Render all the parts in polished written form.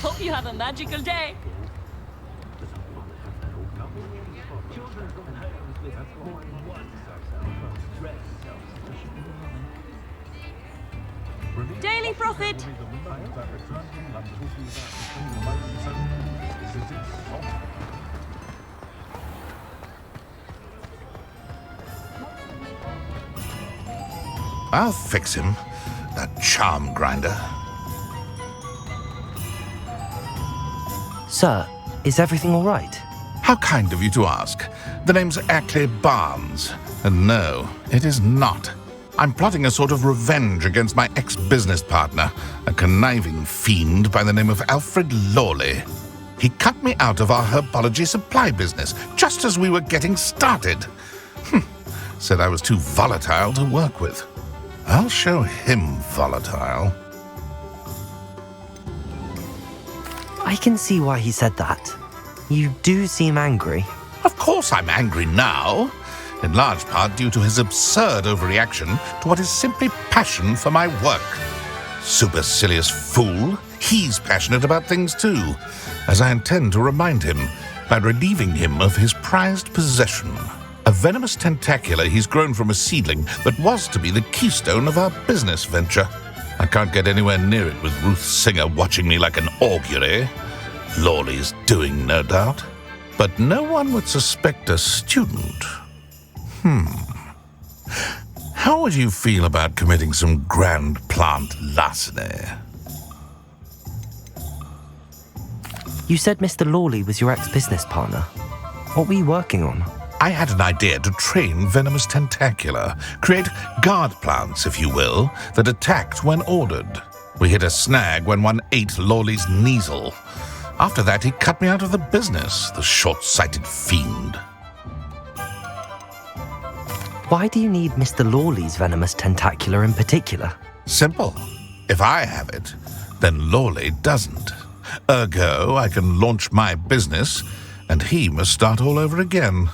Hope you have a magical day. Daily Prophet. I'll fix him, that charm grinder. Sir, is everything all right? How kind of you to ask. The name's Ackley Barnes, and no, it is not. I'm plotting a sort of revenge against my ex-business partner, a conniving fiend by the name of Alfred Lawley. He cut me out of our herbology supply business just as we were getting started. Said I was too volatile to work with. I'll show him volatile. I can see why he said that. You do seem angry. Of course I'm angry now, in large part due to his absurd overreaction to what is simply passion for my work. Supercilious fool, he's passionate about things too, as I intend to remind him by relieving him of his prized possession. A venomous tentacular he's grown from a seedling that was to be the keystone of our business venture. I can't get anywhere near it with Ruth Singer watching me like an augury. Lawley's doing, no doubt. But no one would suspect a student. How would you feel about committing some grand plant larceny? You said Mr. Lawley was your ex-business partner. What were you working on? I had an idea to train venomous tentacula, create guard plants, if you will, that attacked when ordered. We hit a snag when one ate Lawley's Kneasel. After that, he cut me out of the business, the short-sighted fiend. Why do you need Mr. Lawley's venomous tentacular in particular? Simple. If I have it, then Lawley doesn't. Ergo, I can launch my business, and he must start all over again.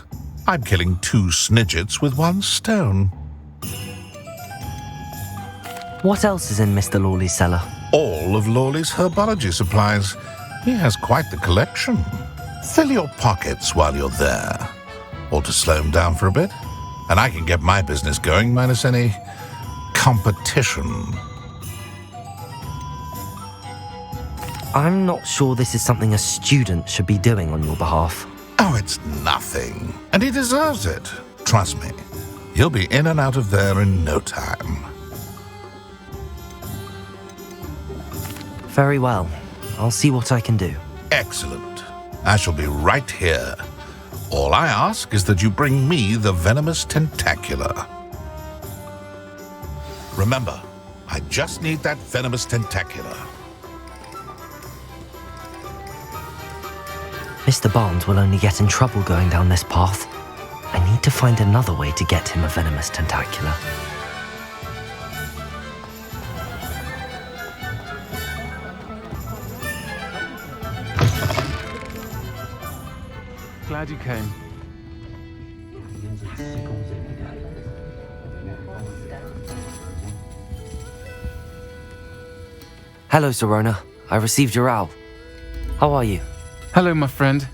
I'm killing 2 snidgets with 1 stone. What else is in Mr. Lawley's cellar? All of Lawley's herbology supplies. He has quite the collection. Fill your pockets while you're there. Or to slow him down for a bit. And I can get my business going minus any competition. I'm not sure this is something a student should be doing on your behalf. Oh, it's nothing. And he deserves it. Trust me. He'll be in and out of there in no time. Very well. I'll see what I can do. Excellent. I shall be right here. All I ask is that you bring me the venomous tentacula. Remember, I just need that venomous tentacula. Mr. Barnes will only get in trouble going down this path. I need to find another way to get him a venomous tentacula. Glad you came. Hello, Sorona. I received your owl. How are you? Hello, my friend.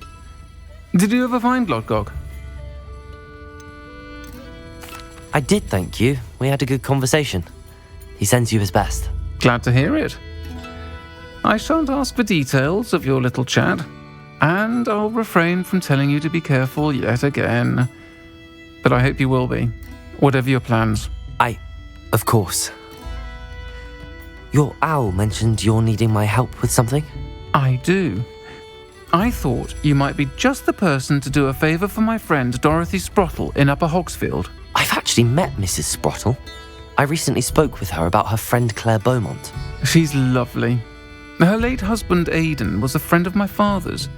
Did you ever find Lodgog? I did, thank you. We had a good conversation. He sends you his best. Glad to hear it. I shan't ask for details of your little chat, and I'll refrain from telling you to be careful yet again. But I hope you will be, whatever your plans. Of course. Your owl mentioned you're needing my help with something? I do. I thought you might be just the person to do a favour for my friend Dorothy Sprottle in Upper Hogsfield. I've actually met Mrs. Sprottle. I recently spoke with her about her friend Claire Beaumont. She's lovely. Her late husband Aidan was a friend of my father's.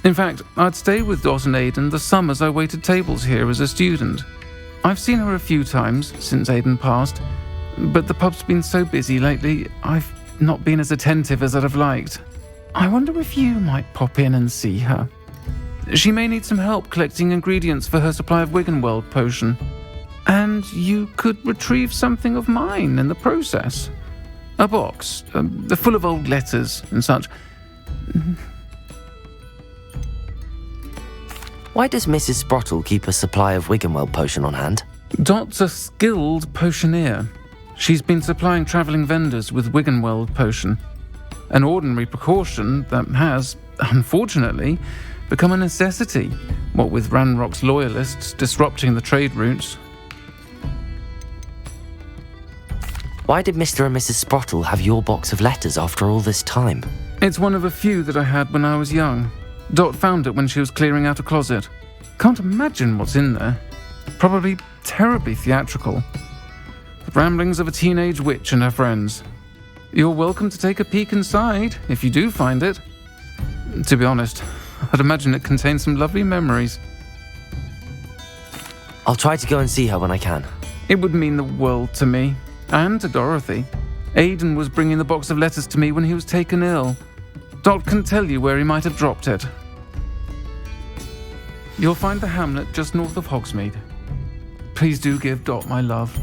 In fact, I'd stay with Dot and Aidan the summers I waited tables here as a student. I've seen her a few times since Aidan passed, but the pub's been so busy lately, I've not been as attentive as I'd have liked. I wonder if you might pop in and see her. She may need some help collecting ingredients for her supply of Wiggenweld potion. And you could retrieve something of mine in the process. A box, full of old letters and such. Why does Mrs. Sprottle keep a supply of Wiggenweld potion on hand? Dot's a skilled potioneer. She's been supplying travelling vendors with Wiggenweld potion, an ordinary precaution that has, unfortunately, become a necessity, what with Ranrock's loyalists disrupting the trade routes. Why did Mr. and Mrs. Sprottle have your box of letters after all this time? It's one of a few that I had when I was young. Dot found it when she was clearing out a closet. Can't imagine what's in there. Probably terribly theatrical. The ramblings of a teenage witch and her friends. You're welcome to take a peek inside, if you do find it. To be honest, I'd imagine it contains some lovely memories. I'll try to go and see her when I can. It would mean the world to me, and to Dorothy. Aidan was bringing the box of letters to me when he was taken ill. Dot can tell you where he might have dropped it. You'll find the hamlet just north of Hogsmeade. Please do give Dot my love.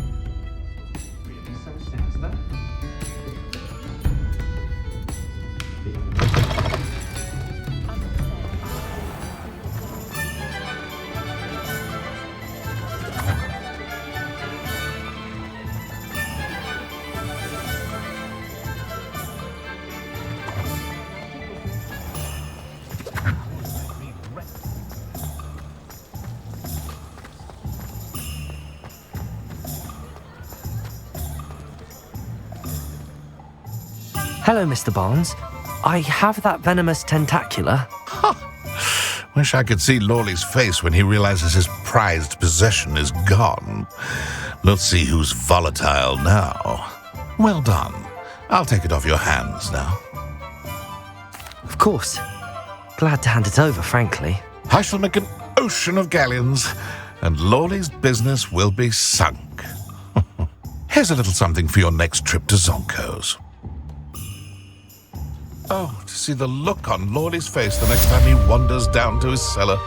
Hello, Mr. Barnes. I have that venomous tentacula. Wish I could see Lawley's face when he realizes his prized possession is gone. Let's see who's volatile now. Well done. I'll take it off your hands now. Of course. Glad to hand it over, frankly. I shall make an ocean of galleons, and Lawley's business will be sunk. Here's a little something for your next trip to Zonko's. Oh, to see the look on Lawley's face the next time he wanders down to his cellar.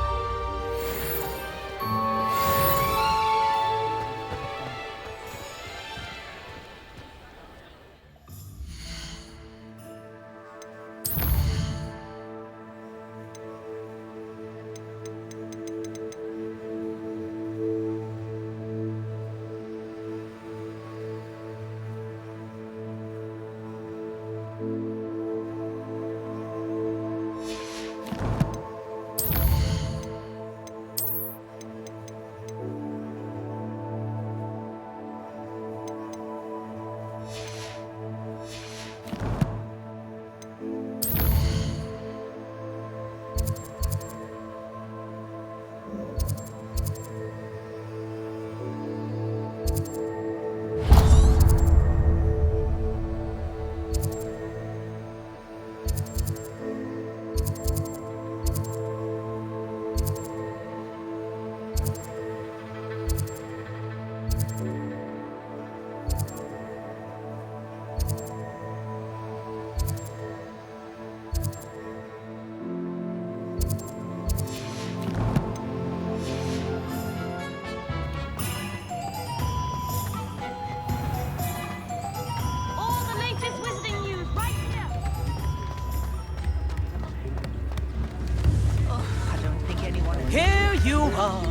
Here you are,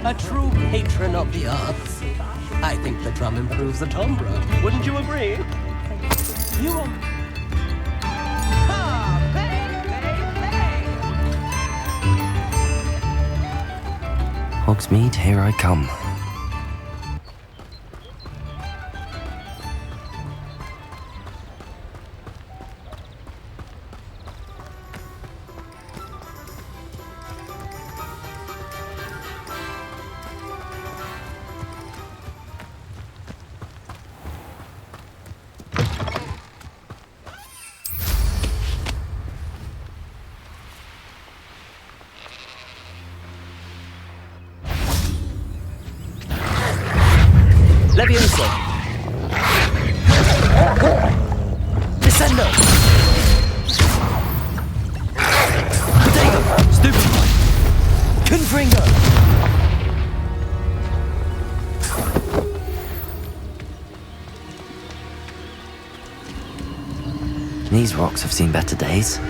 a true patron of the arts. I think the drum improves the timbre. Wouldn't you agree? You are... Ah, bang, bang, bang. Hogsmeade, here I come. Levioso! Descendo! Potato! Stupefy! Confringo! These rocks have seen better days.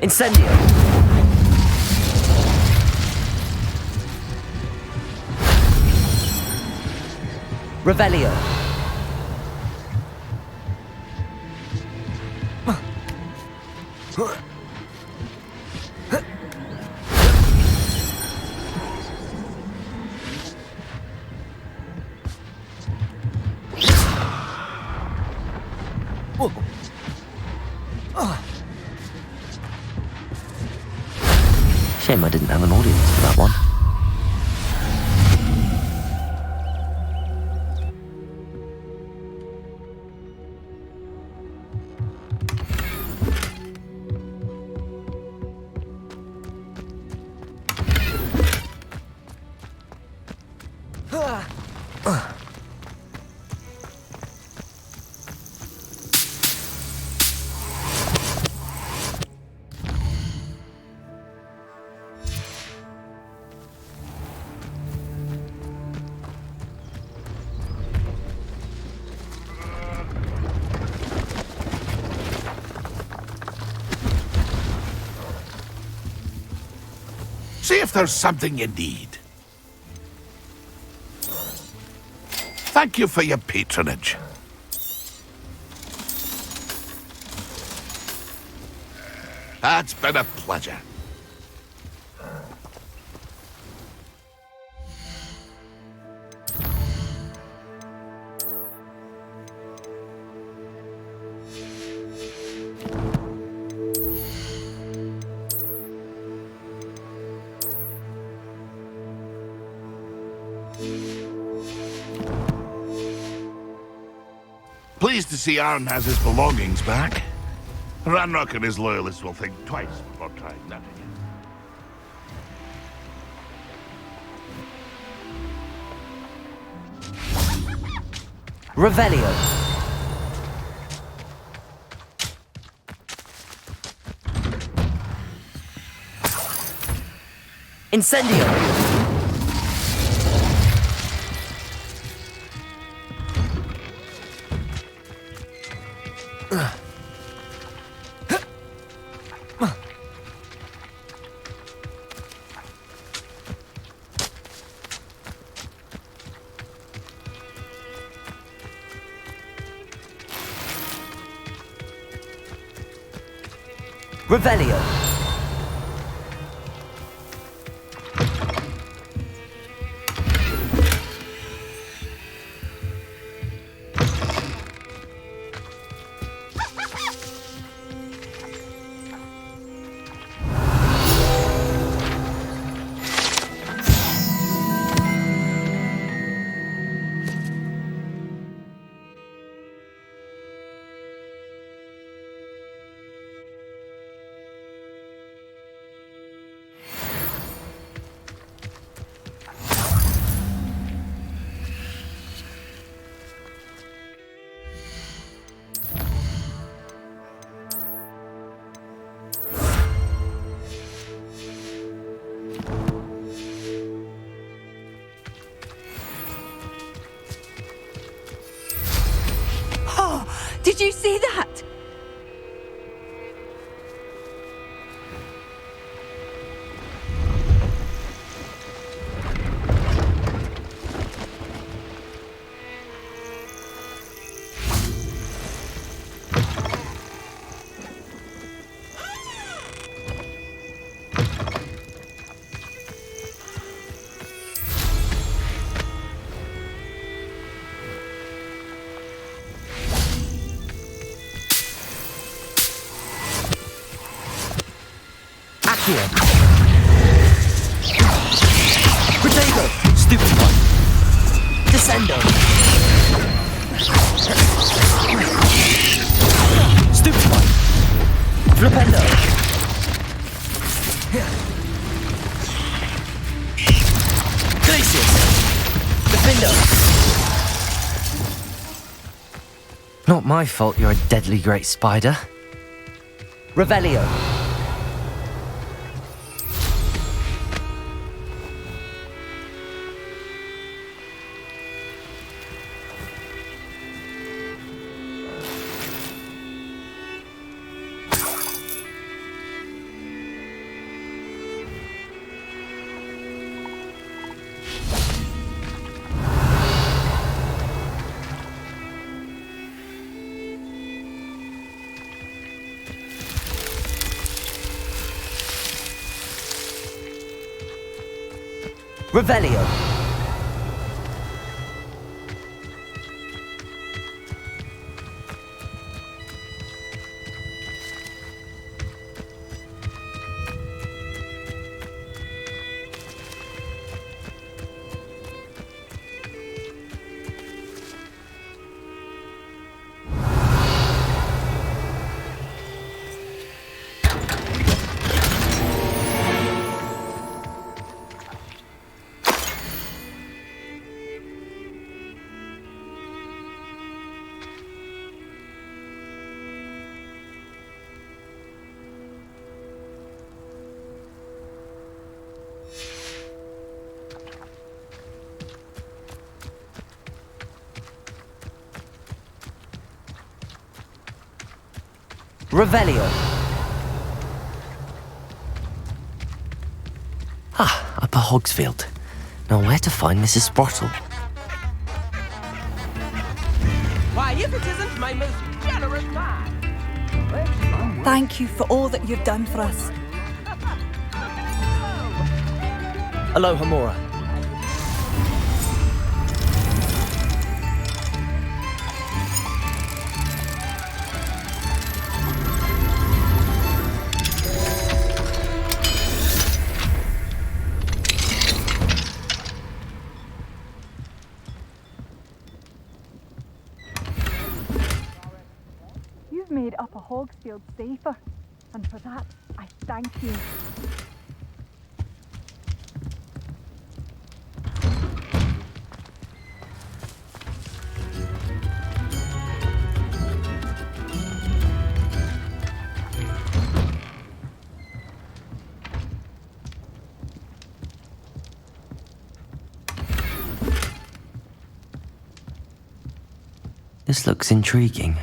Incendio! Revelio! Shame I didn't have an audience for that one. See if there's something you need. Thank you for your patronage. It's been a pleasure. Pleased to see Arn has his belongings back. Ranrock and his loyalists will think twice before trying that again. Revelio! Incendio! Revelio! Did you see that? Here. Potato! Stupid one! Descendo! Stupid one! Flipendo! Glacius! Defendo! Not my fault you're a deadly great spider. Revelio! Revelio. Revelio. Upper Hogsfield. Now where to find Mrs. Sprottle? Why, if it isn't my most generous man! Thank you for all that you've done for us. Aloha Mora. You've made Upper Hogsfield safer, and for that, I thank you. This looks intriguing.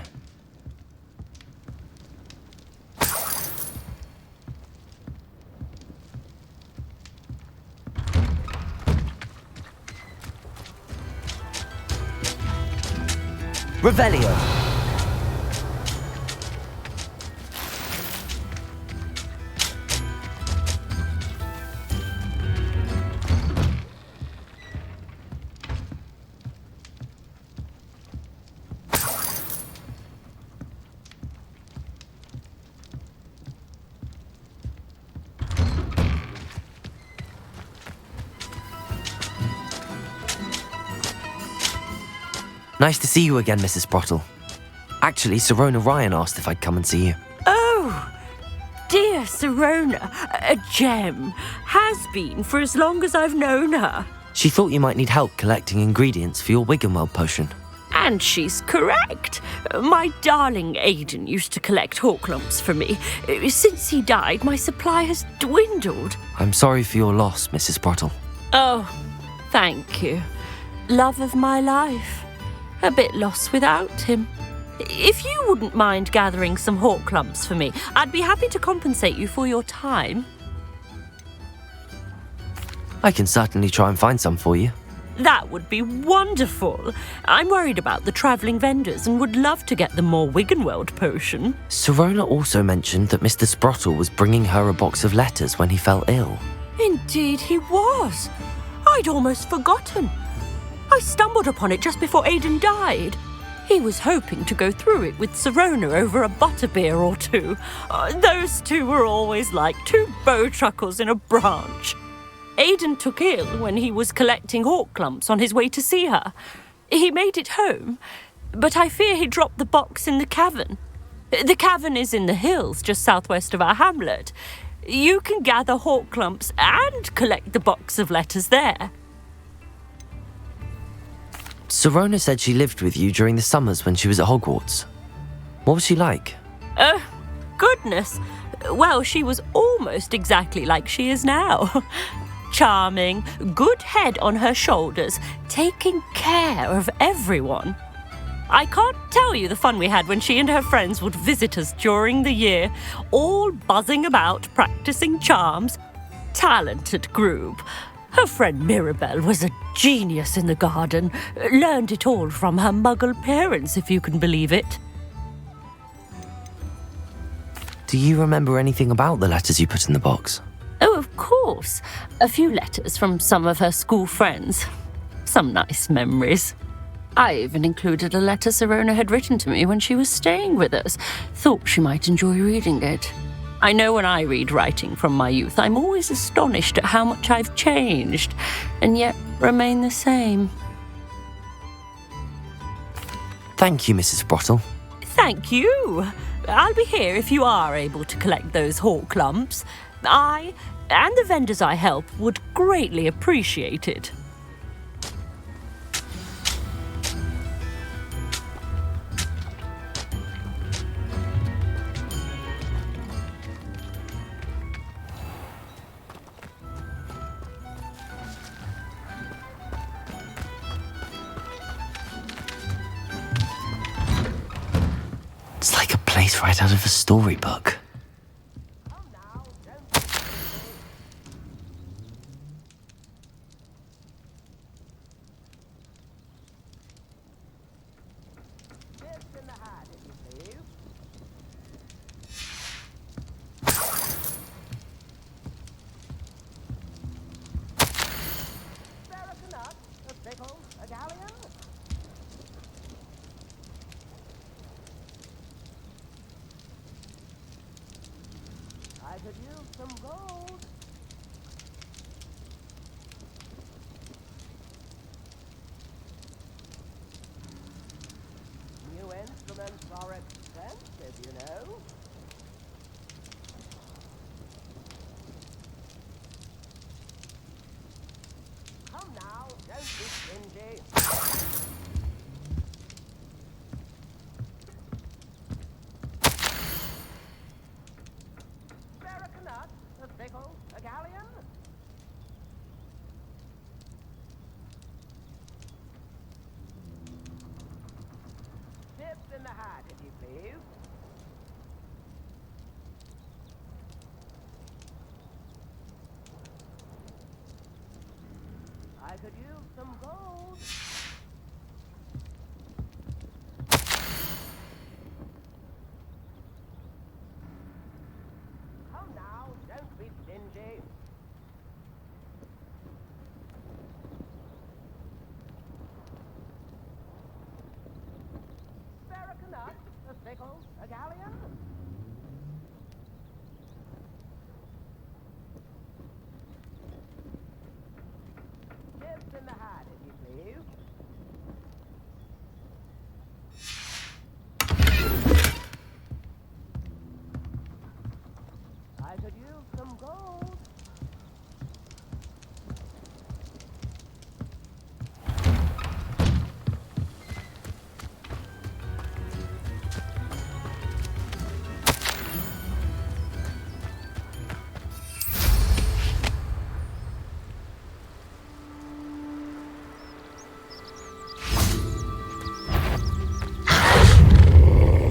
Revelio. Nice to see you again, Mrs. Sprottle. Actually, Sirona Ryan asked if I'd come and see you. Oh, dear Sirona, a gem. Has been for as long as I've known her. She thought you might need help collecting ingredients for your Wiggenweld potion. And she's correct. My darling Aidan used to collect hawk lumps for me. Since he died, my supply has dwindled. I'm sorry for your loss, Mrs. Sprottle. Oh, thank you. Love of my life. A bit lost without him. If you wouldn't mind gathering some hawk lumps for me, I'd be happy to compensate you for your time. I can certainly try and find some for you. That would be wonderful. I'm worried about the travelling vendors and would love to get them more Wiggenweld potion. Sirona also mentioned that Mr. Sprottle was bringing her a box of letters when he fell ill. Indeed he was. I'd almost forgotten. I stumbled upon it just before Aidan died. He was hoping to go through it with Sirona over a butterbeer or two. Those two were always like two bowtruckles in a branch. Aidan took ill when he was collecting hawk lumps on his way to see her. He made it home, but I fear he dropped the box in the cavern. The cavern is in the hills just southwest of our hamlet. You can gather hawk lumps and collect the box of letters there. Sirona said she lived with you during the summers when she was at Hogwarts. What was she like? Goodness. Well, she was almost exactly like she is now. Charming, good head on her shoulders, taking care of everyone. I can't tell you the fun we had when she and her friends would visit us during the year, all buzzing about, practicing charms. Talented group. Her friend Mirabelle was a genius in the garden. Learned it all from her muggle parents, if you can believe it. Do you remember anything about the letters you put in the box? Oh, of course. A few letters from some of her school friends. Some nice memories. I even included a letter Sirona had written to me when she was staying with us. Thought she might enjoy reading it. I know when I read writing from my youth, I'm always astonished at how much I've changed, and yet remain the same. Thank you, Mrs. Brottle. Thank you. I'll be here if you are able to collect those hawk lumps. I, and the vendors I help, would greatly appreciate it. It's like a place right out of a storybook. I could use some gold. New instruments are expensive, you know. Come now, don't be stingy. A pickle, a galleon? Tips in the hat, if you please. I could use some gold. Come now, don't be stingy. Spare a nut, a pickle, a galleon? Tips in the hat, if you please. I could use some gold.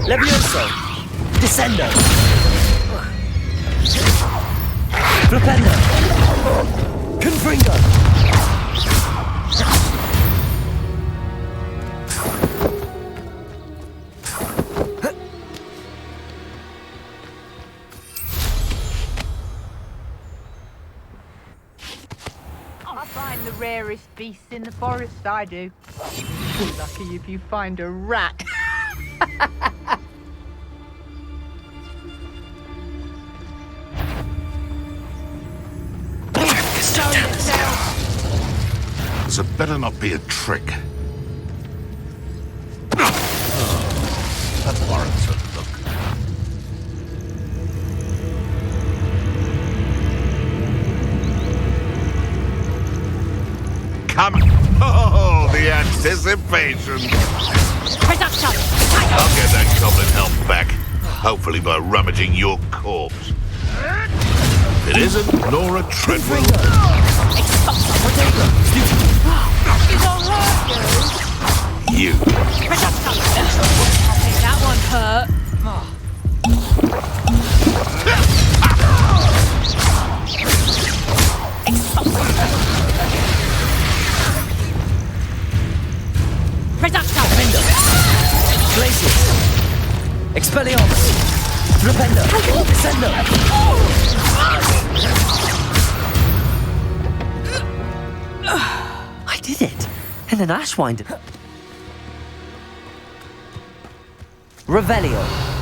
Levioso! Descendo! Flipendo! Confringo! I find the rarest beasts in the forest, I do. Lucky if you find a rat. So it better not be a trick. That warrants a look. Come on. Oh, the anticipation. I'll get that goblin help back. Hopefully by rummaging your corpse. It isn't Nora Treadwell. You. That one hurt. Glacius! Expelliarmus! Flipendo! Descendo! I did it. And an ashwind. Revelio.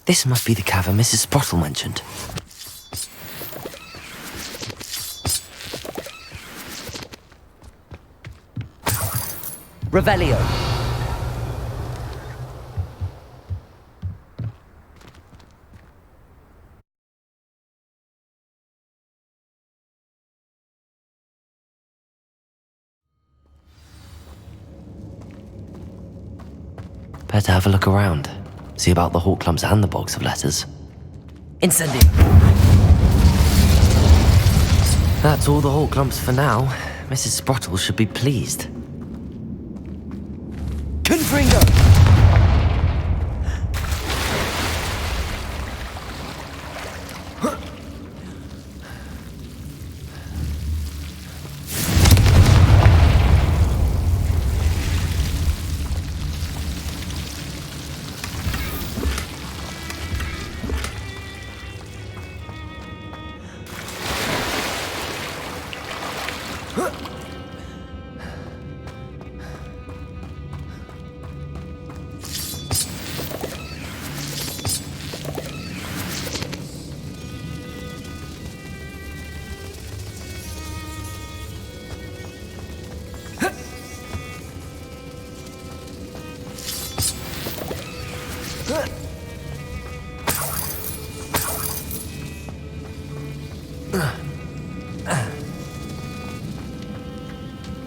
This must be the cavern Mrs. Sprottle mentioned. Revelio. Better have a look around. See about the hawk clumps and the box of letters. Incendio. That's all the hawk clumps for now. Mrs. Sprottle should be pleased. Confringo.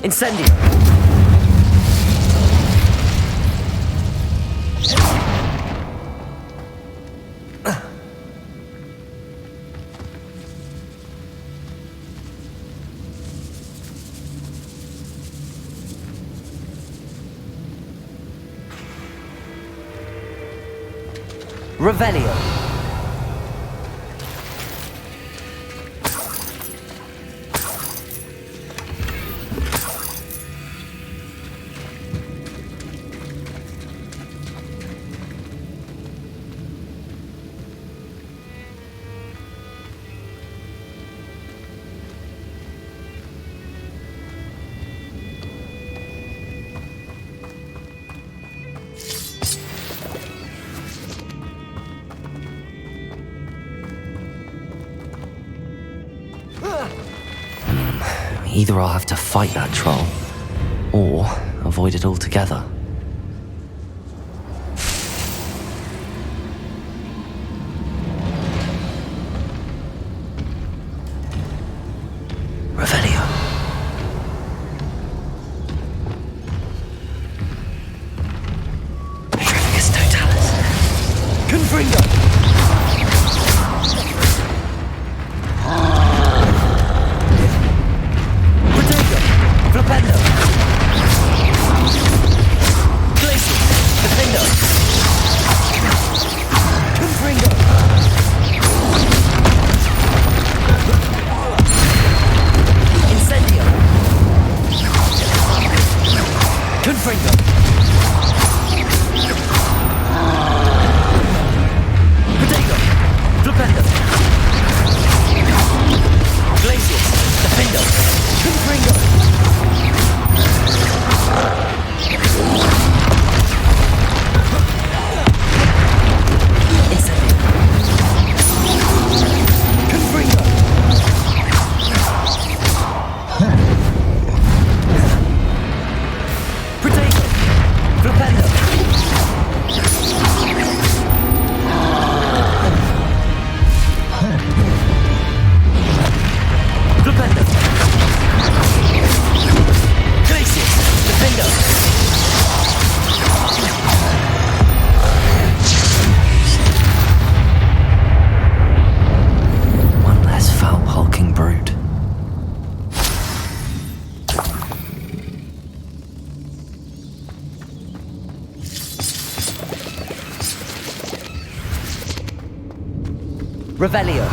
Incendio. Revelio. Either I'll have to fight that troll, or avoid it altogether. Revelio. Petrificus totalis. Confringo. Flipendo. Revelio.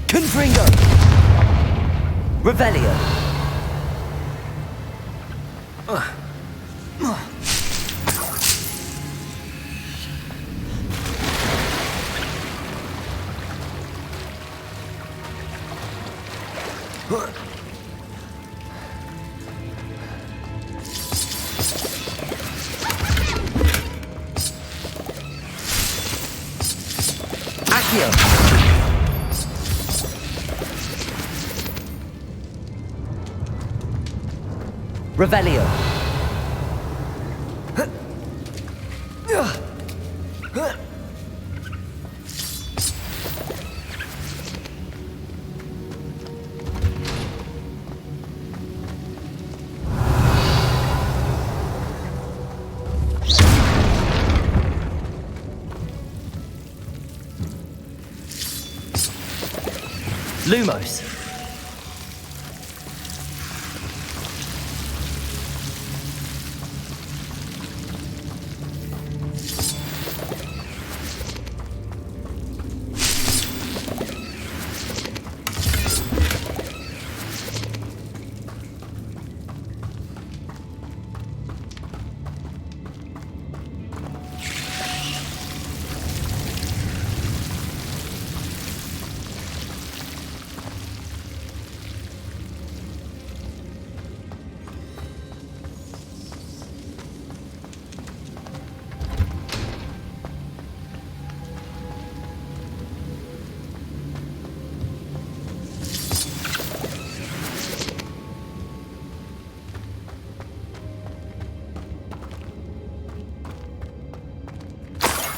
Confringo. Revelio. Accio. Revelio. Lumos.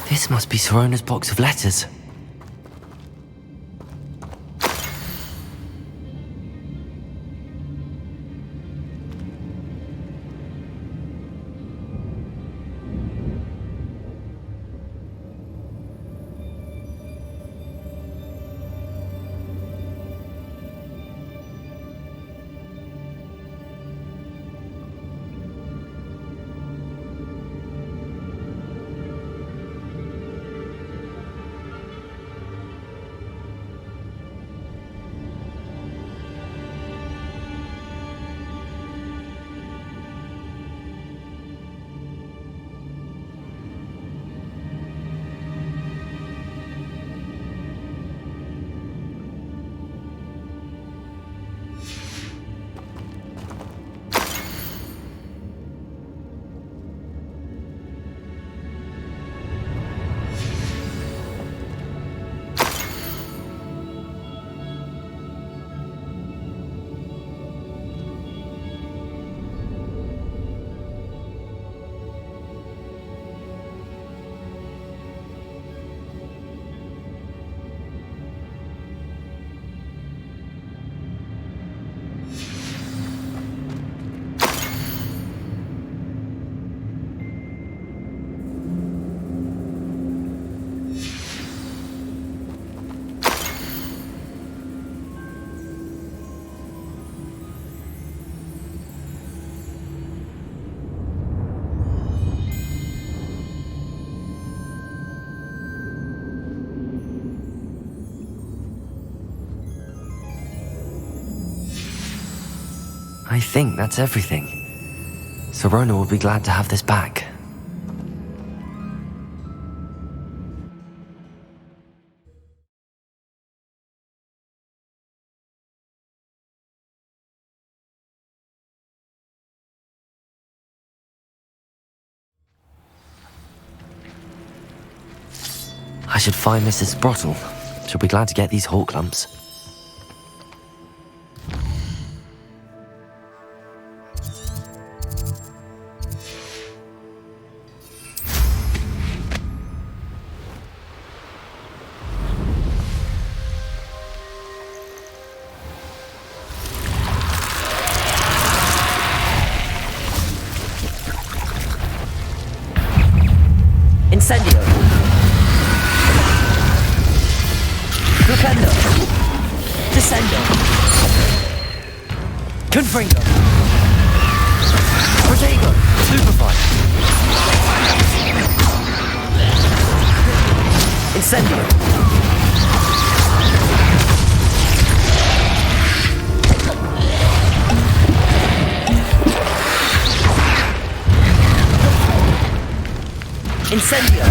This must be Sorona's box of letters. I think that's everything. Sorona will be glad to have this back. I should find Mrs. Sprottle. She'll be glad to get these hawk lumps. Incendio. Flipendo. Descendo. Confringo. Protego. Stupefy. Incendio. Incendio.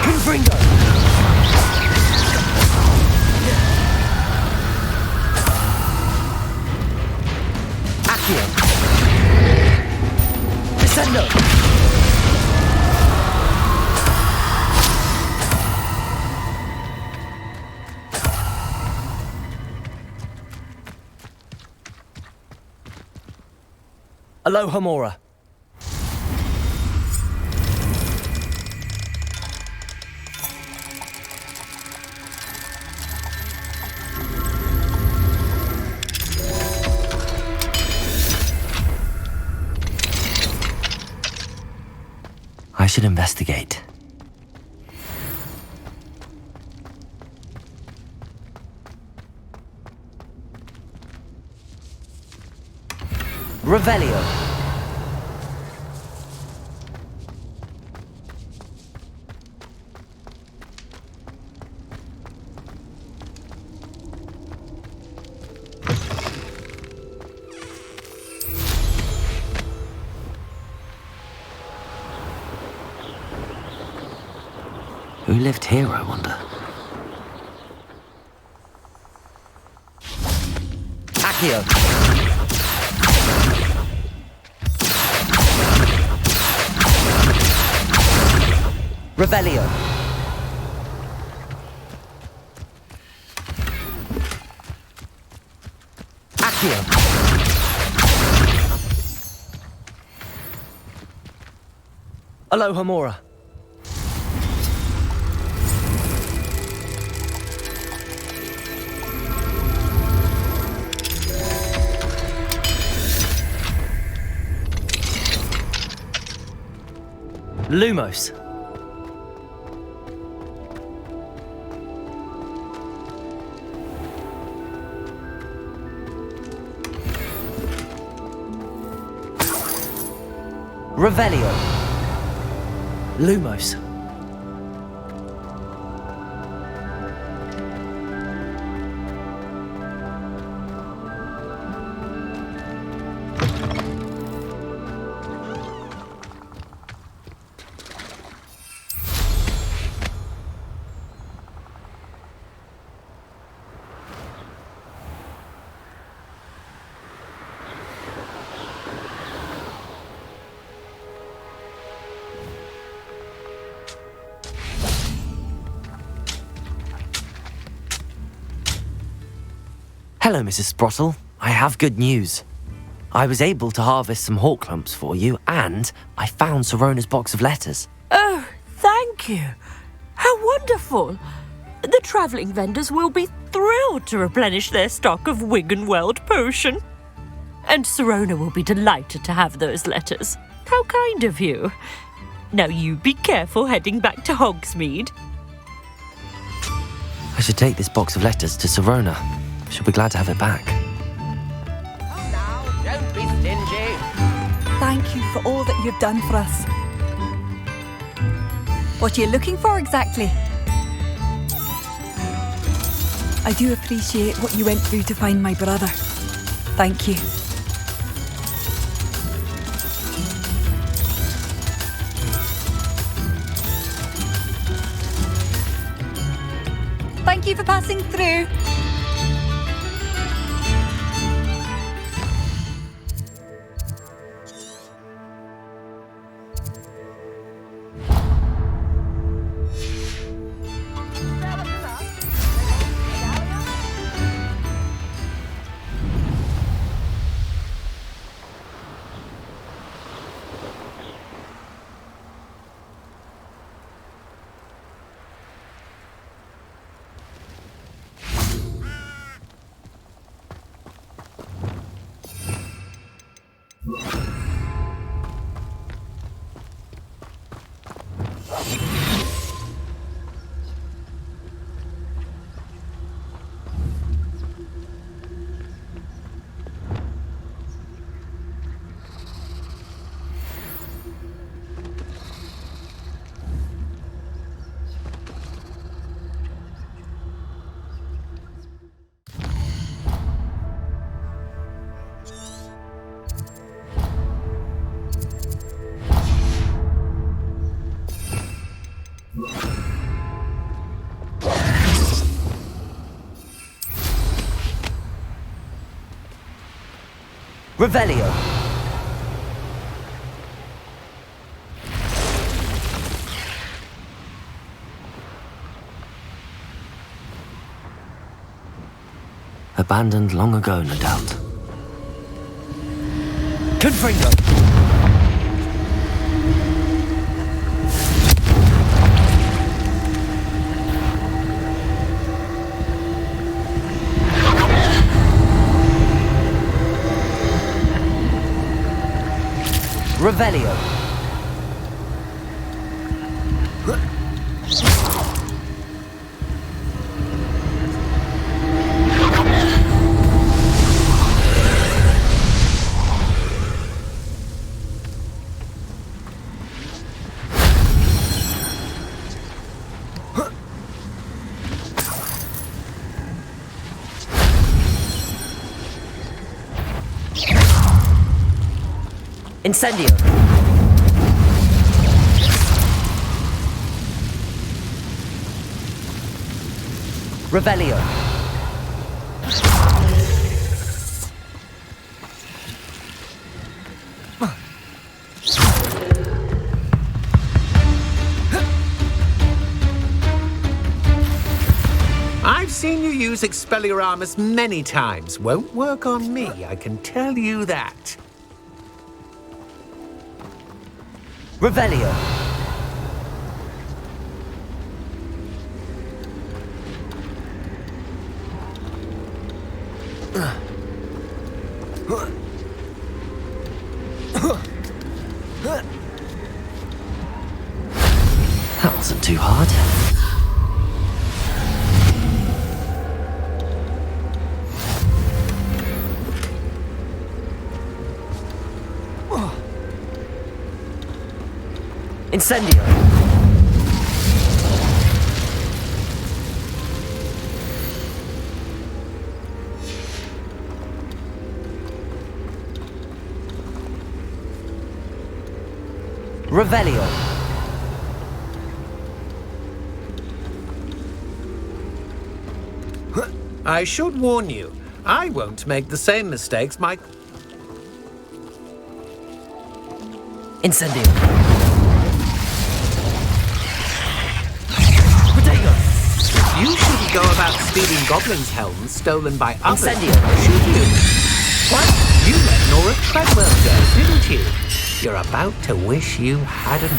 Confringo. Accio. Descendo. Aloha Mora. I should investigate. Revelio. Who lived here, I wonder? Accio. Revelio. Accio. Aloha Mora. Lumos. Revelio. Lumos. Hello, Mrs. Sprottle. I have good news. I was able to harvest some hawk lumps for you, and I found Sirona's box of letters. Oh, thank you. How wonderful. The travelling vendors will be thrilled to replenish their stock of Wiggenweld potion. And Sirona will be delighted to have those letters. How kind of you. Now you be careful heading back to Hogsmeade. I should take this box of letters to Sirona. She'll be glad to have it back. Oh, now, don't be stingy. Thank you for all that you've done for us. What are you looking for exactly? I do appreciate what you went through to find my brother. Thank you. Thank you for passing through. Revelio. Abandoned long ago, no doubt. Confringo. Revelio. Incendio. Revelio. I've seen you use Expelliarmus many times. Won't work on me, I can tell you that. Revelio. That wasn't too hard. Incendio. Revelio. I should warn you, I won't make the same mistakes, Mike. Incendio. Protego. You shouldn't go about stealing goblins' helms stolen by others, Incendio. should you? What? You let Nora Treadwell go, didn't you? You're about to wish you hadn't.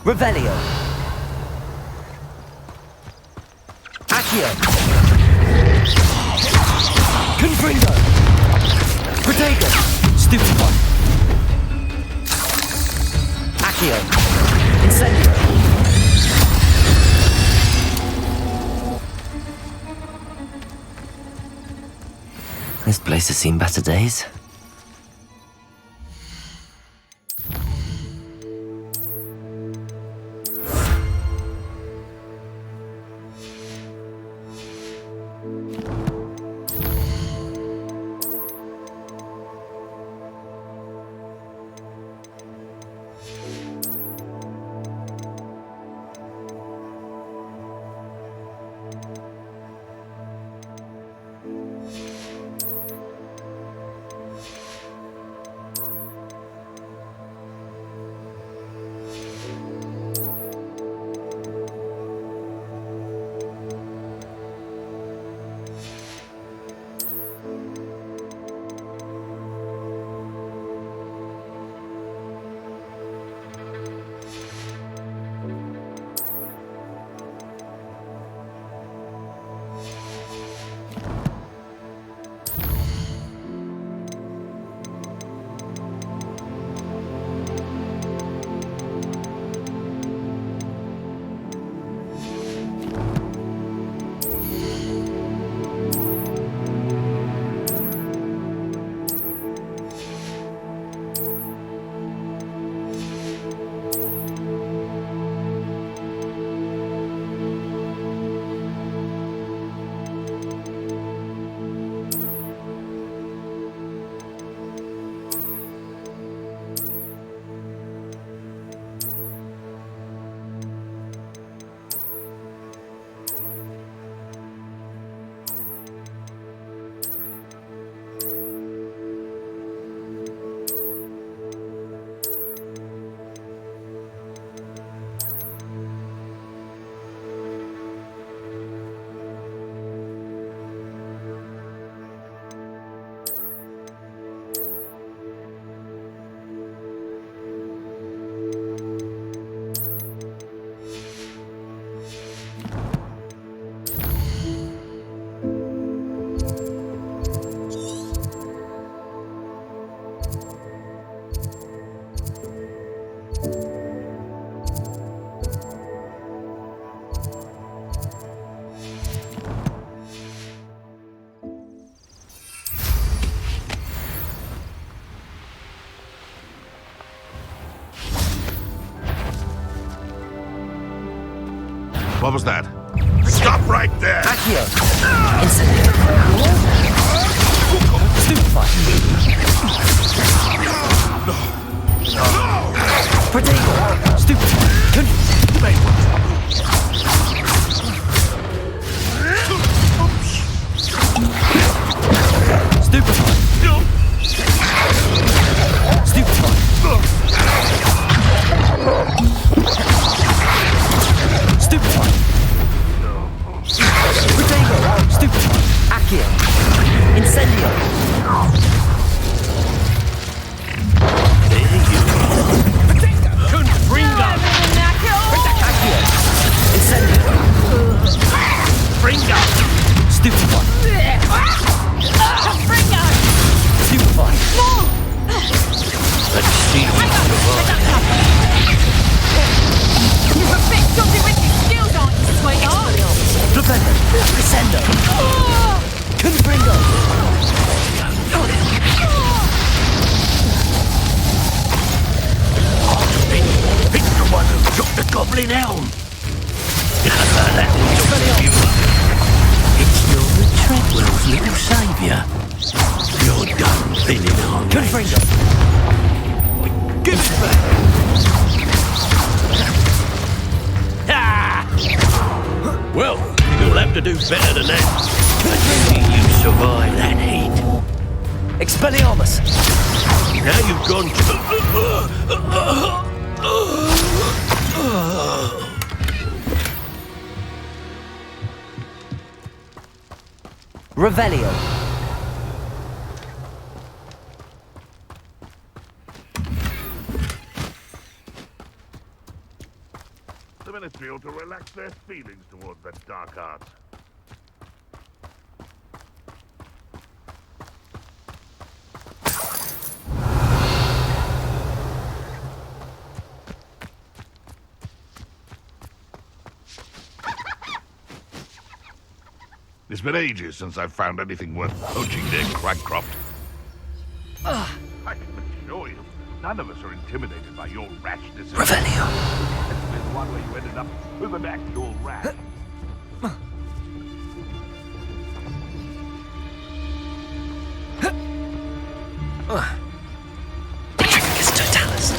Revelio. Accio. Confringo. Protego. Stupid one. Accio. Incendio. This place has seen better days. What was that? Stop right there! Accio! Incendio! Stupefy! Protego! Stupefy! Stupefy! Stupefy! Stupefy! Protego! Stupefy! Accio! Incendio! Confringo! Accio! Incendio! Fringo! Stupefy! Stupefy! Let's see you survive. You're a bit something with your skills, aren't you, sweetheart? Defender! Descendo! Confringo! Pick the one who dropped the goblin helm. That will you. It's your Treadwell's little saviour. You're done thinning on. Confringo! Give it back. Well, you'll have to do better than that. Let's see you survive that heat. Expelliarmus! Now you've gone Revelio! The Ministry ought to relax their feelings towards that dark arts. It's been ages since I've found anything worth poaching near Cragcroft. I can assure you, none of us are intimidated by your rash decision. Revelio! There's one where you ended up with an actual rat. Petricus totalis!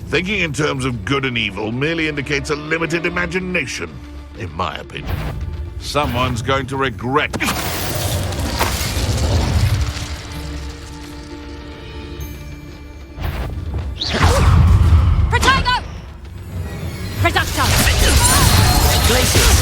Thinking in terms of good and evil merely indicates a limited imagination, in my opinion. Someone's going to regret. Protego! Reducto! Glacius!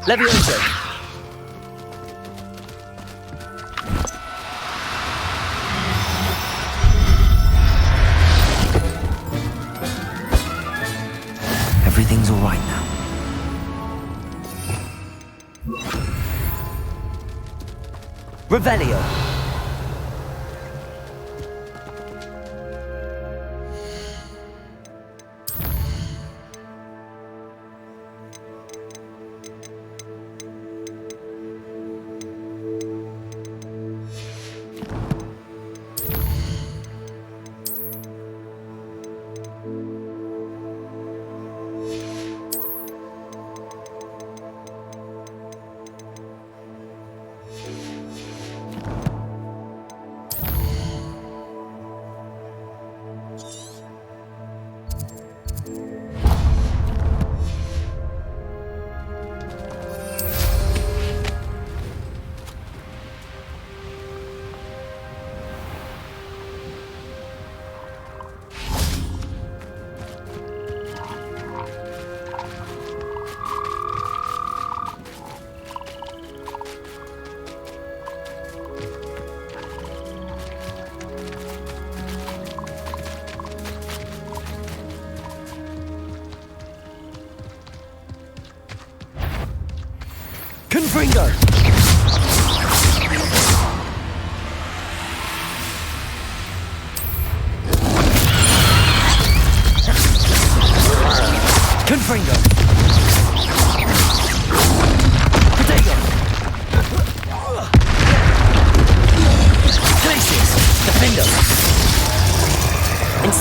Levioso! Everything's all right now. Revelio! Confringo!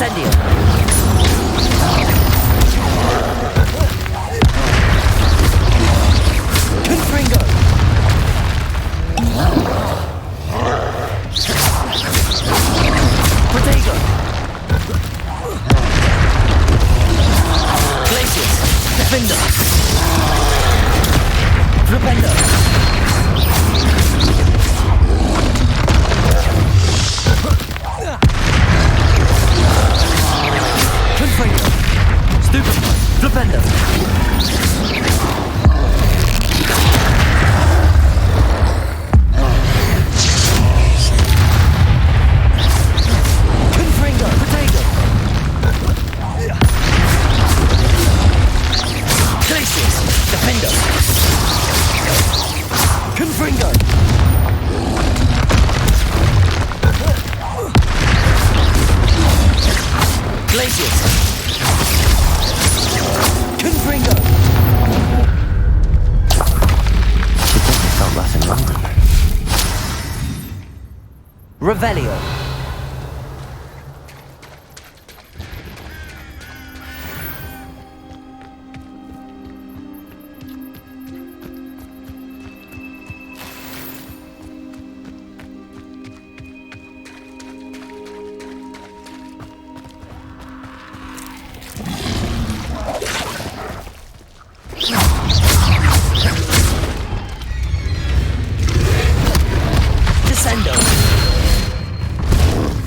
Incendio. Confringo. Protego. Glacius. Defender. Flipendo. Confringo. Stupefy. Flipendo. Confringo. Protego. Glacius. Defender. Confringo. Glacius. Confringo. Forgot I felt that in London. Revelio. Descendo.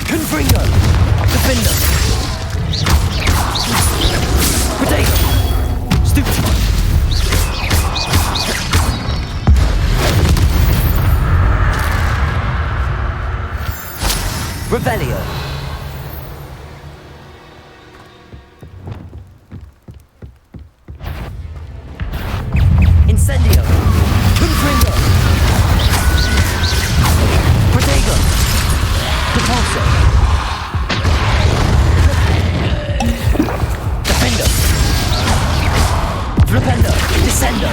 Confringo. Defender. Protego. Stupefy. Revelio. Incendio. Confringo. Protego. Repulso. Defender. Flipendo. Descendo.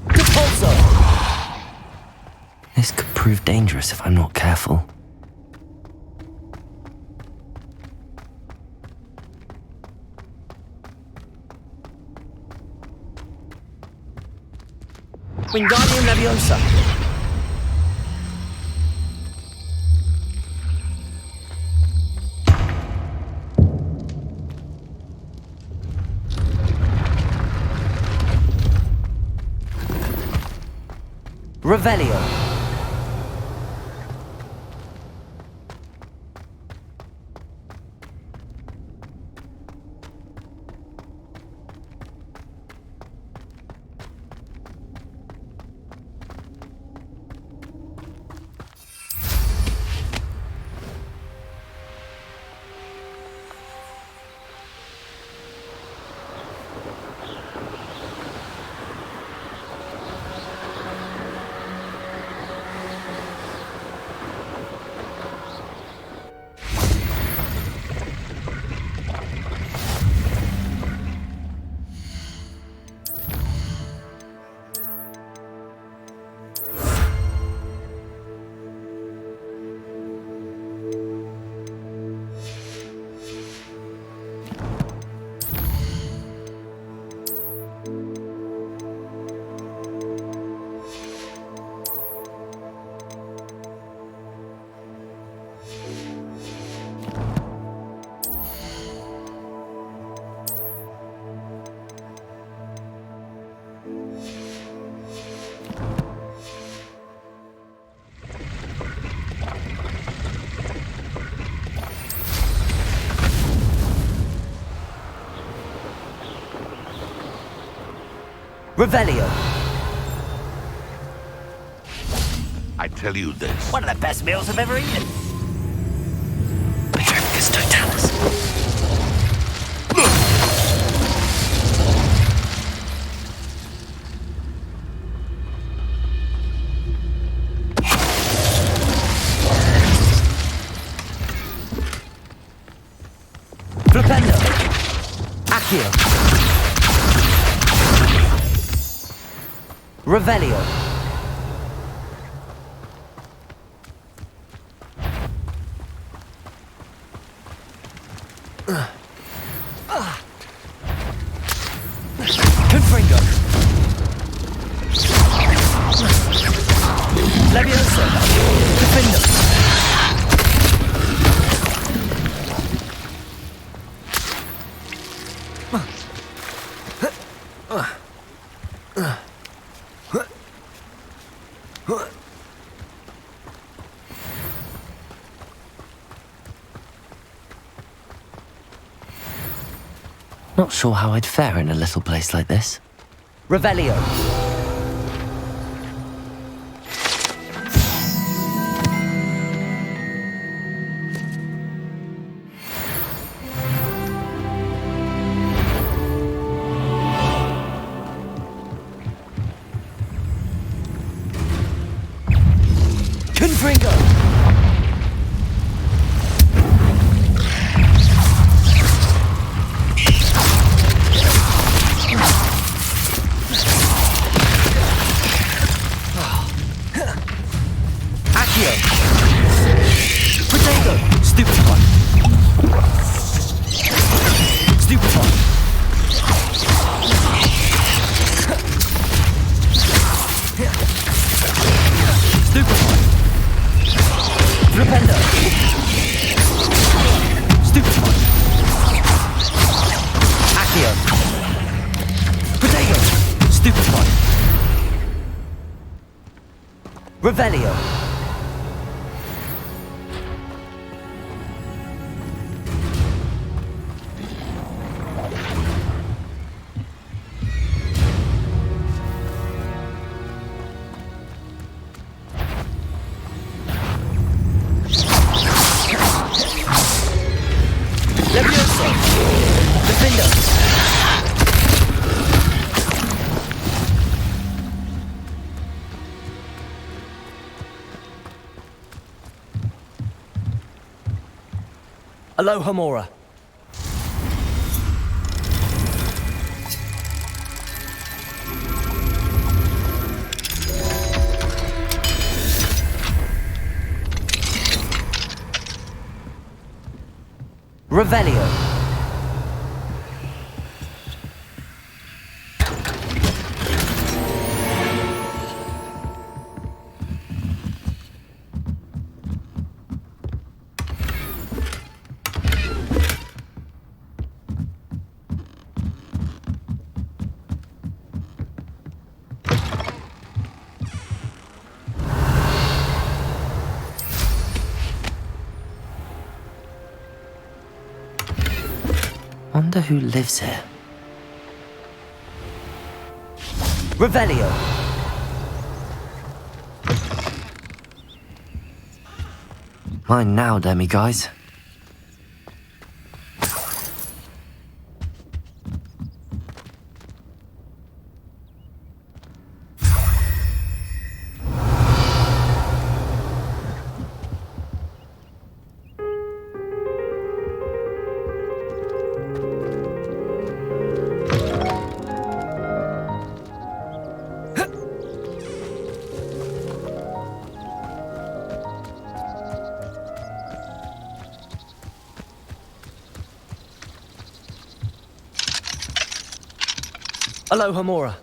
Repulso. This could prove dangerous if I'm not careful. Wingardium Leviosa. Revelio. Revelio. I tell you this. One of the best meals I've ever eaten. Petrificus totalis. Flipendo. Accio. Revelio. Confringo. Levioso. Defendo. Not sure how I'd fare in a little place like this. Revelio. Confringo. Revelio. Levioso. Defendo. Aloha Mora. Revelio. Wonder who lives here. Revelio. Mine now, demiguise. Aloha Mora.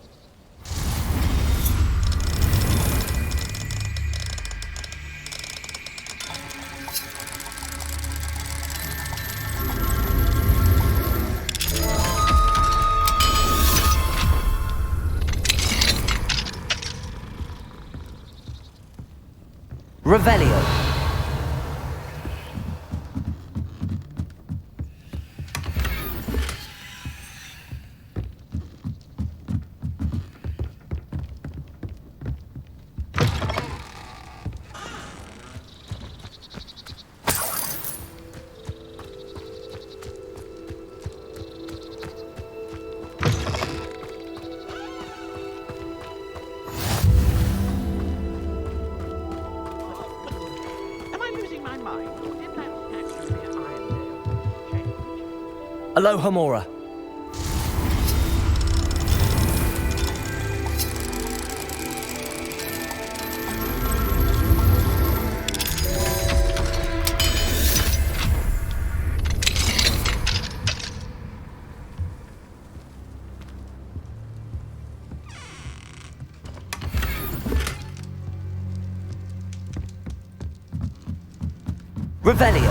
Revelio. Aloha Mora. Revelio.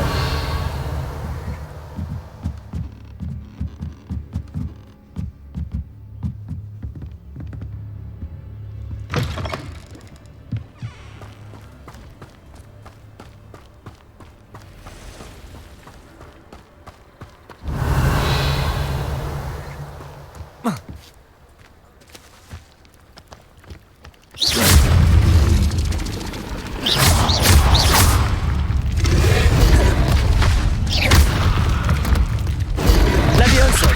Levioso.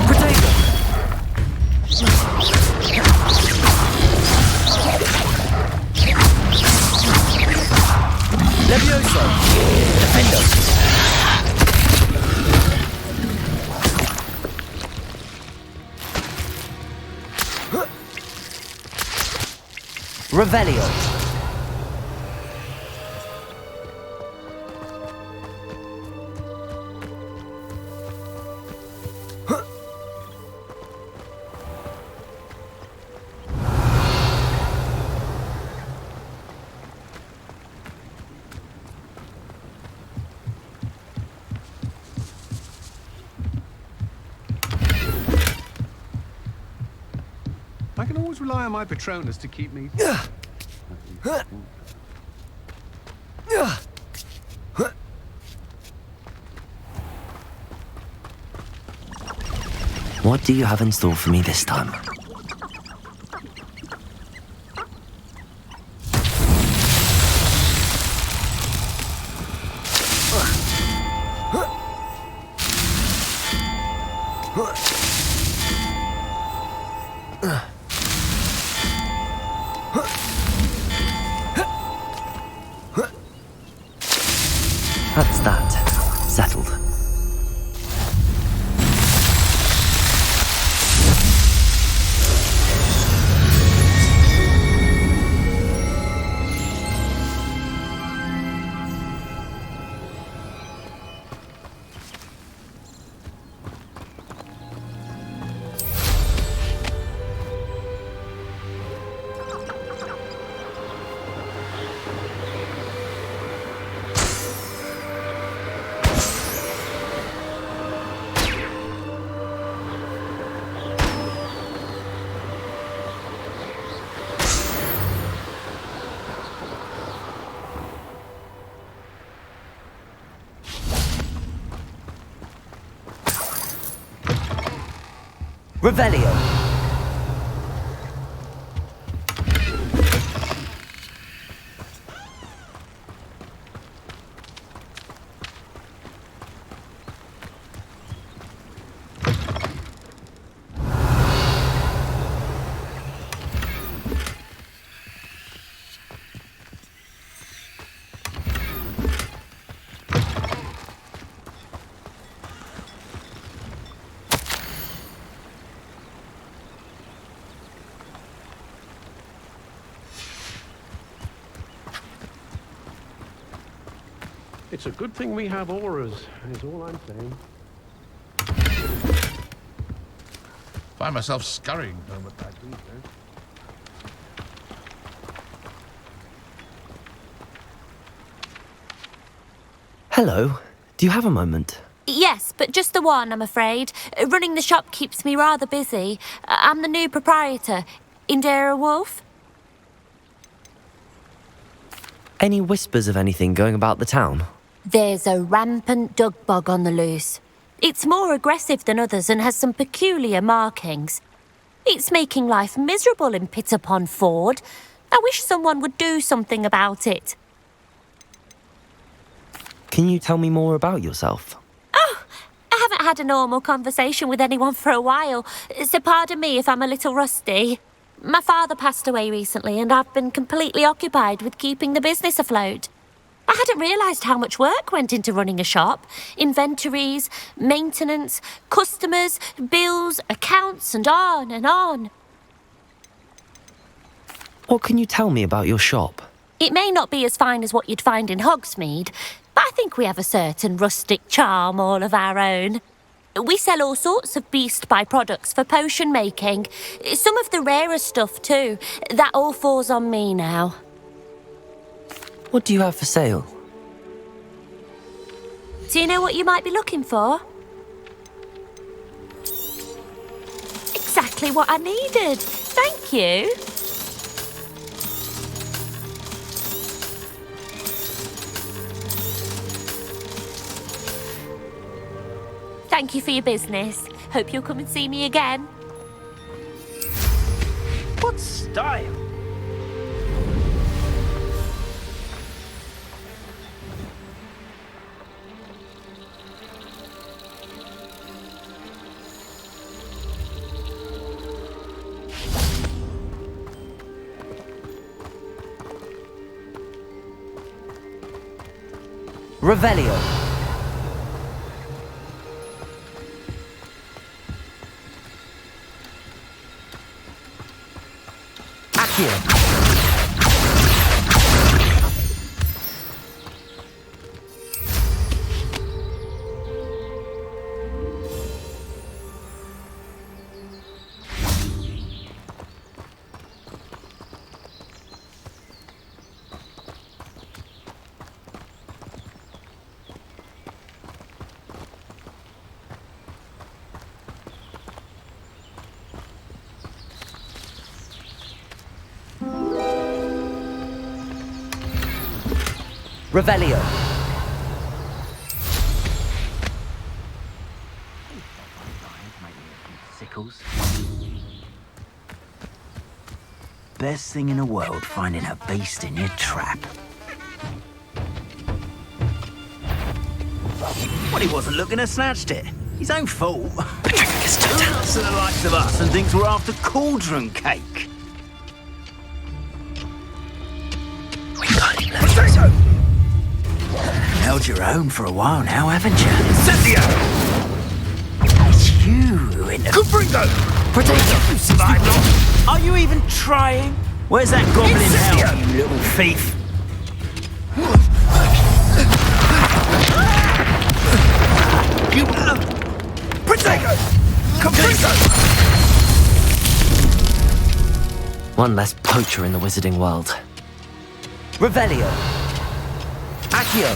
Protego. Levioso. Defendo. Revelio. I can always rely on my Patronus to keep me... What do you have in store for me this time? That's that. Settled. Revelio. It's a good thing we have auras, is all I'm saying. Find myself scurrying home at that. Hello. Do you have a moment? Yes, but just the one, I'm afraid. Running the shop keeps me rather busy. I'm the new proprietor, Indira Wolf. Any whispers of anything going about the town? There's a rampant dug bug on the loose. It's more aggressive than others and has some peculiar markings. It's making life miserable in Pitterpond Ford. I wish someone would do something about it. Can you tell me more about yourself? Oh, I haven't had a normal conversation with anyone for a while, so pardon me if I'm a little rusty. My father passed away recently and I've been completely occupied with keeping the business afloat. I hadn't realised how much work went into running a shop. Inventories, maintenance, customers, bills, accounts, and on and on. What can you tell me about your shop? It may not be as fine as what you'd find in Hogsmeade, but I think we have a certain rustic charm all of our own. We sell all sorts of beast by-products for potion making. Some of the rarer stuff too. That all falls on me now. What do you have for sale? Do you know what you might be looking for? Exactly what I needed. Thank you. Thank you for your business. Hope you'll come and see me again. What style? Revelio. Accio. Revelio. Sickles. Best thing in the world, finding a beast in your trap. Well, he wasn't looking to snatched it. His own fault. Who looks to the likes of us and thinks we're after cauldron cake? We got him, Potato! Held your own for a while now, haven't you? Incendio! It's you in the... Confringo! Potato! You survived long? Are you even trying? Where's that goblin hell, you little thief? You... Potato! Confringo! One less poacher in the wizarding world. Revelio. Accio.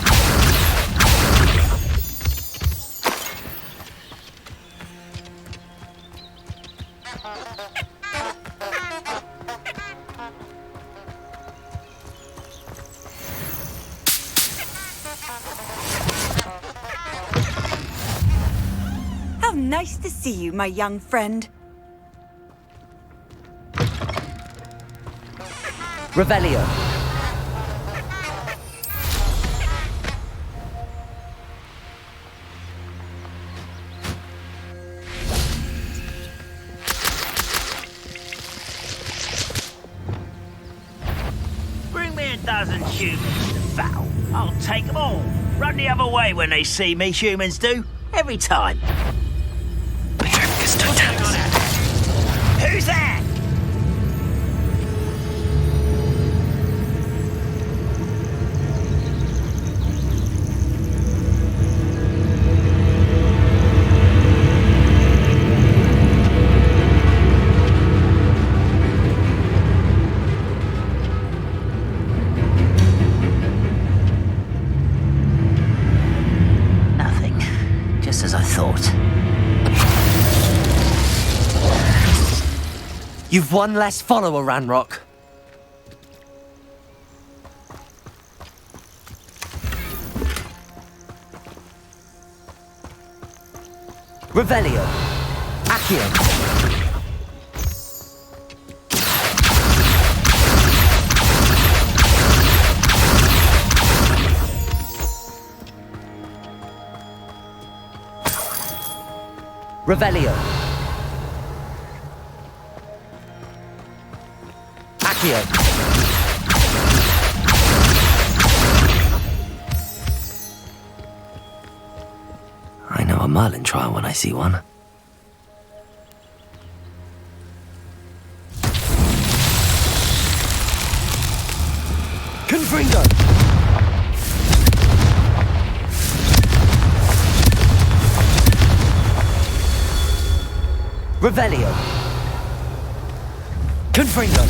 How nice to see you, my young friend. Revelio. Bring me a dozen humans to battle. I'll take them all. Run the other way when they see me, humans do. Every time. Who's that? Nothing. Just as I thought. You've one less follower, Ranrock. Revelio. Accio. Revelio. Accio. I know a Merlin trial when I see one. Confringo! Revelio. Confringo.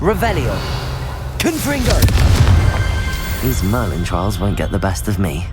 Revelio. Confringo. These Merlin trials won't get the best of me.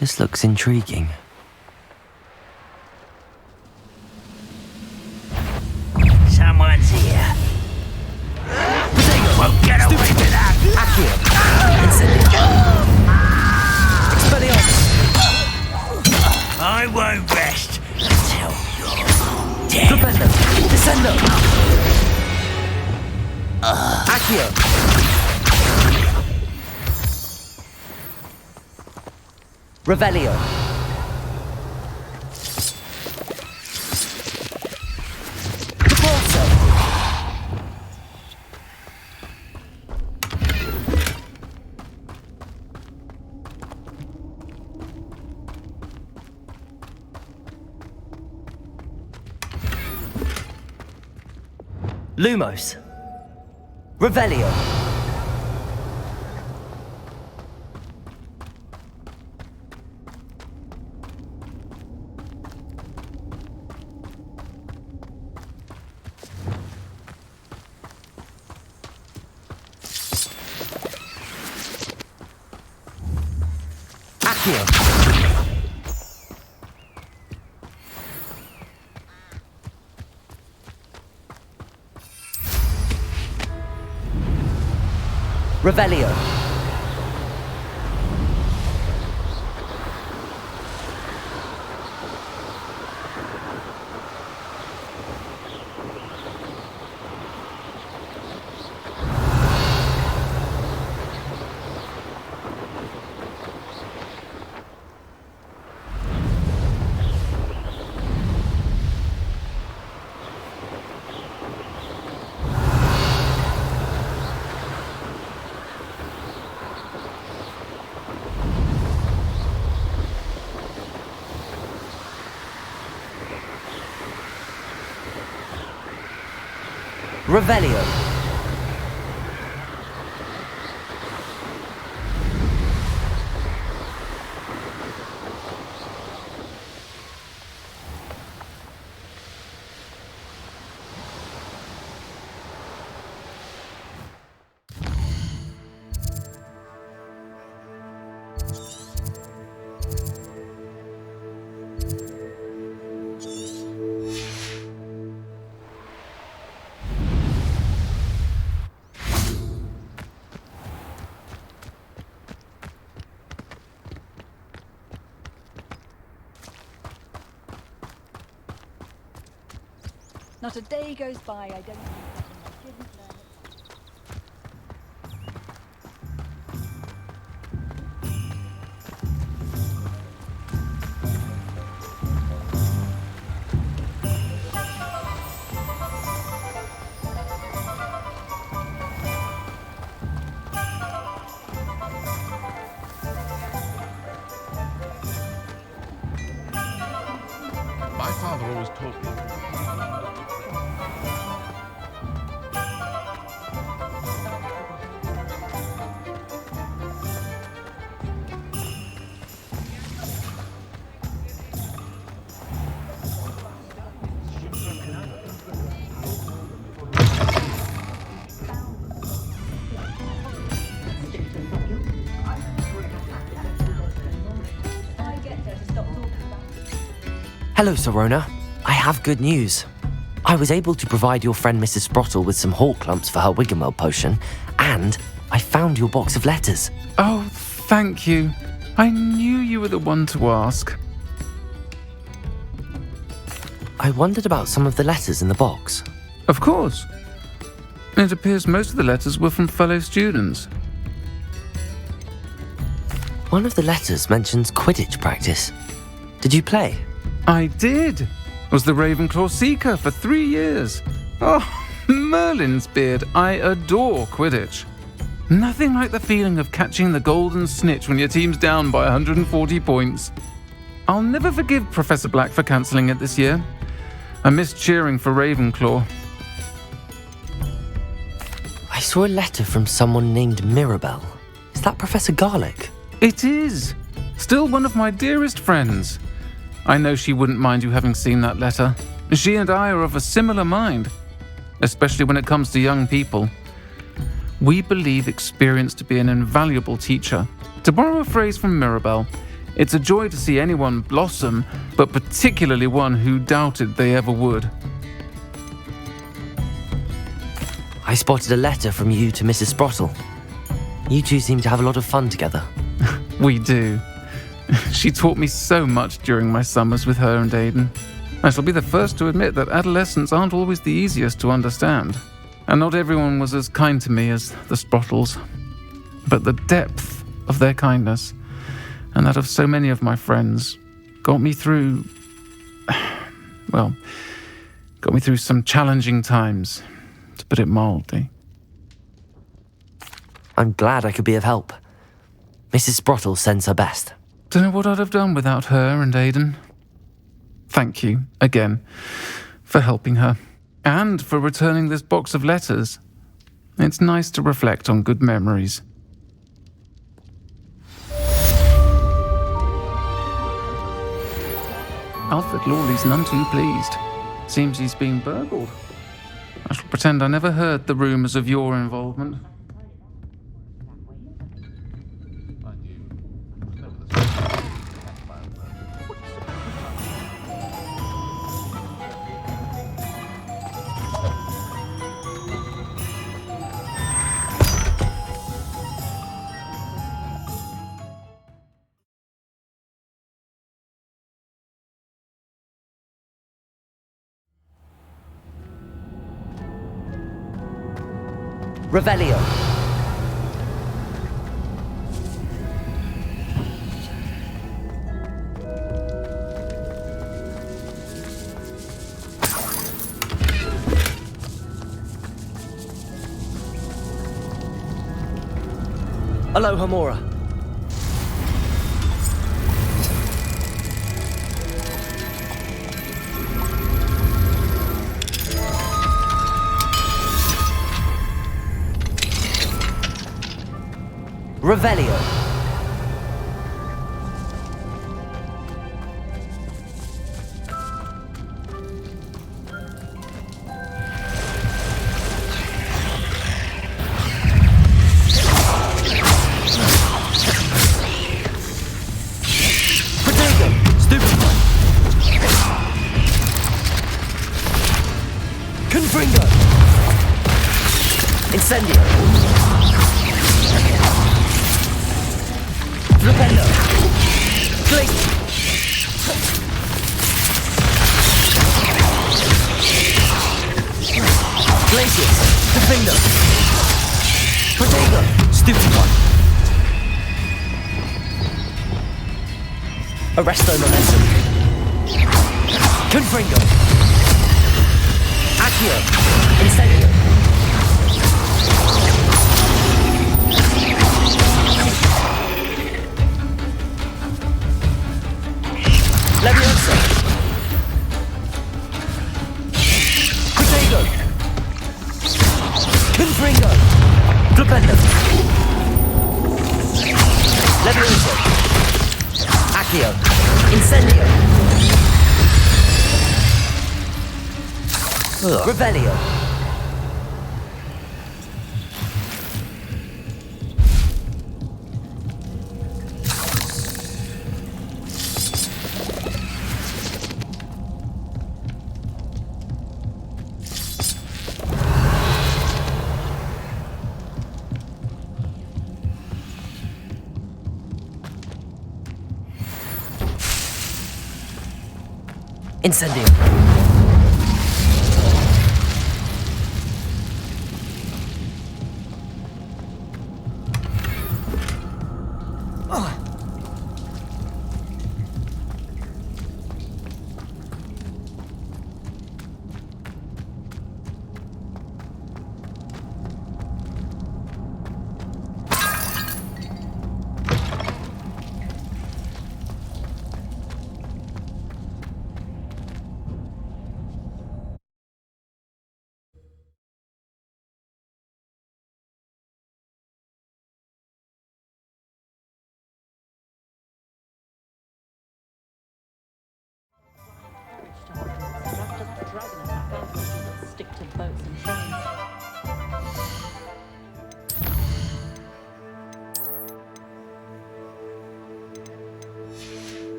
This looks intriguing. Someone's here. Won't get away with that. Accio. Incendio. Expelliarmus. I won't rest until you're dead. Propendo. Descendo. Accio. Revelio. Propulso. Lumos. Revelio. Accio. Revelio. Revelio. Not a day goes by I don't think I didn't learn it. My father always taught me. Hello, Sirona. I have good news. I was able to provide your friend Mrs. Sprottle with some hawk lumps for her Wiggenweld potion, and I found your box of letters. Oh, thank you. I knew you were the one to ask. I wondered about some of the letters in the box. Of course. It appears most of the letters were from fellow students. One of the letters mentions Quidditch practice. Did you play? I did. Was the Ravenclaw Seeker for 3 years. Oh, Merlin's beard. I adore Quidditch. Nothing like the feeling of catching the golden snitch when your team's down by 140 points. I'll never forgive Professor Black for cancelling it this year. I missed cheering for Ravenclaw. I saw a letter from someone named Mirabelle. Is that Professor Garlick? It is. Still one of my dearest friends. I know she wouldn't mind you having seen that letter. She and I are of a similar mind, especially when it comes to young people. We believe experience to be an invaluable teacher. To borrow a phrase from Mirabelle, it's a joy to see anyone blossom, but particularly one who doubted they ever would. I spotted a letter from you to Mrs. Sprottle. You two seem to have a lot of fun together. We do. She taught me so much during my summers with her and Aidan. I shall be the first to admit that adolescents aren't always the easiest to understand, and not everyone was as kind to me as the Sprottles. But the depth of their kindness, and that of so many of my friends, got me through some challenging times, to put it mildly. I'm glad I could be of help. Mrs. Sprottle sends her best. Don't know what I'd have done without her and Aidan. Thank you, again, for helping her, and for returning this box of letters. It's nice to reflect on good memories. Alfred Lawley's none too pleased. Seems he's been burgled. I shall pretend I never heard the rumours of your involvement. Revelio. Aloha Mora. Revelio. Confringo! Incendio! Flipendo! Glacius! Confringo! Protego! Stupid one! Arresto momentum! Confringo! Accio! Incendio! Leviosa! Protego! Confringo! Flipendo! Leviosa! Accio! Incendio! Revelio! Incendio! Stick to boats and trains.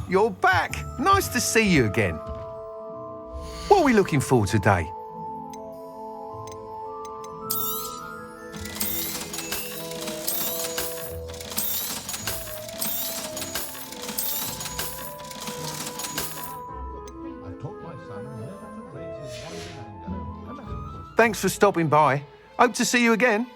You're back. Nice to see you again. What are we looking for today? Thanks for stopping by. Hope to see you again.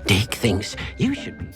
Dick thinks you should be.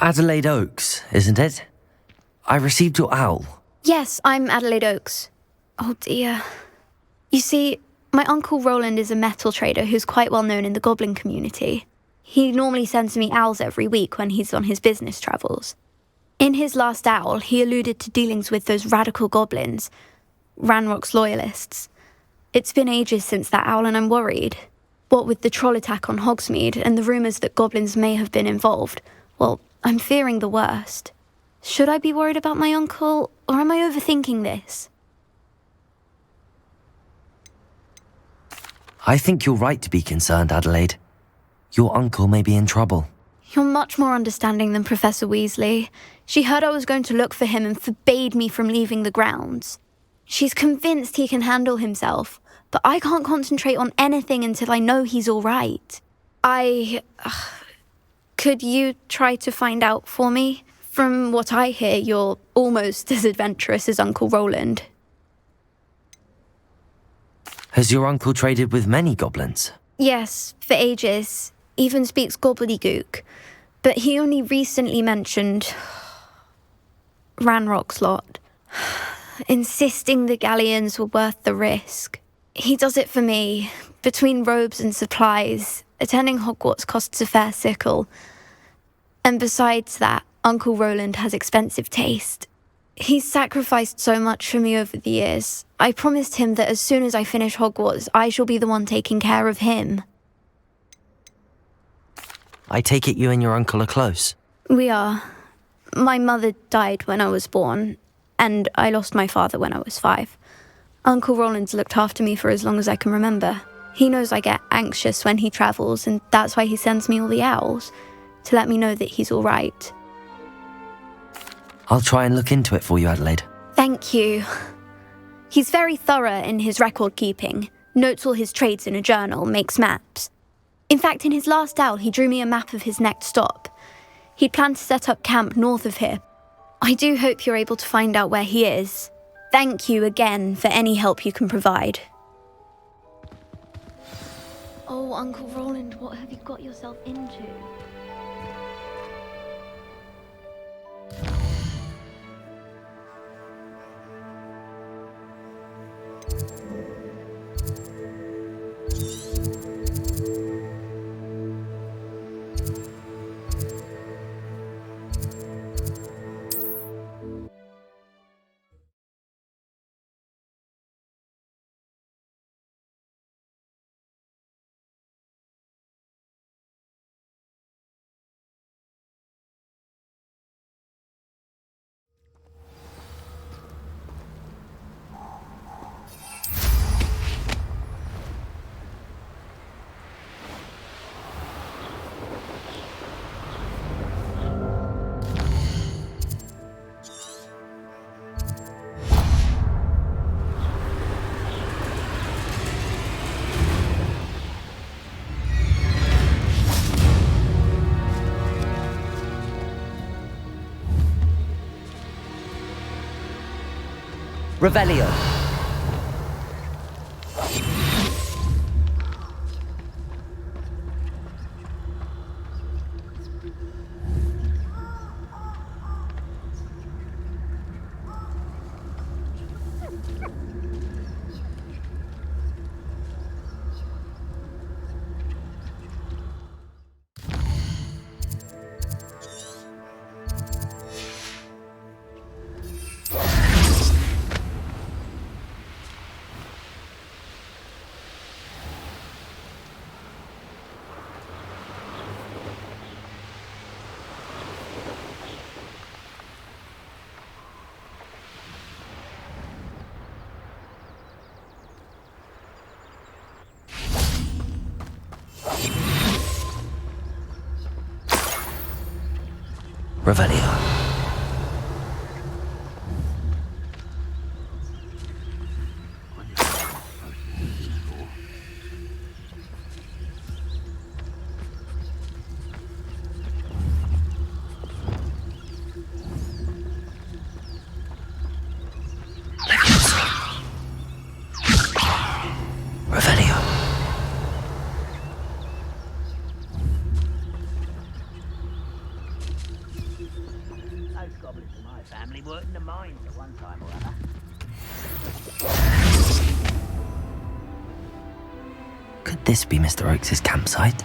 Adelaide Oaks, isn't it? I received your owl. Yes, I'm Adelaide Oaks. Oh dear. You see, my Uncle Roland is a metal trader who's quite well known in the goblin community. He normally sends me owls every week when he's on his business travels. In his last owl, he alluded to dealings with those radical goblins, Ranrock's loyalists. It's been ages since that owl and I'm worried. What with the troll attack on Hogsmeade and the rumours that goblins may have been involved, well, I'm fearing the worst. Should I be worried about my uncle, or am I overthinking this? I think you're right to be concerned, Adelaide. Your uncle may be in trouble. You're much more understanding than Professor Weasley. She heard I was going to look for him and forbade me from leaving the grounds. She's convinced he can handle himself, but I can't concentrate on anything until I know he's all right. Could you try to find out for me? From what I hear, you're almost as adventurous as Uncle Roland. Has your uncle traded with many goblins? Yes, for ages. Even speaks gobbledygook. But he only recently mentioned Ranrock's lot, insisting the galleons were worth the risk. He does it for me. Between robes and supplies, attending Hogwarts costs a fair sickle. And besides that, Uncle Roland has expensive taste. He's sacrificed so much for me over the years. I promised him that as soon as I finish Hogwarts, I shall be the one taking care of him. I take it you and your uncle are close. We are. My mother died when I was born, and I lost my father when I was 5. Uncle Roland's looked after me for as long as I can remember. He knows I get anxious when he travels, and that's why he sends me all the owls, to let me know that he's all right. I'll try and look into it for you, Adelaide. Thank you. He's very thorough in his record keeping, notes all his trades in a journal, makes maps. In fact, in his last owl, he drew me a map of his next stop. He'd planned to set up camp north of here. I do hope you're able to find out where he is. Thank you again for any help you can provide. Oh, Uncle Roland, what have you got yourself into? Revelio. Revelio. Revelio. Could this be Mr. Oakes' campsite?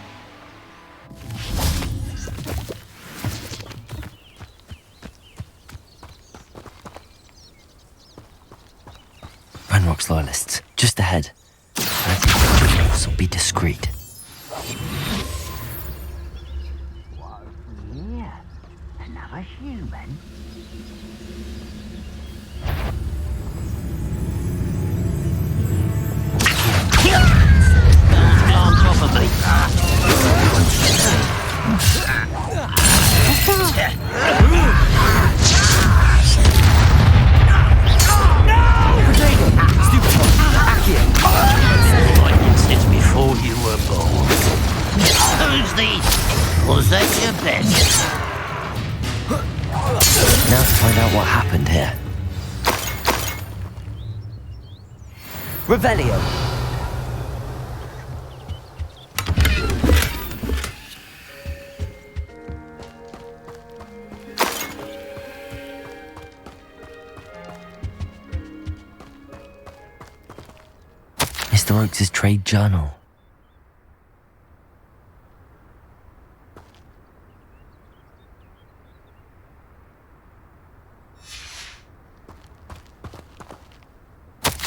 Renrock's loyalists, just ahead. Let's be discreet. Yeah, another human. On top of me. Since before you were born. Who's these? Was that your best? Now to find out what happened here. Revelio. Mr. Oakes' trade journal.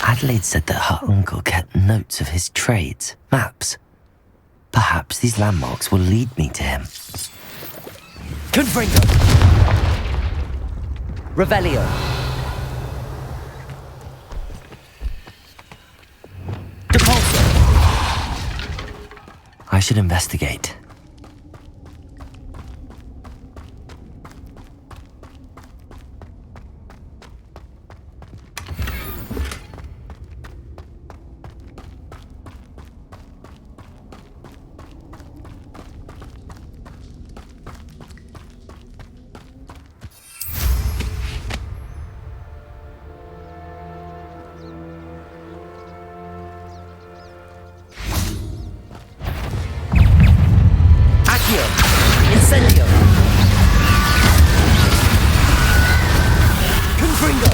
Adelaide said that her uncle kept notes of his trades, maps. Perhaps these landmarks will lead me to him. Confringo! Revelio! Depulso! I should investigate. Incendio! Confringo!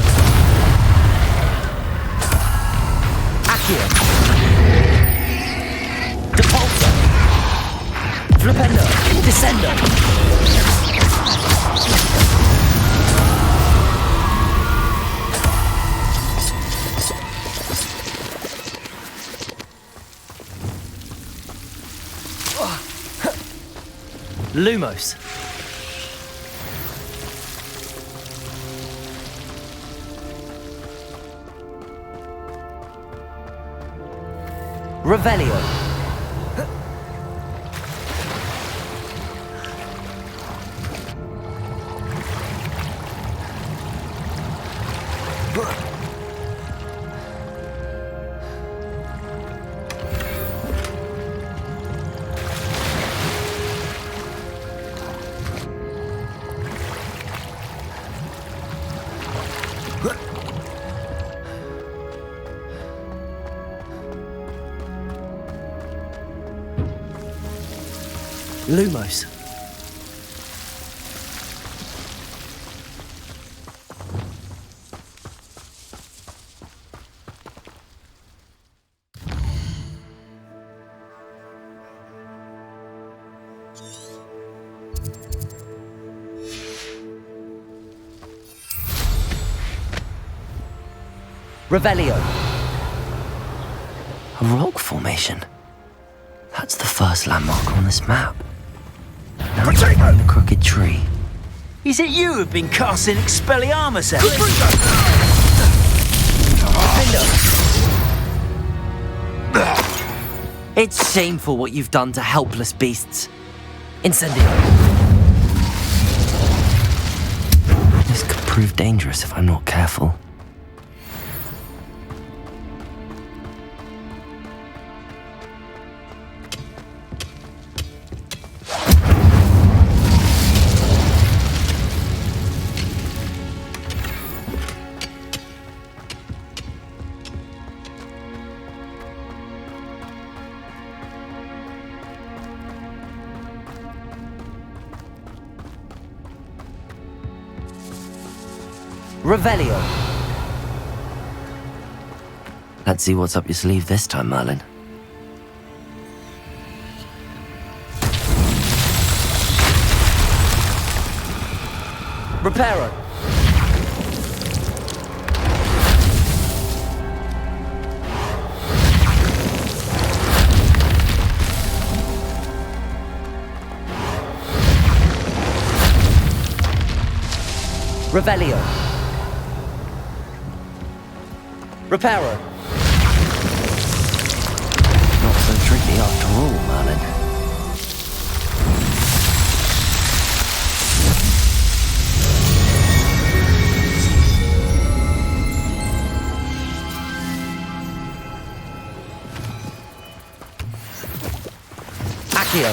Accio! Depulso! Flipendo! Descendo! Lumos. Revelio. Lumos. Revelio. A rock formation. That's the first landmark on this map. Now behind the crooked tree. Is it you who've been casting Expelliarmus at me? It's shameful what you've done to helpless beasts. Incendio. This could prove dangerous if I'm not careful. Revelio. Let's see what's up your sleeve this time, Merlin. Reparo. Revelio. Reparo. Not so tricky after all, Merlin. Accio.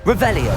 Revelio.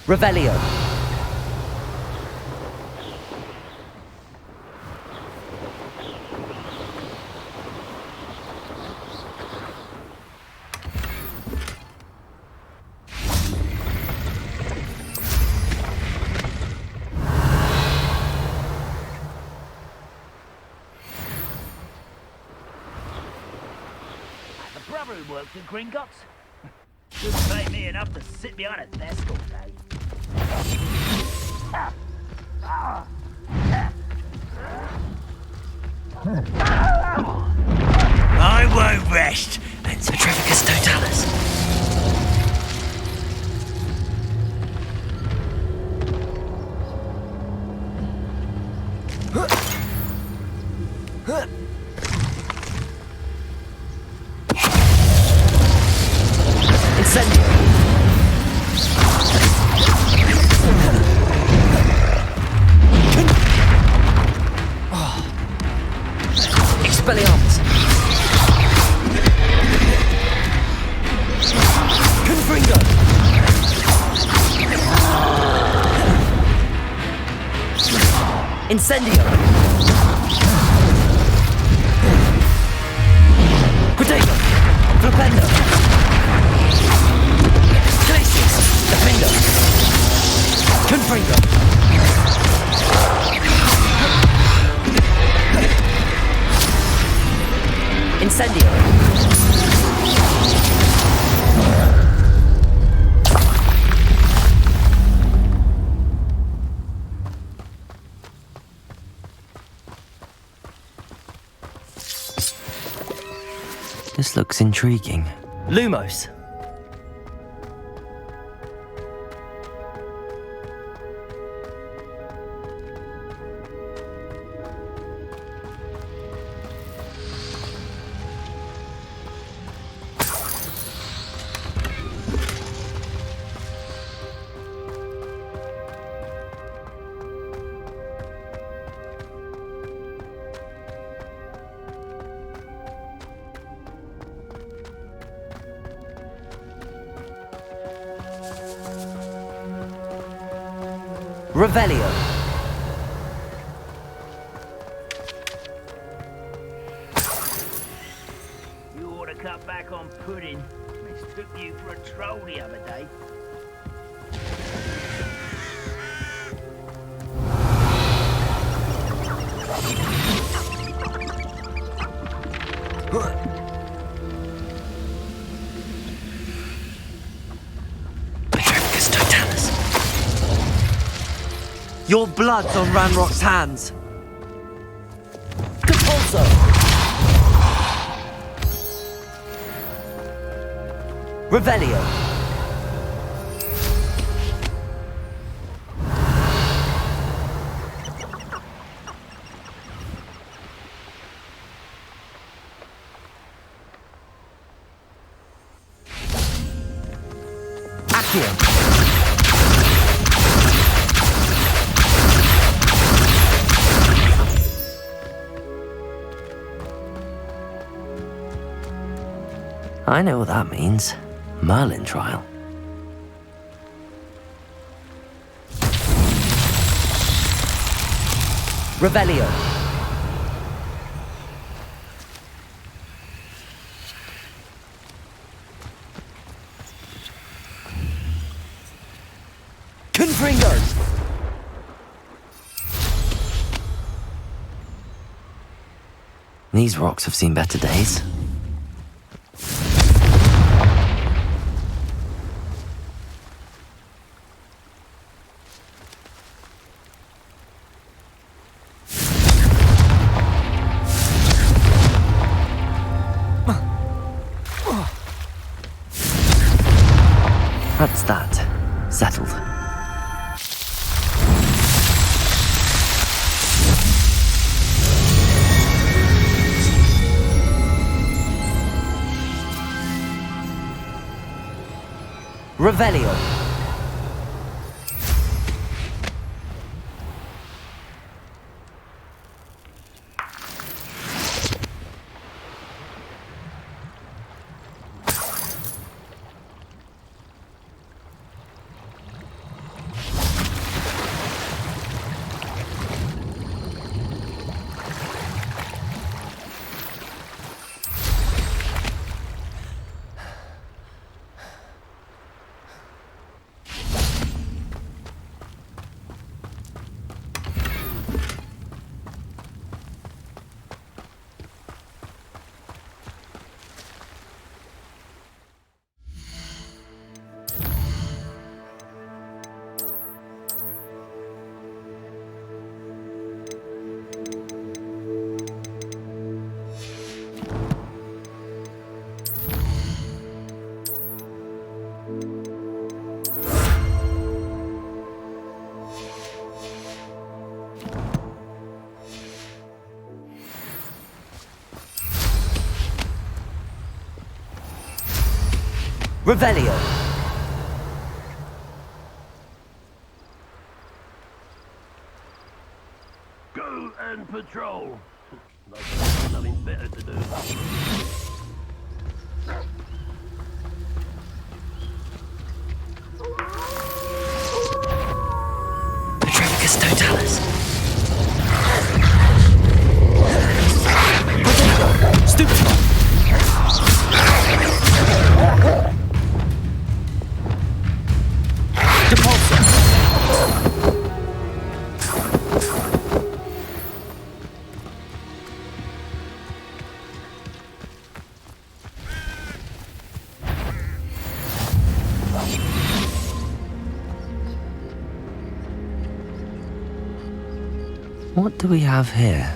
Revelio. The brother who worked in Gringotts? Shouldn't pay me enough to sit behind a desk all day. I won't rest until Petrificus totalis. Incendio. Expelliarmus. Confringo. Incendio. Protego. Flipendo. Glacius. Defendo. Confringo. Incendio. This looks intriguing. Lumos. Revelio. You ought to cut back on pudding. Mistook you for a troll the other day. Petrificus totalis. Your blood's on Ranrock's hands. Compulso. Revelio. Accio. I know what that means. Merlin trial. Revelio. Confringo. These rocks have seen better days. That's that. Settled. Revelio. Revelio. Go and patrol. Nothing better to do. Petrificus totalis. Stupefy. What do we have here?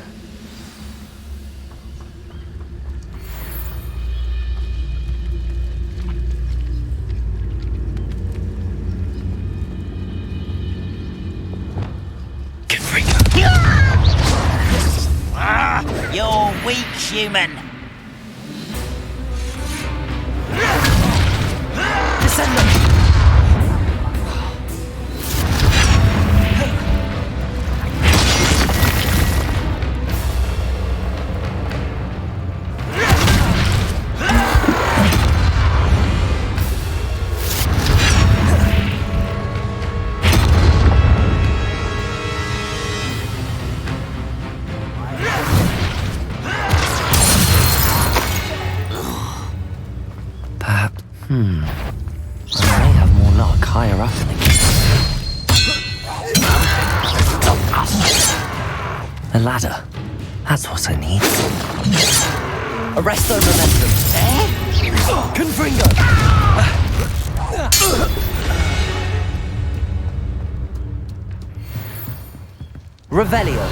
You're weak, human. Descend them. I may have more luck higher up in the game. A ladder. That's what I need. Arresto momentum. Confringo. Revelio.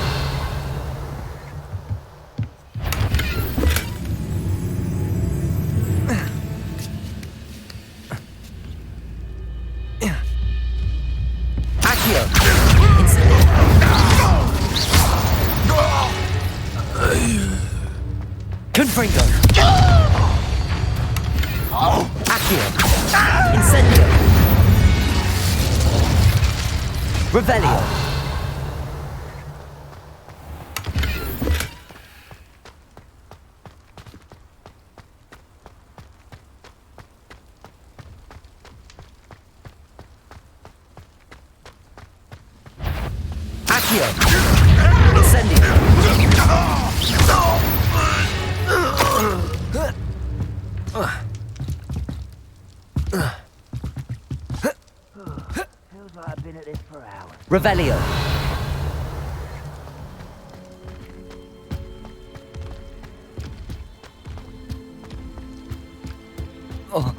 Confringo. Accio. Incendio. Revelio. Accio. Incendio. Feels like I've been at this for hours. Revelio. Oh.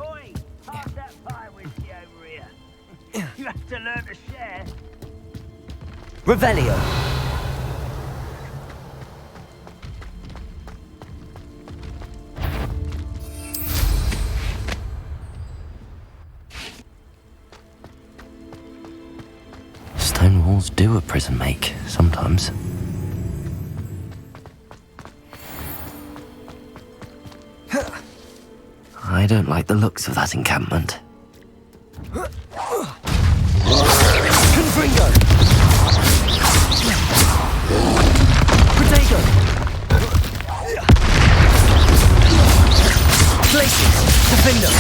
Oi, pass that fire whiskey over here. You have to learn to share. Revelio. Stone walls do a prison make, sometimes. I don't like the looks of that encampment. Confringo. Protego. Places. Defender.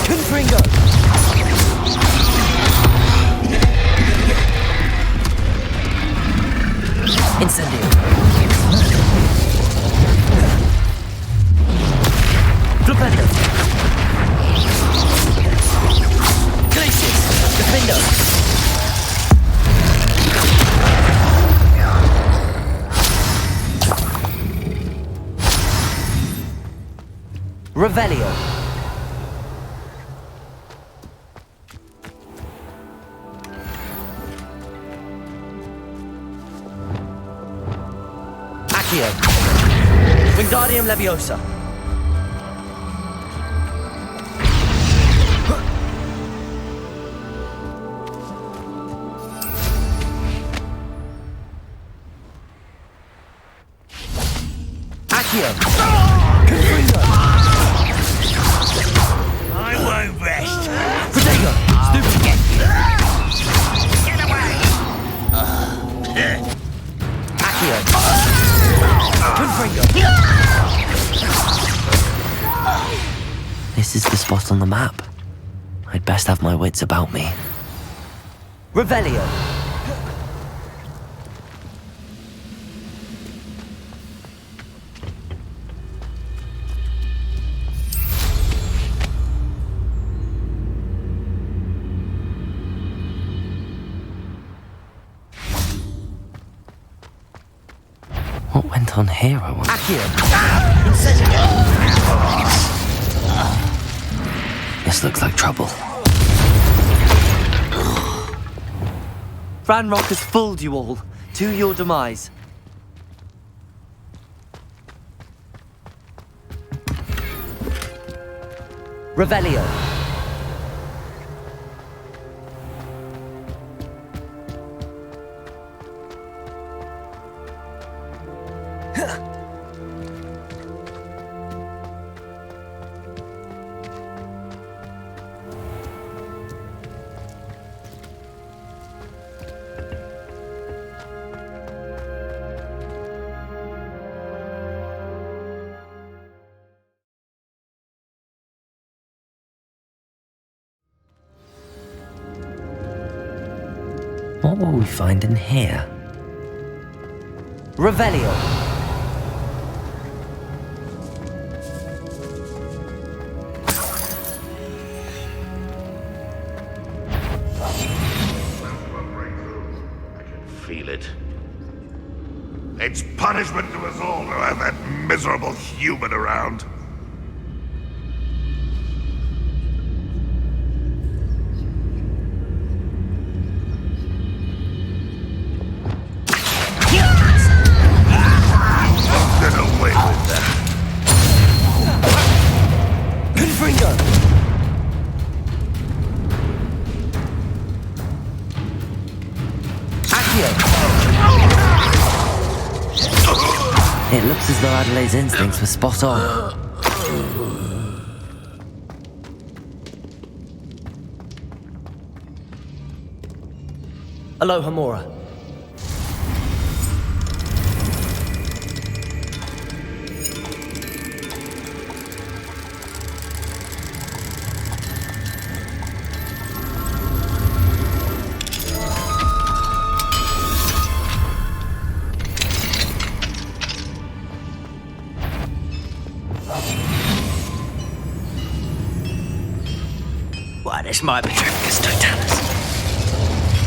Confringo. Incendio. Flipendo. Glacius. Defender. Revelio. Accio. Wingardium Leviosa. Accio. Confringo. I won't rest. Protego. Stupid. Get away! Accio. Confringo. This is the spot on the map. I'd best have my wits about me. Revelio. What went on here, I wonder? Accio. This looks like trouble. Ranrock has fooled you all, to your demise. Revelio. What will we find in here? Revelio. feel it. It's punishment to us all to have that miserable human around. Get away with that. It looks as though Adelaide's instincts were spot on. Aloha, Mora. Why, this might be Drifkus Totalis.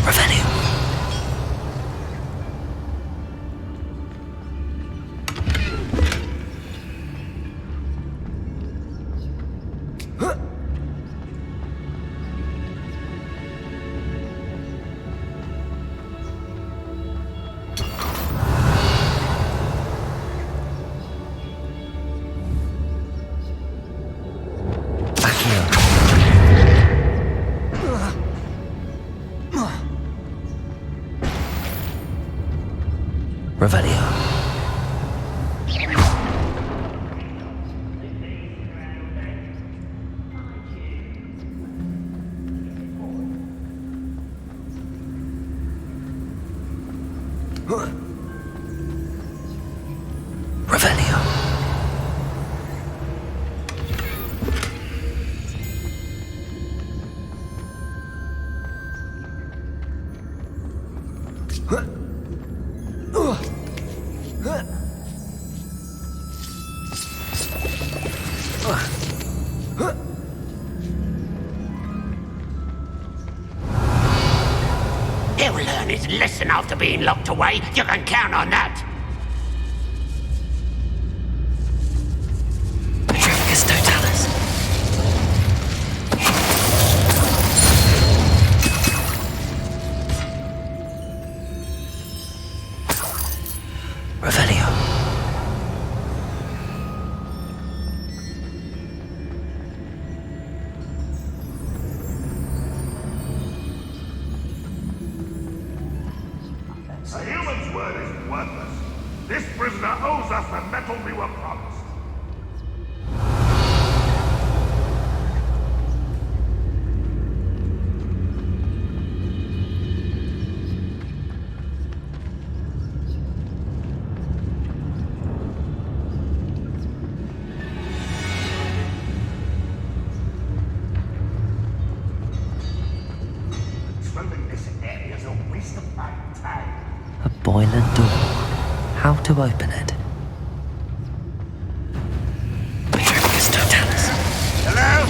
Revelio. Revelio. Revelio. He'll learn his lesson after being locked away. You can count on that. Drifkus Totalis. Revelio. A human's word is worthless. This prisoner owes us the metal we were promised. Exploring this area is a waste of my time. A boiler door. How to open it? Drifkus Totalis. Hello?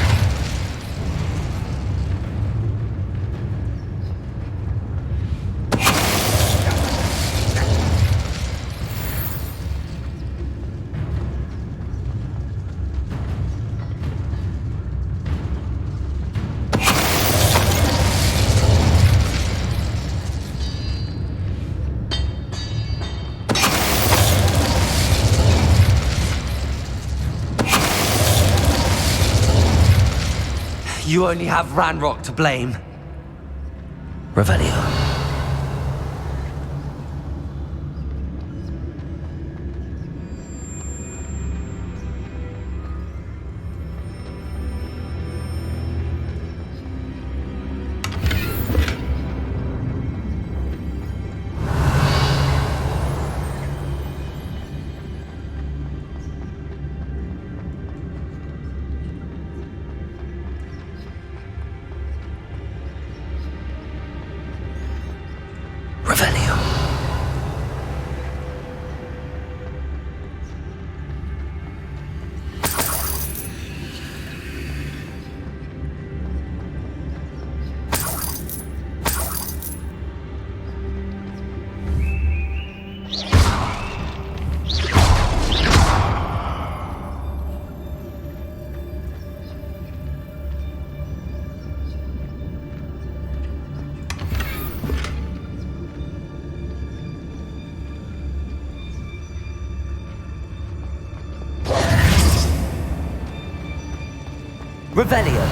You only have Ranrock to blame. Revelio. Revelio.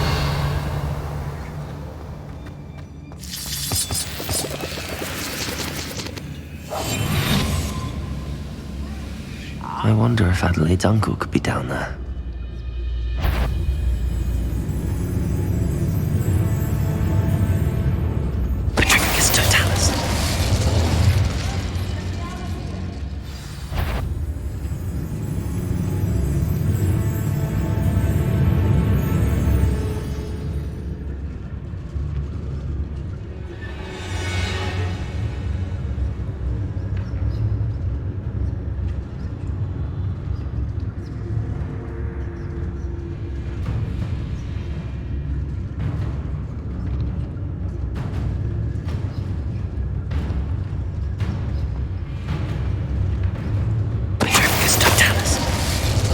I wonder if Adelaide's uncle could be down there. Petrificus totalis.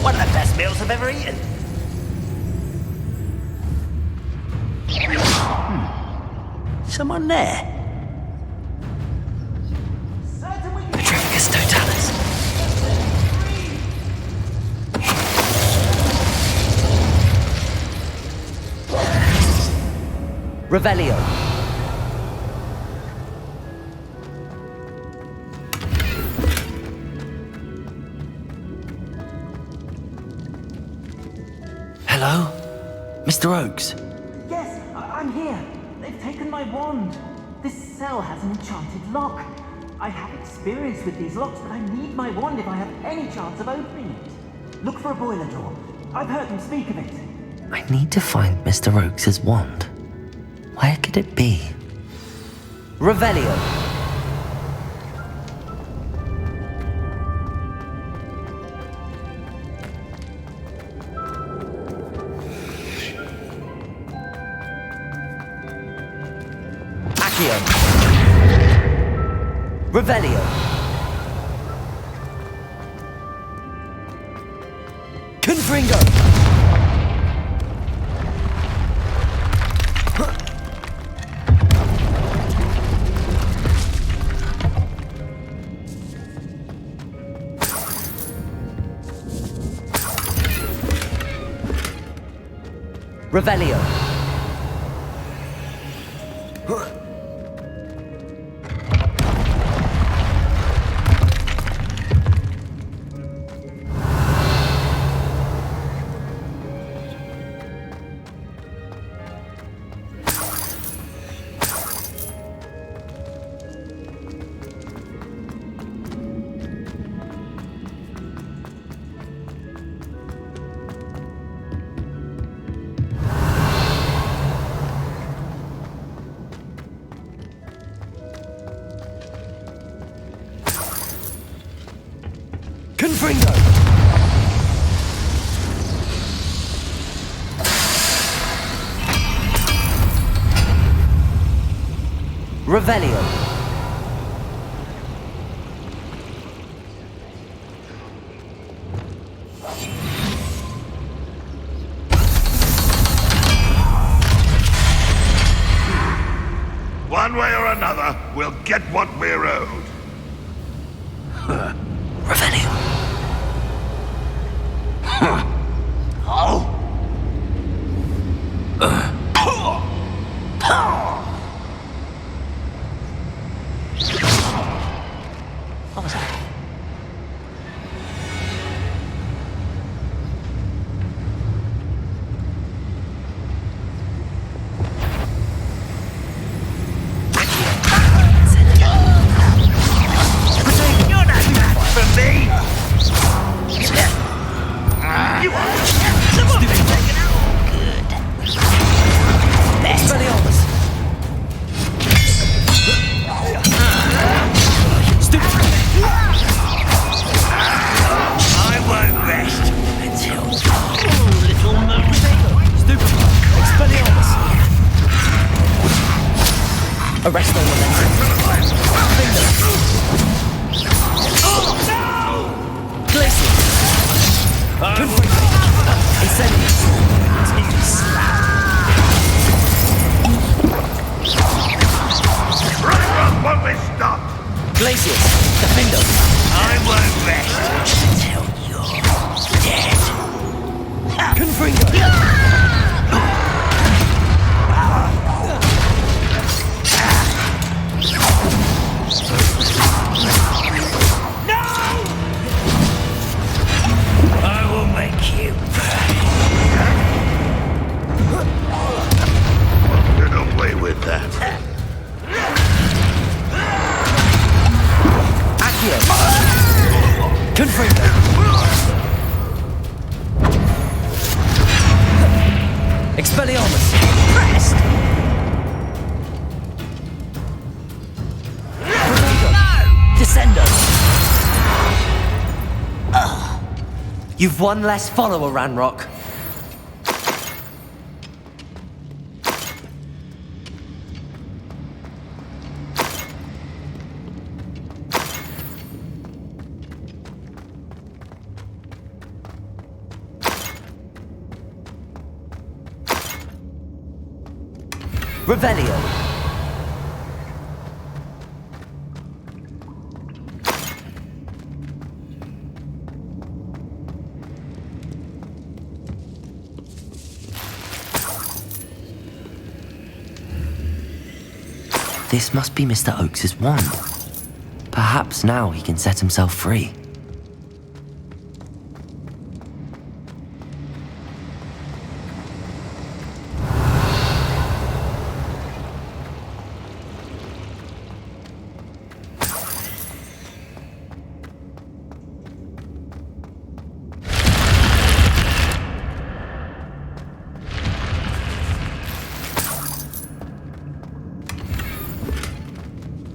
One of the best meals I've ever eaten. Someone there? Petrificus totalis. Revelio. Hello? Mr. Oakes? Yes, I'm here. They've taken my wand. This cell has an enchanted lock. I have experience with these locks, but I need my wand if I have any chance of opening it. Look for a boiler door. I've heard them speak of it. I need to find Mr. Oakes' wand. Where could it be? Revelio. Accio. Revelio. Confringo. Revelio. Confringo. Revelio. One way or another, we'll get what we're owed. Revelio. Oh? What was that? You're not bad for me! You are! Someone been taken out! Good. Expelliarmus. I won't rest until little moon. Stupid. Expelliarmus. Arresto momentum. Glacier. Confringo. Incendio. Right, won't we stop? Glacius. Defendo. I won't rest until you're dead. Confringo. Confringo. Expelliarmus. Rest. Descendo. You've one less follower, Ranrock. Revelio. This must be Mr. Oakes's wand. Perhaps now he can set himself free.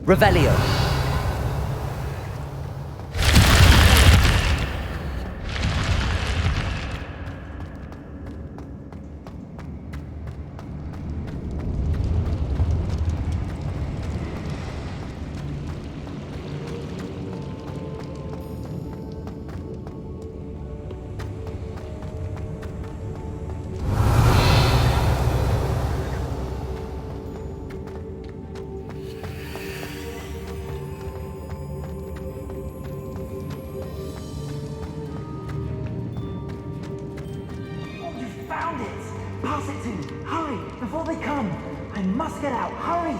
Revelio. Found it! Pass it to me! Hurry! Before they come! I must get out! Hurry!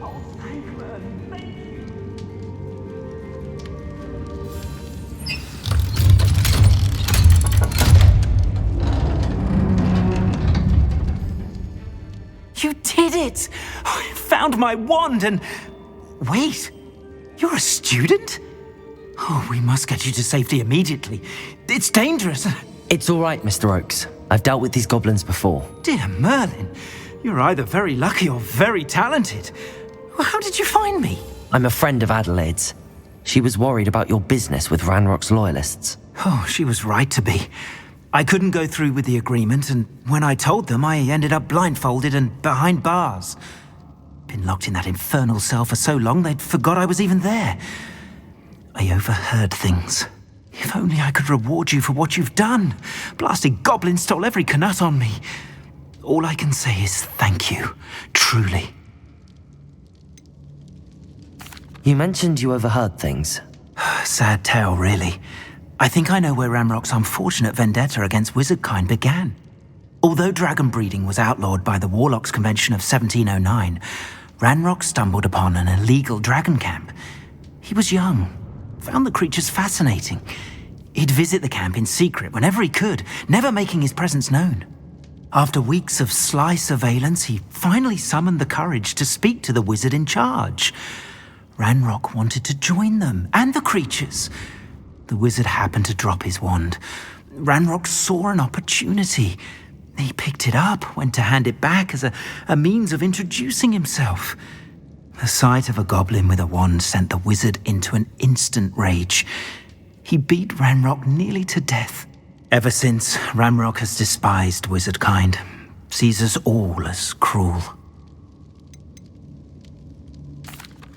Oh, thank you, Merlin. Thank you! You did it! I found my wand and... Wait! You're a student? Oh, we must get you to safety immediately. It's dangerous. It's all right, Mr. Oakes. I've dealt with these goblins before. Dear Merlin, you're either very lucky or very talented. Well, how did you find me? I'm a friend of Adelaide's. She was worried about your business with Ranrock's loyalists. Oh, she was right to be. I couldn't go through with the agreement, and when I told them, I ended up blindfolded and behind bars. Been locked in that infernal cell for so long, they'd forgot I was even there. I overheard things. If only I could reward you for what you've done. Blasted goblins stole every canut on me. All I can say is thank you, truly. You mentioned you overheard things. Sad tale, really. I think I know where Ranrock's unfortunate vendetta against wizardkind began. Although dragon breeding was outlawed by the Warlocks Convention of 1709, Ranrock stumbled upon an illegal dragon camp. He was young, found the creatures fascinating. He'd visit the camp in secret whenever he could, never making his presence known. After weeks of sly surveillance, he finally summoned the courage to speak to the wizard in charge. Ranrock wanted to join them, and the creatures. The wizard happened to drop his wand. Ranrock saw an opportunity. He picked it up, went to hand it back as a means of introducing himself. The sight of a goblin with a wand sent the wizard into an instant rage. He beat Ranrock nearly to death. Ever since, Ranrock has despised wizardkind, sees us all as cruel.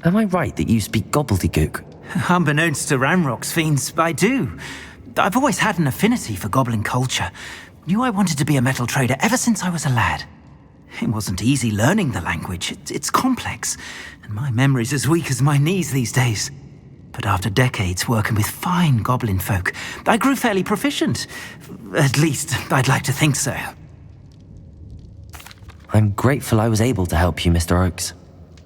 Am I right that you speak gobbledygook? Unbeknownst to Ranrock's fiends, I do. I've always had an affinity for goblin culture. Knew I wanted to be a metal trader ever since I was a lad. It wasn't easy learning the language. It's complex, and my memory's as weak as my knees these days. But after decades working with fine goblin folk, I grew fairly proficient. At least, I'd like to think so. I'm grateful I was able to help you, Mr. Oakes.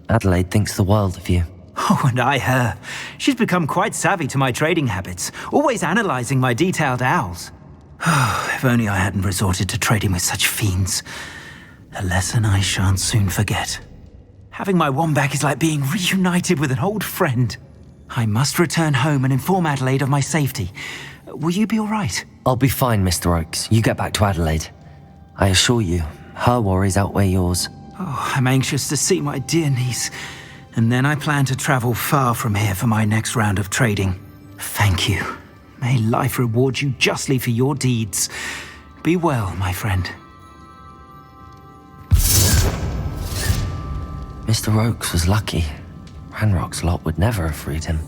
Adelaide thinks the world of you. Oh, and I her. She's become quite savvy to my trading habits, always analysing my detailed owls. If only I hadn't resorted to trading with such fiends. A lesson I shan't soon forget. Having my wand back is like being reunited with an old friend. I must return home and inform Adelaide of my safety. Will you be all right? I'll be fine, Mr. Oakes. You get back to Adelaide. I assure you, her worries outweigh yours. Oh, I'm anxious to see my dear niece. And then I plan to travel far from here for my next round of trading. Thank you. May life reward you justly for your deeds. Be well, my friend. Mr. Oakes was lucky. Ranrock's lot would never have freed him.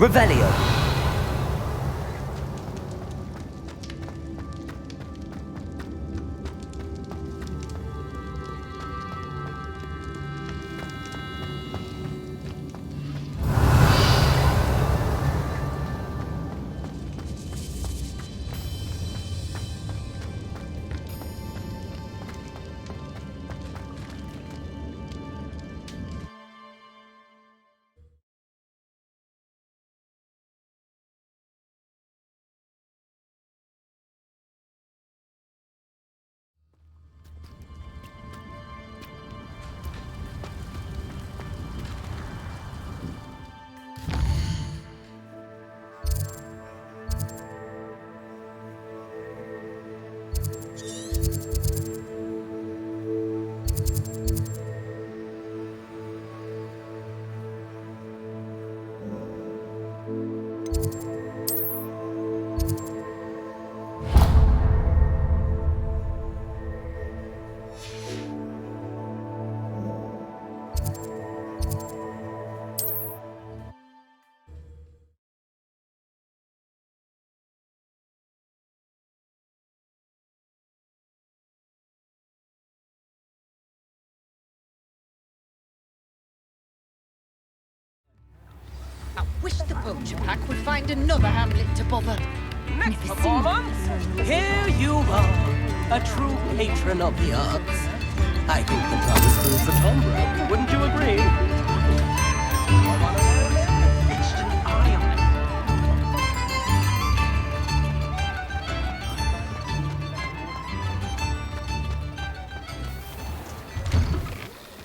Revelio. I wish the poacher pack would find another hamlet to bother. Next performance, here you are, a true patron of the arts. I think the promise proves the tombre. Wouldn't you agree?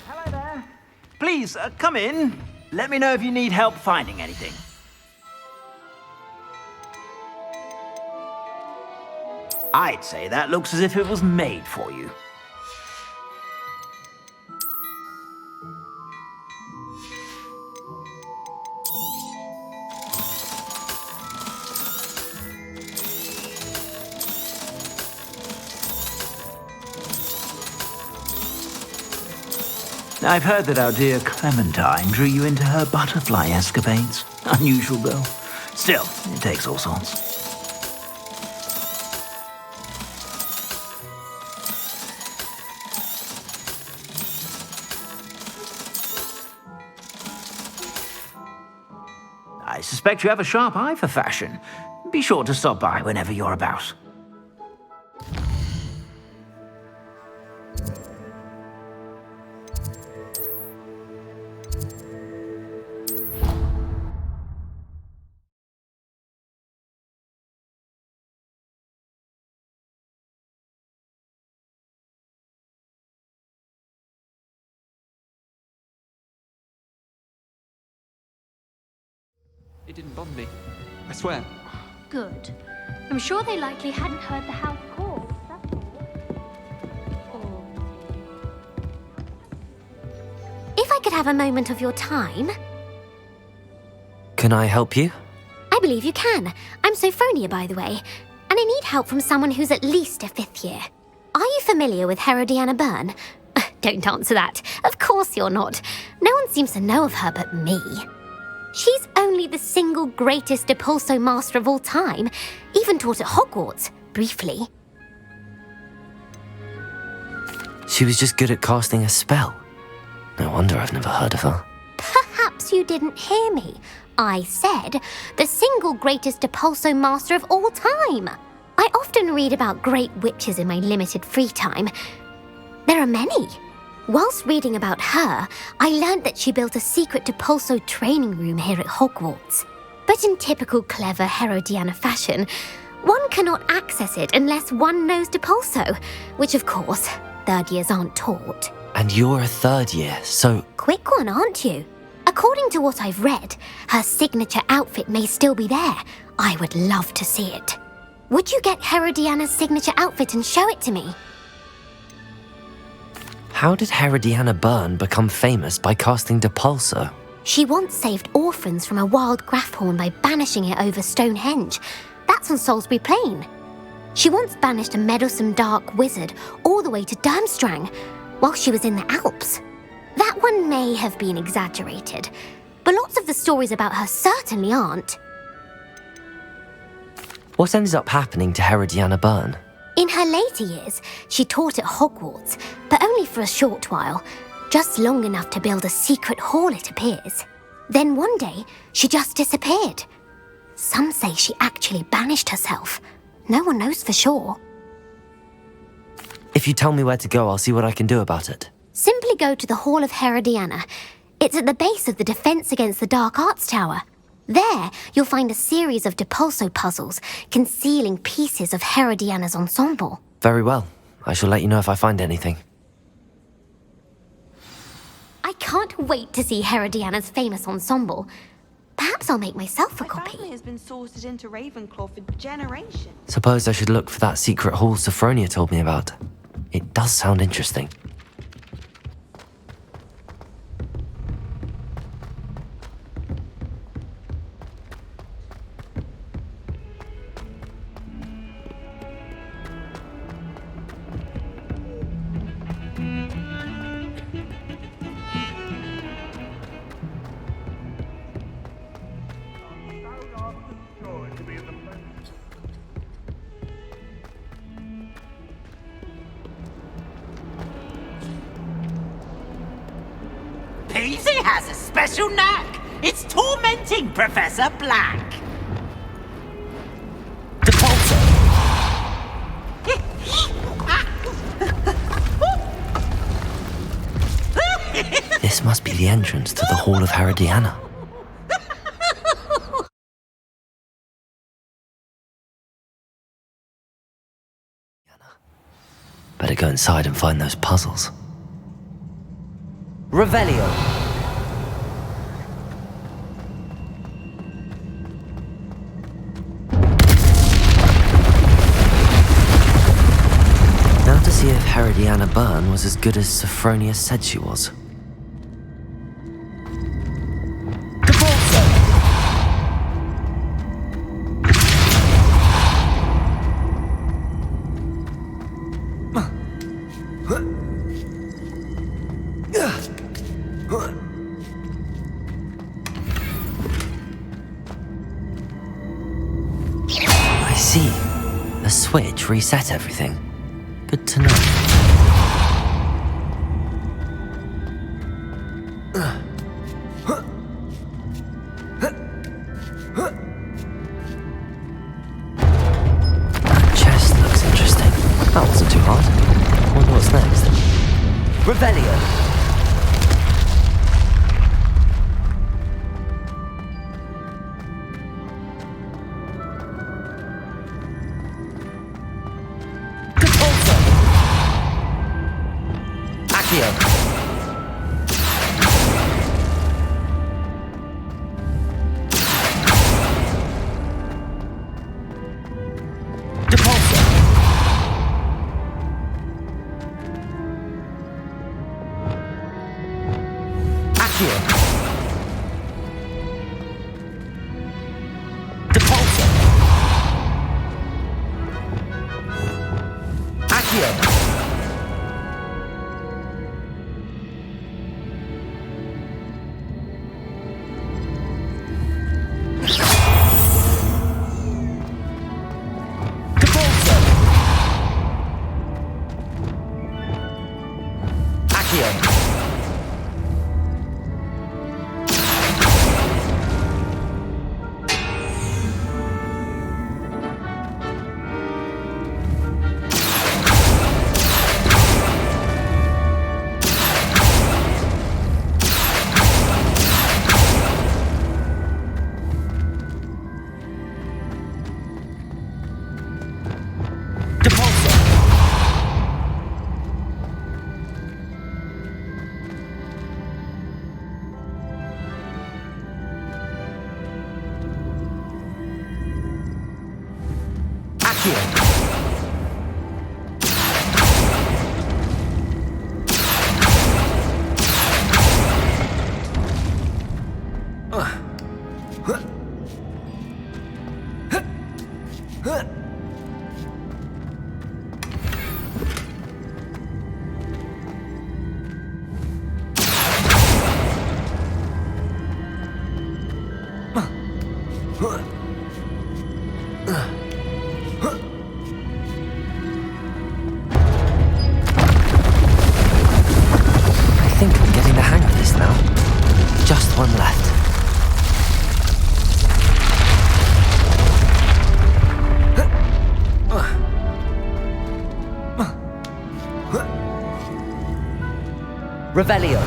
Hello there. Please, come in. Let me know if you need help finding anything. I'd say that looks as if it was made for you. I've heard that our dear Clementine drew you into her butterfly escapades. Unusual, though. Still, it takes all sorts. I suspect you have a sharp eye for fashion. Be sure to stop by whenever you're about. It didn't bother me. I swear. Good. I'm sure they likely hadn't heard the house call. If I could have a moment of your time... Can I help you? I believe you can. I'm Sophronia, by the way, and I need help from someone who's at least a 5th year. Are you familiar with Herodiana Byrne? Don't answer that. Of course you're not. No one seems to know of her but me. She's only the single greatest Depulso master of all time, even taught at Hogwarts, briefly. She was just good at casting a spell. No wonder I've never heard of her. Perhaps you didn't hear me. I said the single greatest Depulso master of all time. I often read about great witches in my limited free time. There are many. Whilst reading about her, I learned that she built a secret Depulso training room here at Hogwarts. But in typical clever Herodiana fashion, one cannot access it unless one knows Depulso, which of course, 3rd years aren't taught. And you're a 3rd year, so... Quick one, aren't you? According to what I've read, her signature outfit may still be there. I would love to see it. Would you get Herodiana's signature outfit and show it to me? How did Herodiana Byrne become famous by casting Depulso? She once saved orphans from a wild Grafhorn by banishing it over Stonehenge. That's on Salisbury Plain. She once banished a meddlesome dark wizard all the way to Durmstrang while she was in the Alps. That one may have been exaggerated, but lots of the stories about her certainly aren't. What ended up happening to Herodiana Byrne? In her later years, she taught at Hogwarts, but only for a short while, just long enough to build a secret hall, it appears. Then one day, she just disappeared. Some say she actually banished herself. No one knows for sure. If you tell me where to go, I'll see what I can do about it. Simply go to the Hall of Herodiana. It's at the base of the Defense Against the Dark Arts Tower. There, you'll find a series of Depulso puzzles concealing pieces of Herodiana's ensemble. Very well. I shall let you know if I find anything. I can't wait to see Herodiana's famous ensemble. Perhaps I'll make myself a copy. My family has been sorted into Ravenclaw for generations. Suppose I should look for that secret hall Sophronia told me about. It does sound interesting. Peasy has a special knack. It's tormenting Professor Black. This must be the entrance to the Hall of Herodiana. Better go inside and find those puzzles. Revelio. Now to see if Herodiana Byrne was as good as Sophronia said she was. I see. The switch reset everything. Good to know. That chest looks interesting. That wasn't too hard. Wonder what's next. Revelio! Accio! I think I'm getting the hang of this now. Just one left. Revelio.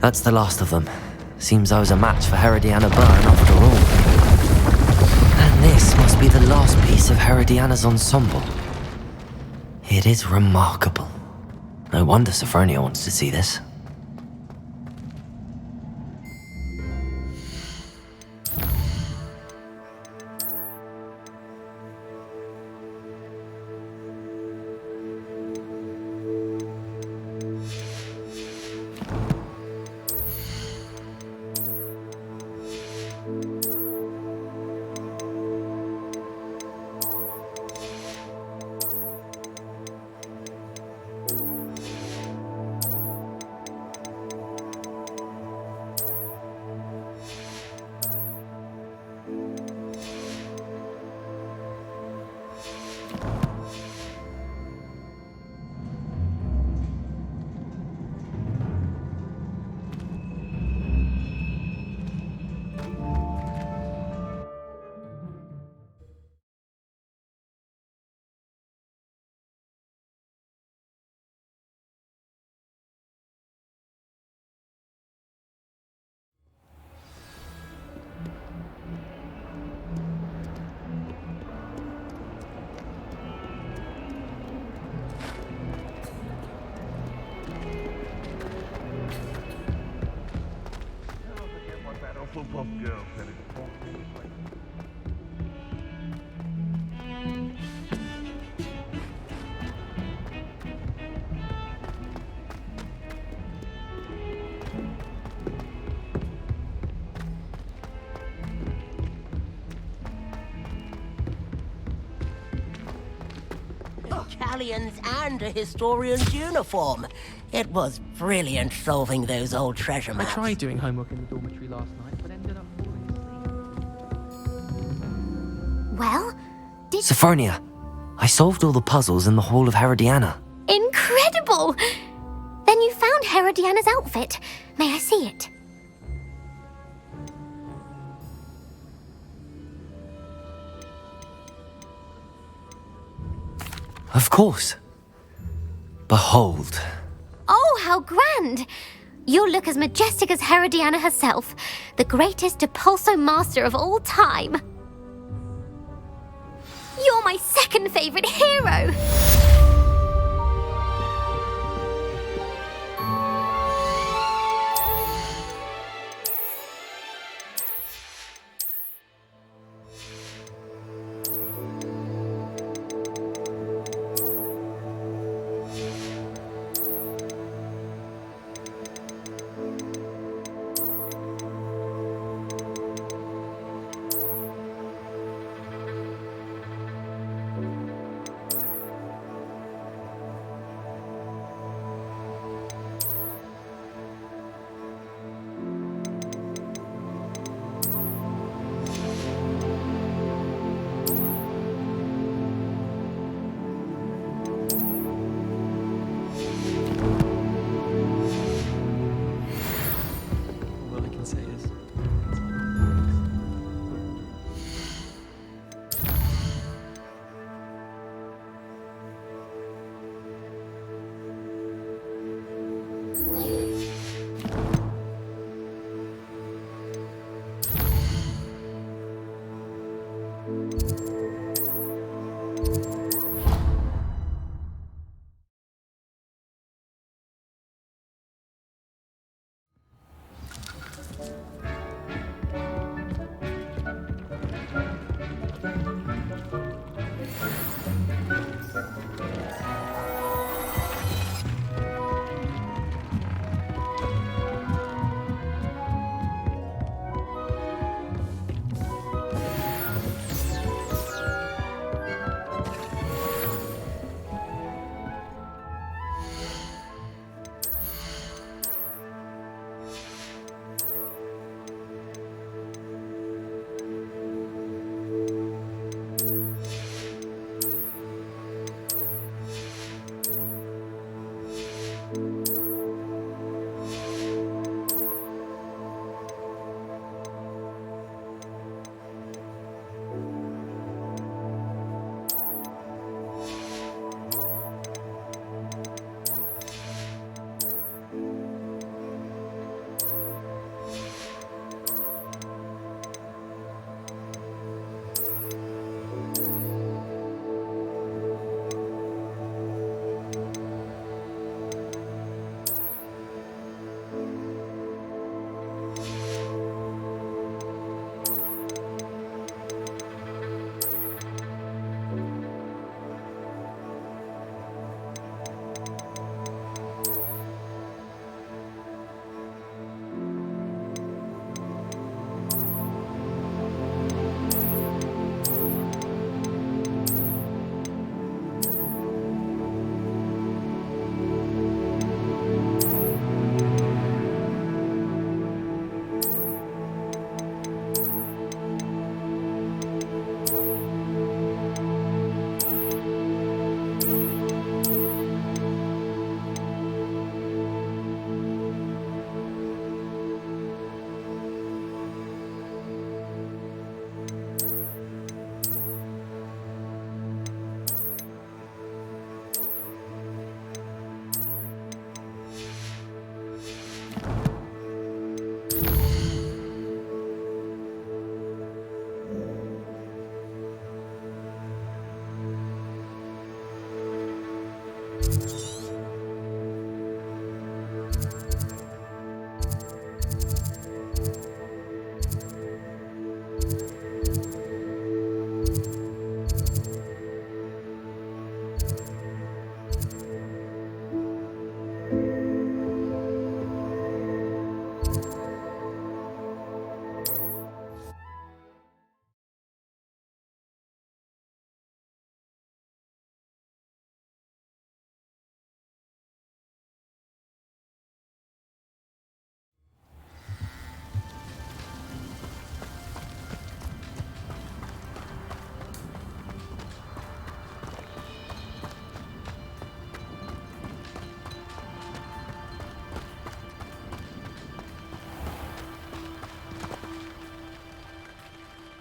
That's the last of them. Seems I was a match for Herodiana Byrne after all. And this must be the last piece of Herodiana's ensemble. It is remarkable. No wonder Sophronia wants to see this. Galleons and a historian's uniform. It was brilliant solving those old treasure I maps. tried doing homework in the dormitory last night, but ended up falling asleep. Well, did... Sophronia, I solved all the puzzles in the Hall of Herodiana. Incredible! Then you found Herodiana's outfit. May I see it? Of course. Behold. Oh, how grand! You'll look as majestic as Herodiana herself, the greatest Depulso master of all time. You're my second favorite hero! All I can say is...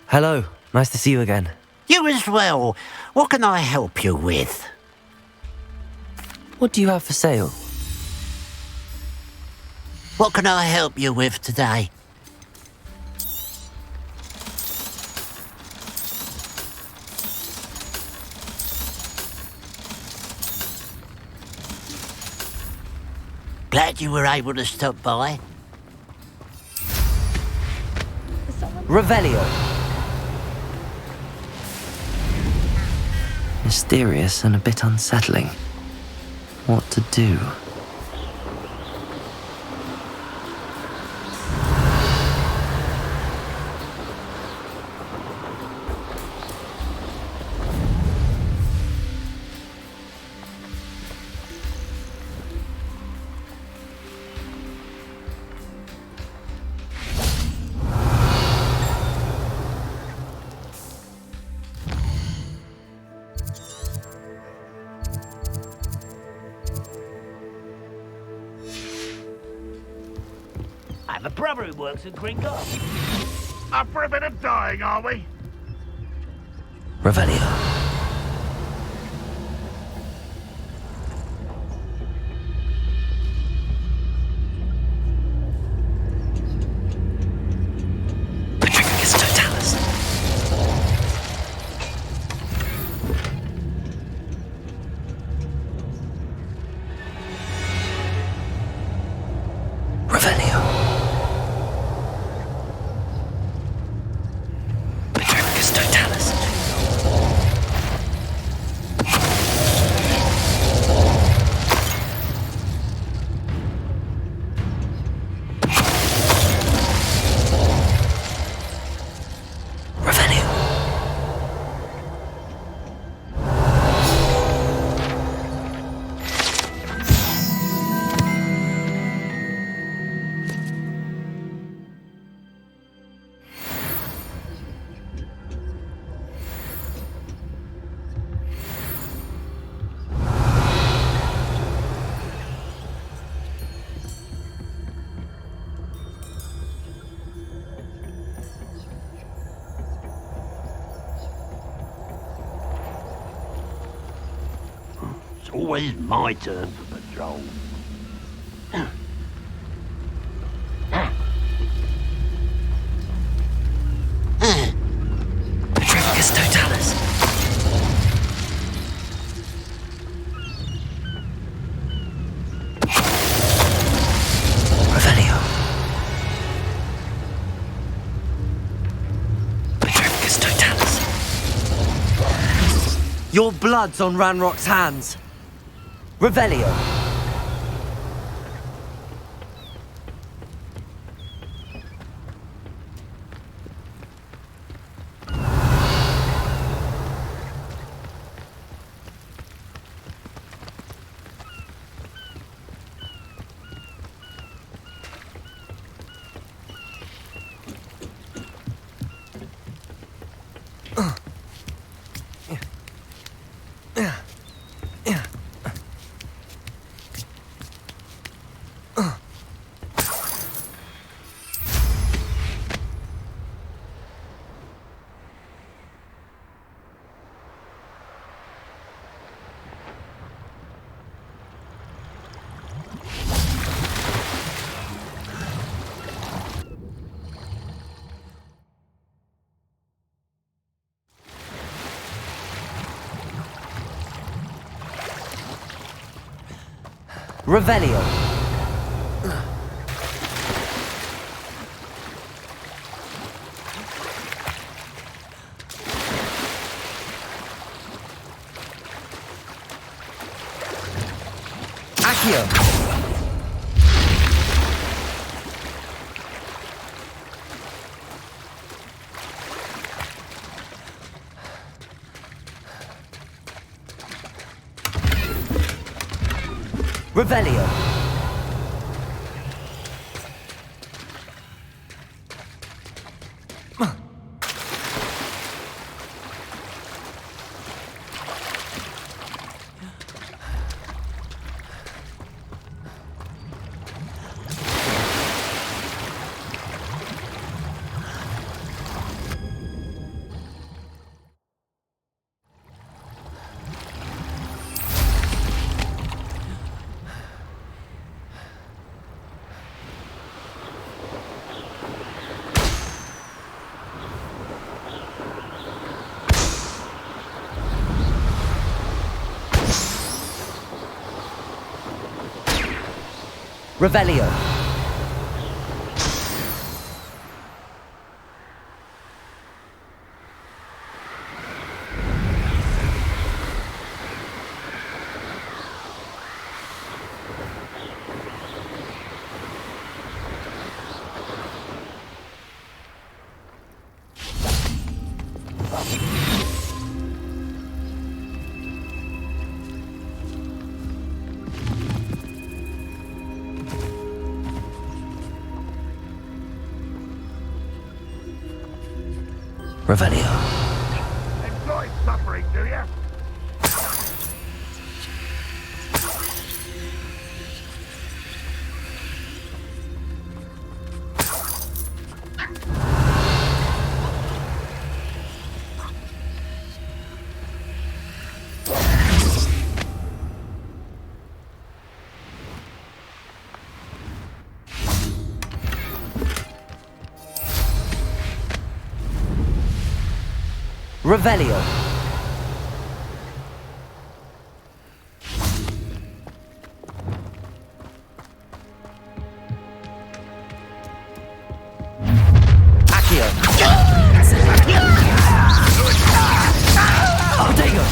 Hello. Nice to see you again. You as well. What can I help you with? What do you have for sale? What can I help you with today? Glad you were able to stop by. Revelio. Mysterious and a bit unsettling. What to do? I have a brother who works at Gringo. Up for a bit of dying, are we? Revelio. It's always my turn for patrol. Petrificus totalis. Revelio. Petrificus totalis. Your blood's on Ranrock's hands. Revelio. Revelio. Accio. Revelio. Revelio. Revelio. Enjoy suffering, do you? Revelio. Accio. Ortega.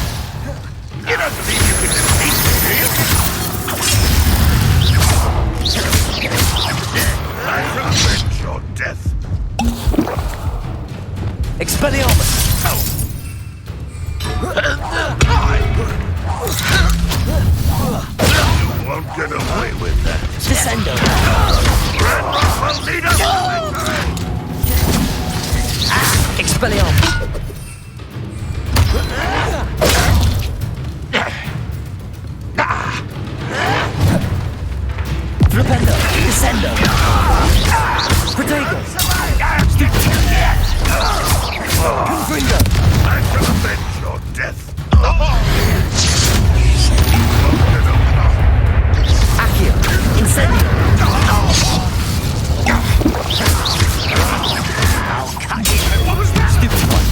You don't believe you can defeat me, do you? I shall avenge your death. Expelliarmus. You won't get away with that. Descendo. Expelliarmus. Flipendo. Descendo. Protego. Confringo. I shall avenge your death. Accio. Incendio. I'll cut it. What was that? Stupid one.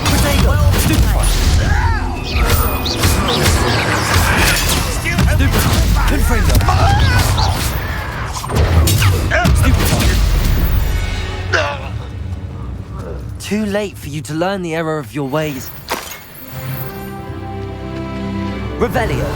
Protego. Stupid one. Stupid one. Confringo. Stupid one. Too late for you to learn the error of your ways. Revelio.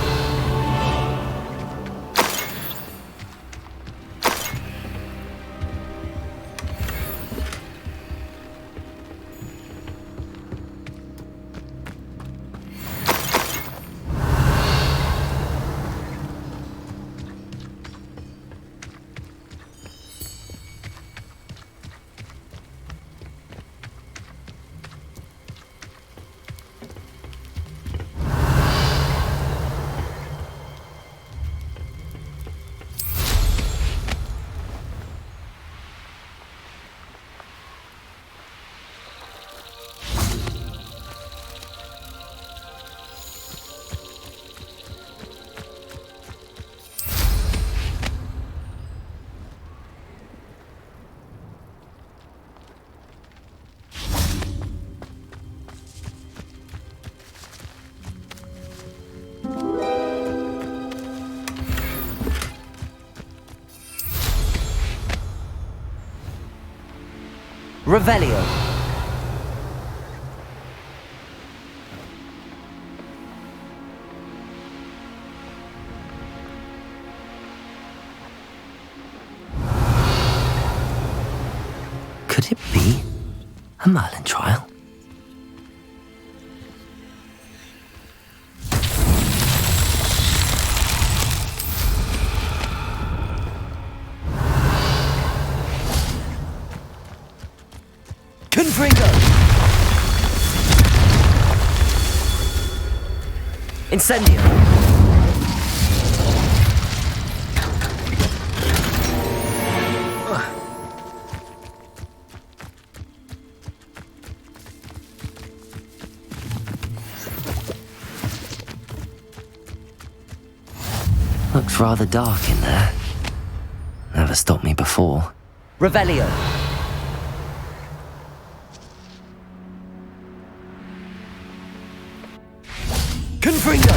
Revelio. Could it be a Merlin trial? Confringo! Incendio! Looks rather dark in there. Never stopped me before. Revelio! Confringo!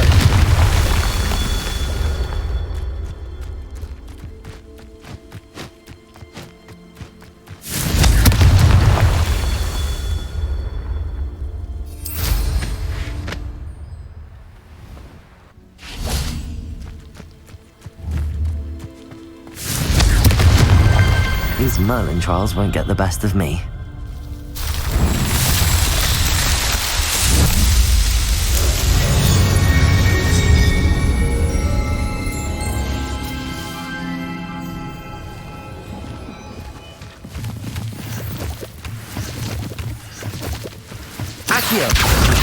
These Merlin trials won't get the best of me. Accio!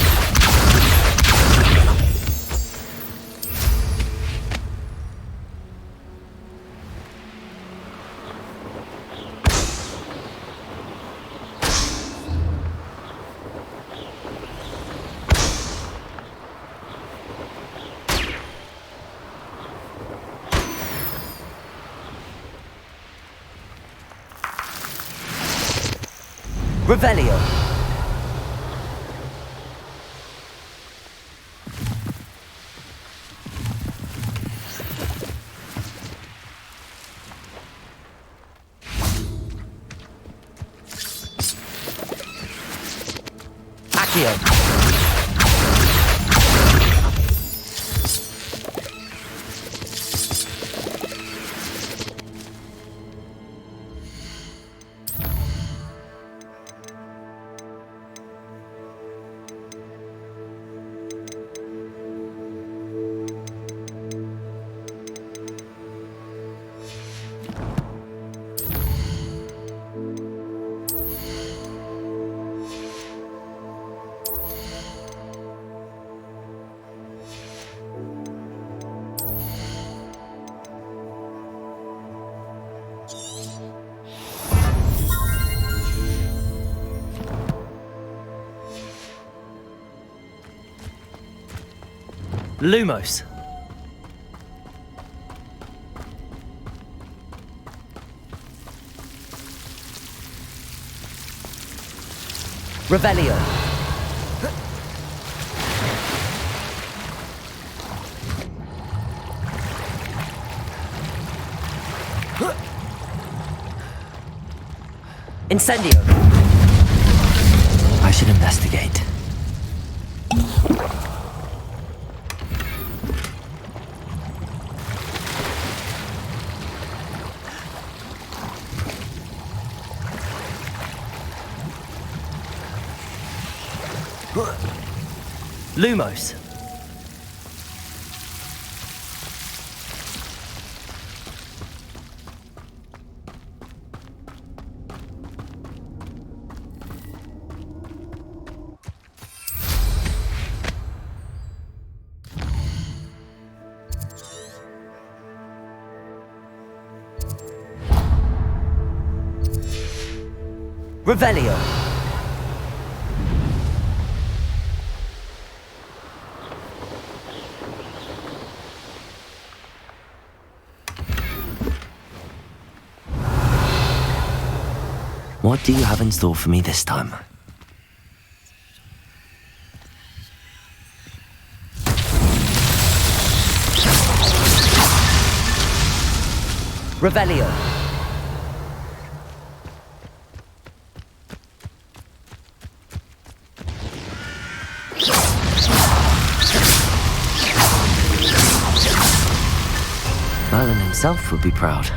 Revelio. Accio. Lumos. Revelio. Incendio. I should investigate. Lumos. Revelio. What do you have in store for me this time? Revelio. Merlin himself would be proud.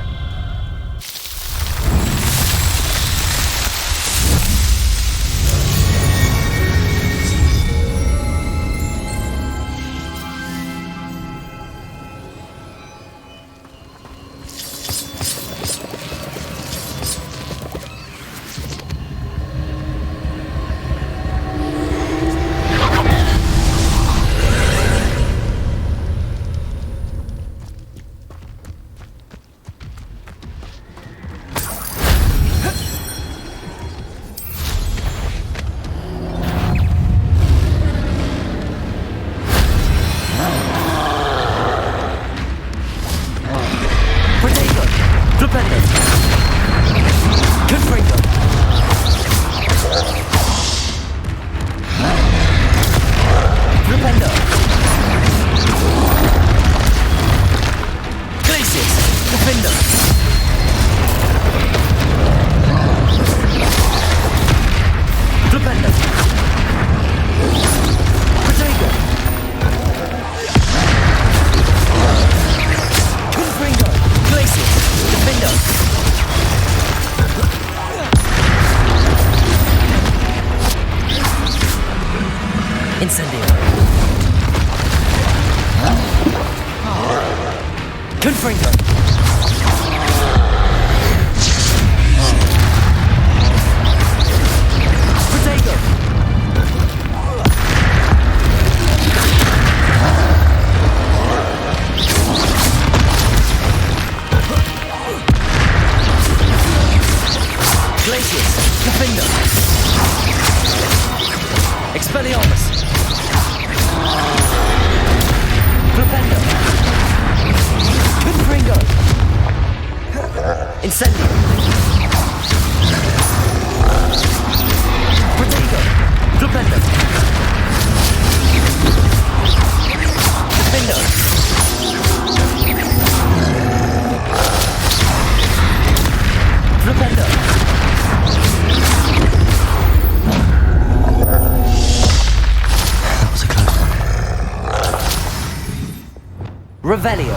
Defender! Confringo. Protego. Glacius. Cafindo. Expelliarmus. Flipendo. Confringo. Incendio. Protego. Flipendo. Cafindo. Flipendo. That was a close one. Revelio.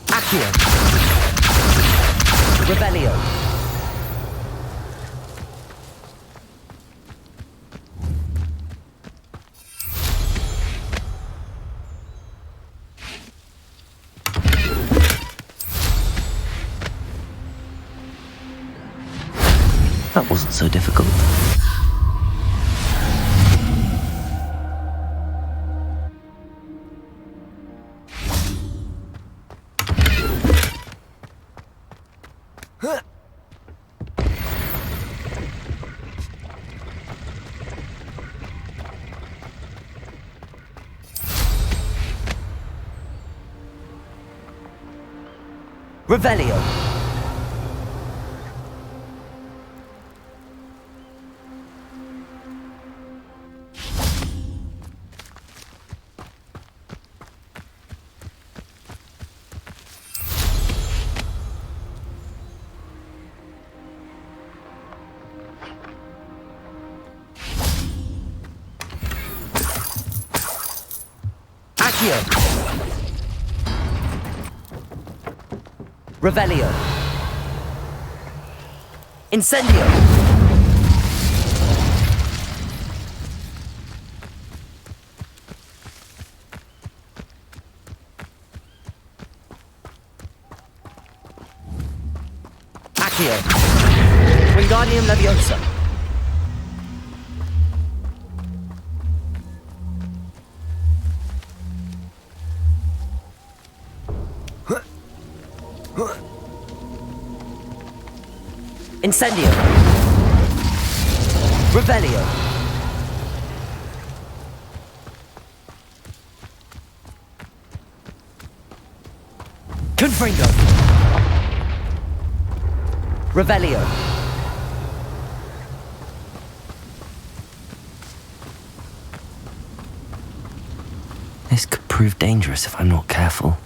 Accio. Revelio. That wasn't so difficult. Revelio. Accio. Revelio. Incendio. Accio. Wingardium Leviosa. Incendio. Revelio. Confringo. Revelio. This could prove dangerous if I'm not careful.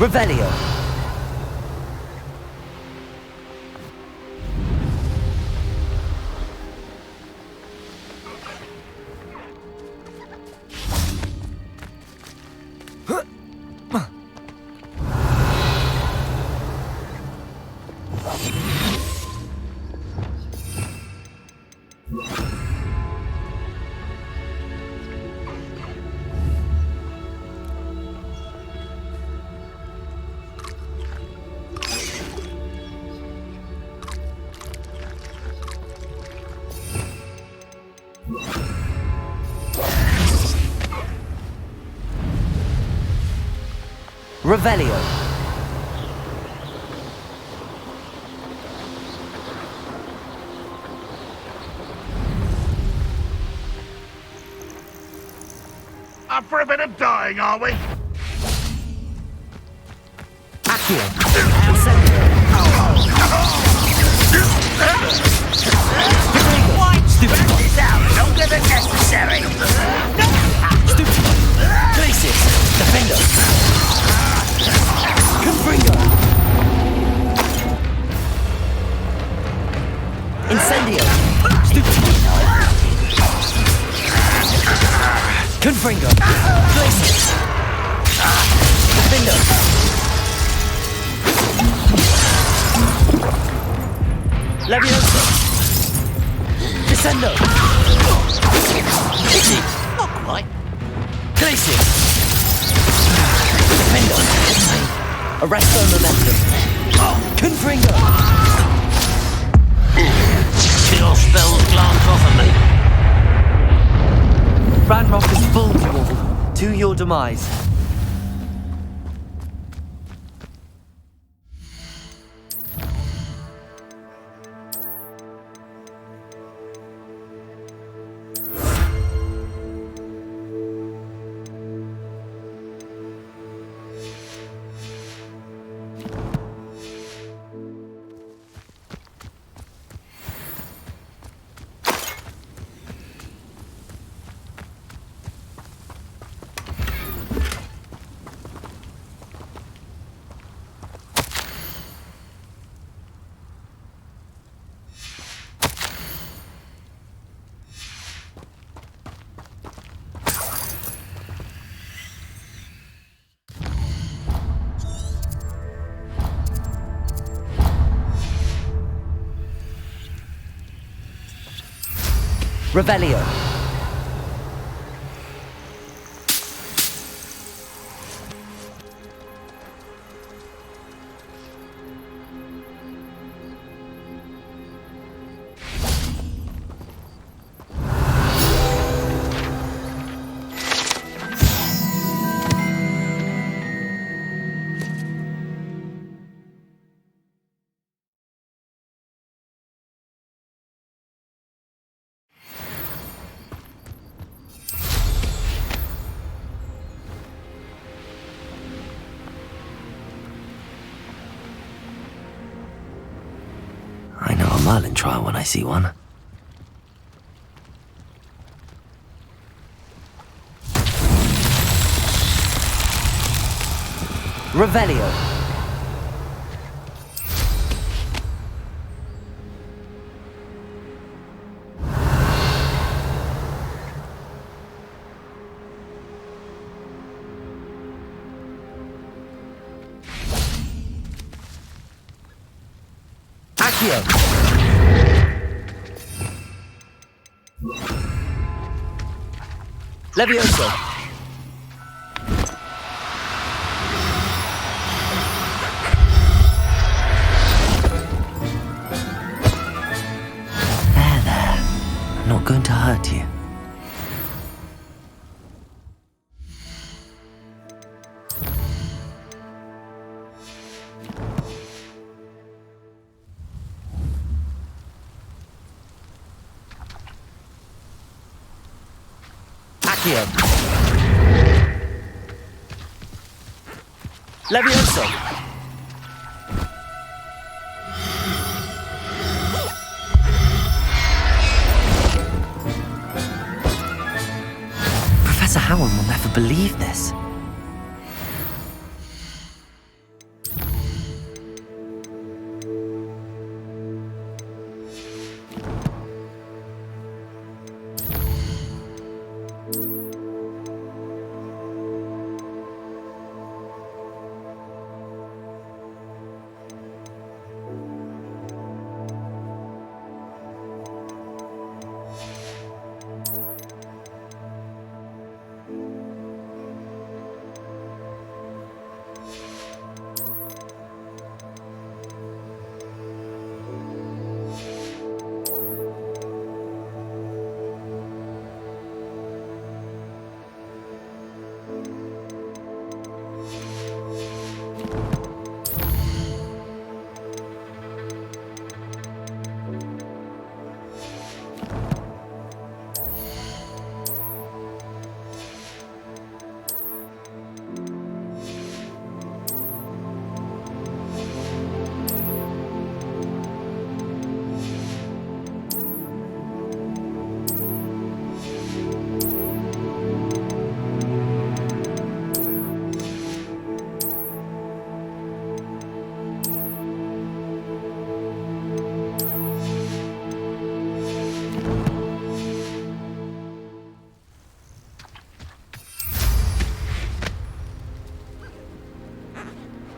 Revelio. Revelio. Up for a bit of dying, are we? Accio. Stupid this out longer than necessary. Stupid. Glacius. Defender. Confringo. Incendio. Stupid. Confringo. Glacius. Defender. Leviosa. Descendo. Pity. Not quite. Glacius. Defender. Arresto momentum. Confringo. Your spells glance off of me. Ranrock is full to all. To your demise. Revelio. I know a Merlin trial when I see one. Revelio. Accio. Levioso. There. I'm not going to hurt you. Accio. Levioso. Professor Howard will never believe this.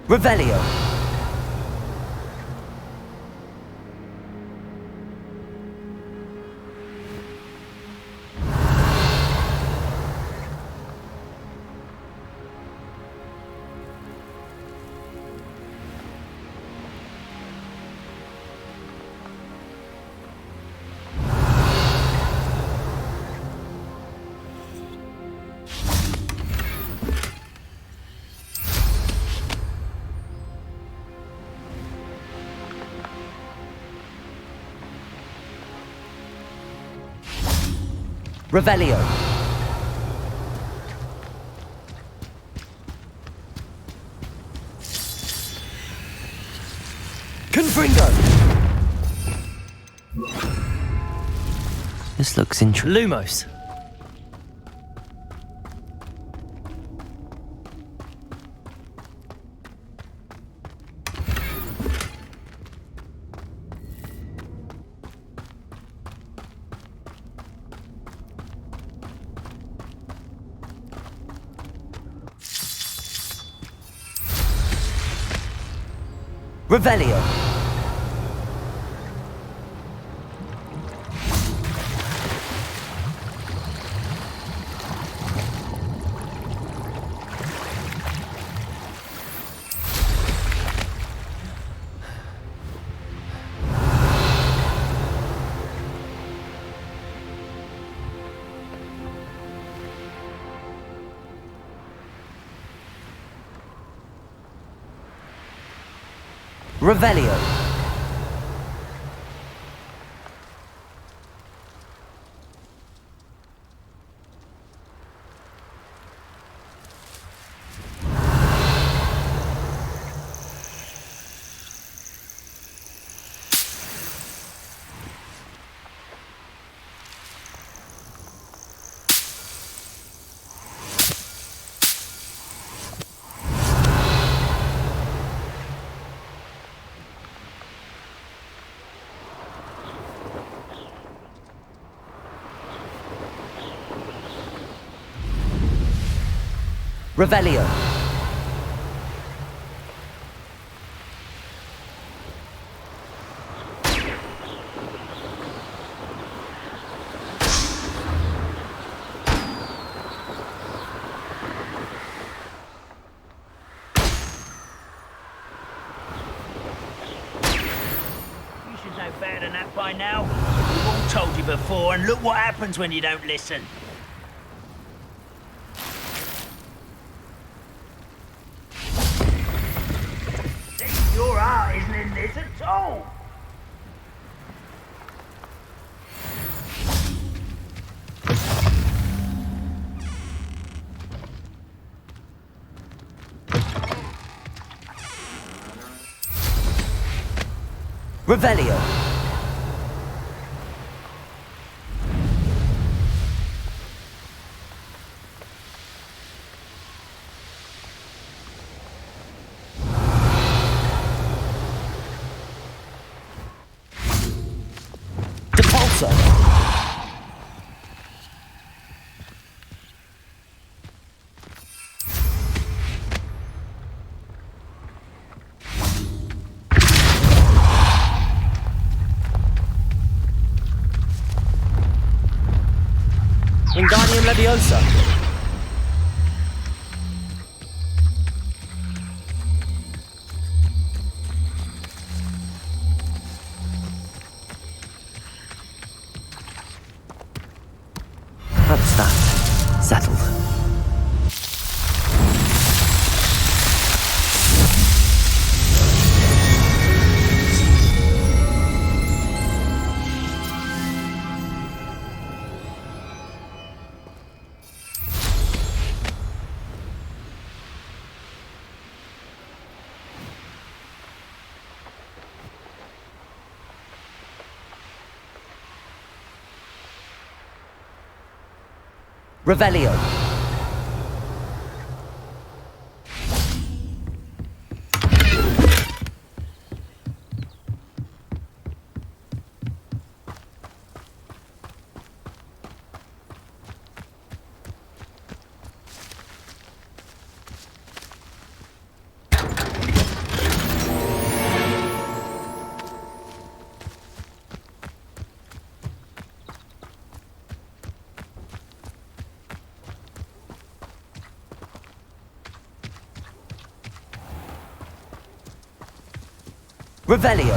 Revelio. Revelio. Confringo. This looks interesting. Lumos. Revelio. Revelio. Revelio. You should know better than that by now. We've all told you before, and look what happens when you don't listen. Your heart isn't in this at all. Revelio. Depulso. Wingardium Leviosa. That's that. Settled. Revelio. Revelio.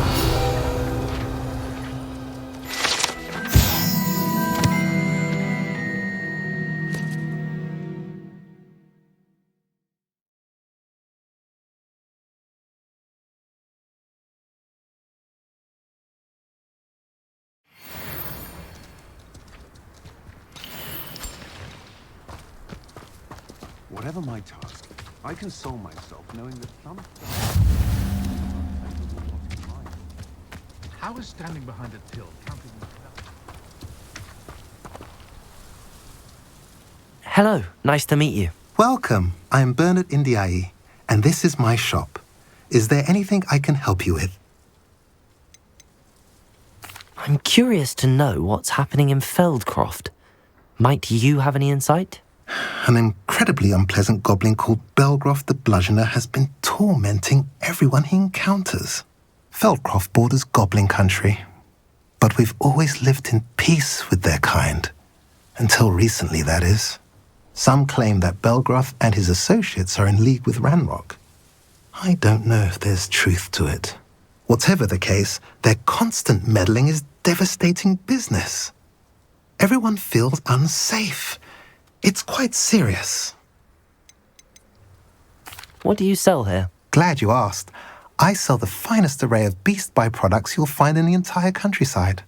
Whatever my task, I console myself knowing that some... How is standing behind a till counting? Hello, nice to meet you. Welcome. I'm Bernard Indiai, and this is my shop. Is there anything I can help you with? I'm curious to know what's happening in Feldcroft. Might you have any insight? An incredibly unpleasant goblin called Belgroth the Bludgeoner has been tormenting everyone he encounters. Feldcroft borders goblin country, but we've always lived in peace with their kind. Until recently, that is. Some claim that Belgroth and his associates are in league with Ranrock. I don't know if there's truth to it. Whatever the case, their constant meddling is devastating business. Everyone feels unsafe. It's quite serious. What do you sell here? Glad you asked. I sell the finest array of beast byproducts you'll find in the entire countryside.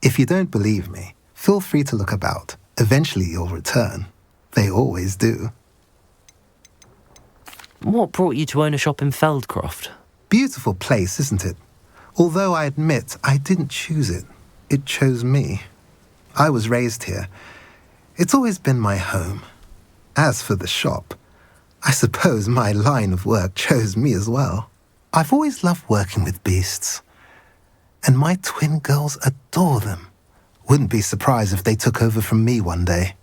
If you don't believe me, feel free to look about. Eventually you'll return. They always do. What brought you to own a shop in Feldcroft? Beautiful place, isn't it? Although I admit I didn't choose it. It chose me. I was raised here. It's always been my home. As for the shop, I suppose my line of work chose me as well. I've always loved working with beasts. And my twin girls adore them. Wouldn't be surprised if they took over from me one day.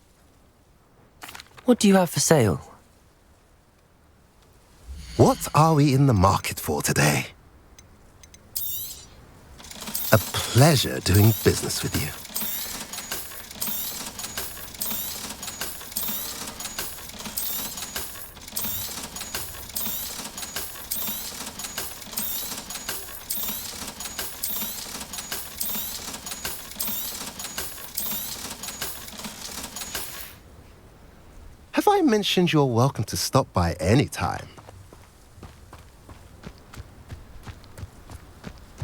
What do you have for sale? What are we in the market for today? A pleasure doing business with you. Have I mentioned you're welcome to stop by any time?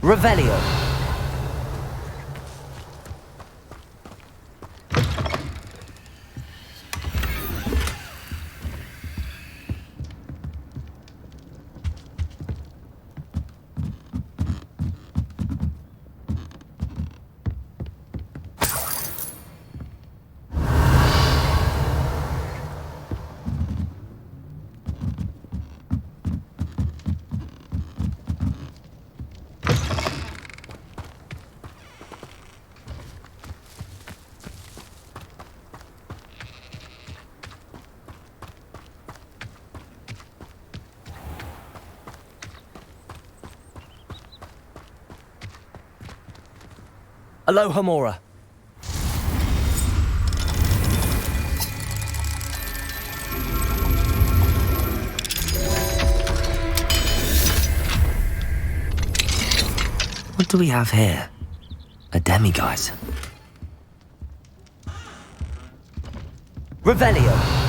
Revelio. Aloha Mora. What do we have here? A demiguise. Revelio.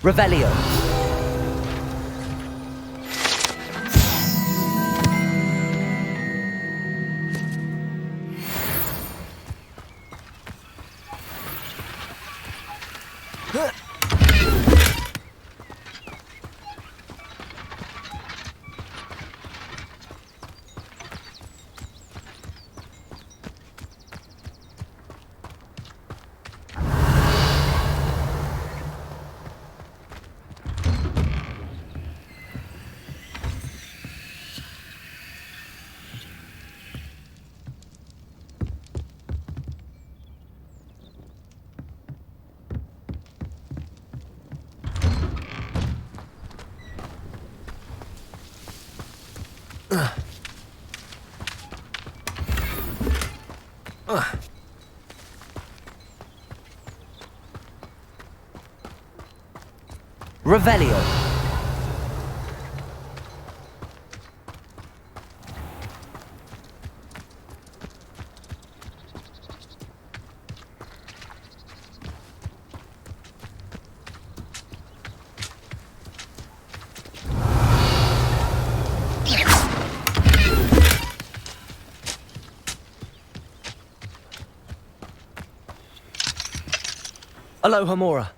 Revelio. Revelio. Aloha Mora.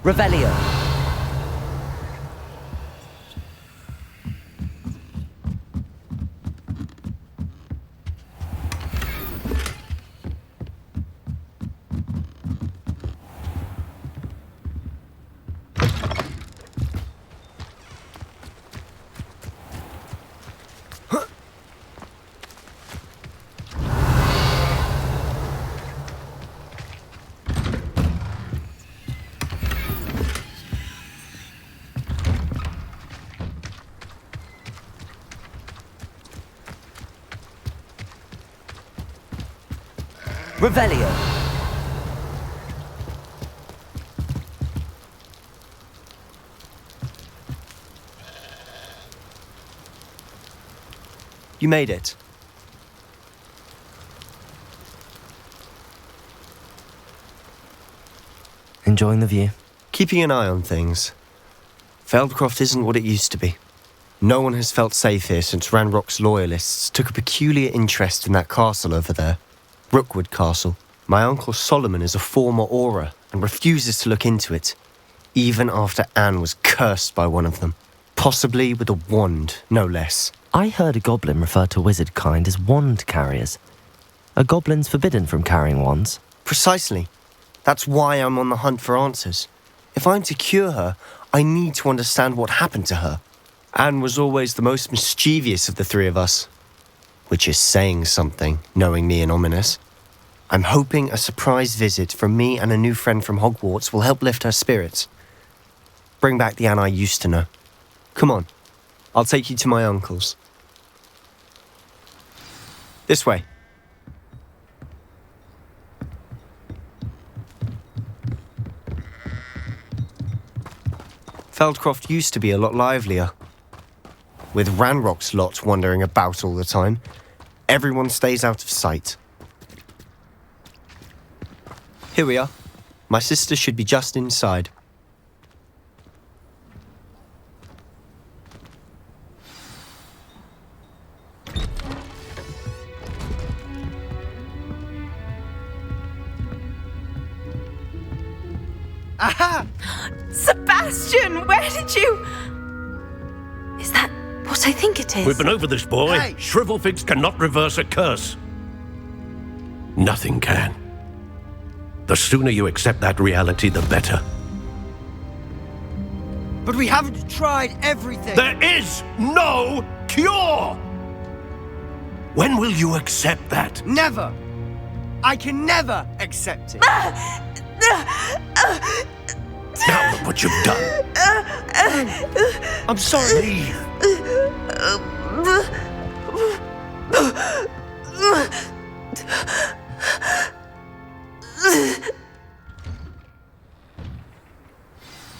Revelio. Revelio. You made it. Enjoying the view? Keeping an eye on things. Feldcroft isn't what it used to be. No one has felt safe here since Ranrock's loyalists took a peculiar interest in that castle over there. Rookwood Castle. My uncle Solomon is a former Auror and refuses to look into it, even after Anne was cursed by one of them. Possibly with a wand, no less. I heard a goblin refer to wizard kind as wand carriers. Are goblins forbidden from carrying wands? Precisely. That's why I'm on the hunt for answers. If I'm to cure her, I need to understand what happened to her. Anne was always the most mischievous of the three of us. Which is saying something, knowing me and Ominous. I'm hoping a surprise visit from me and a new friend from Hogwarts will help lift her spirits. Bring back the Anne I used to know. Come on, I'll take you to my uncle's. This way. Feldcroft used to be a lot livelier. With Ranrock's lot wandering about all the time, everyone stays out of sight. Here we are. My sister should be just inside. Aha! Sebastian, where did you... Is that what I think it is? We've been over this, boy. Hey! Shrivelfigs cannot reverse a curse. Nothing can. The sooner you accept that reality, the better. But we haven't tried everything. There is no cure! When will you accept that? Never. I can never accept it. Now look what you've done. I'm sorry. Leave.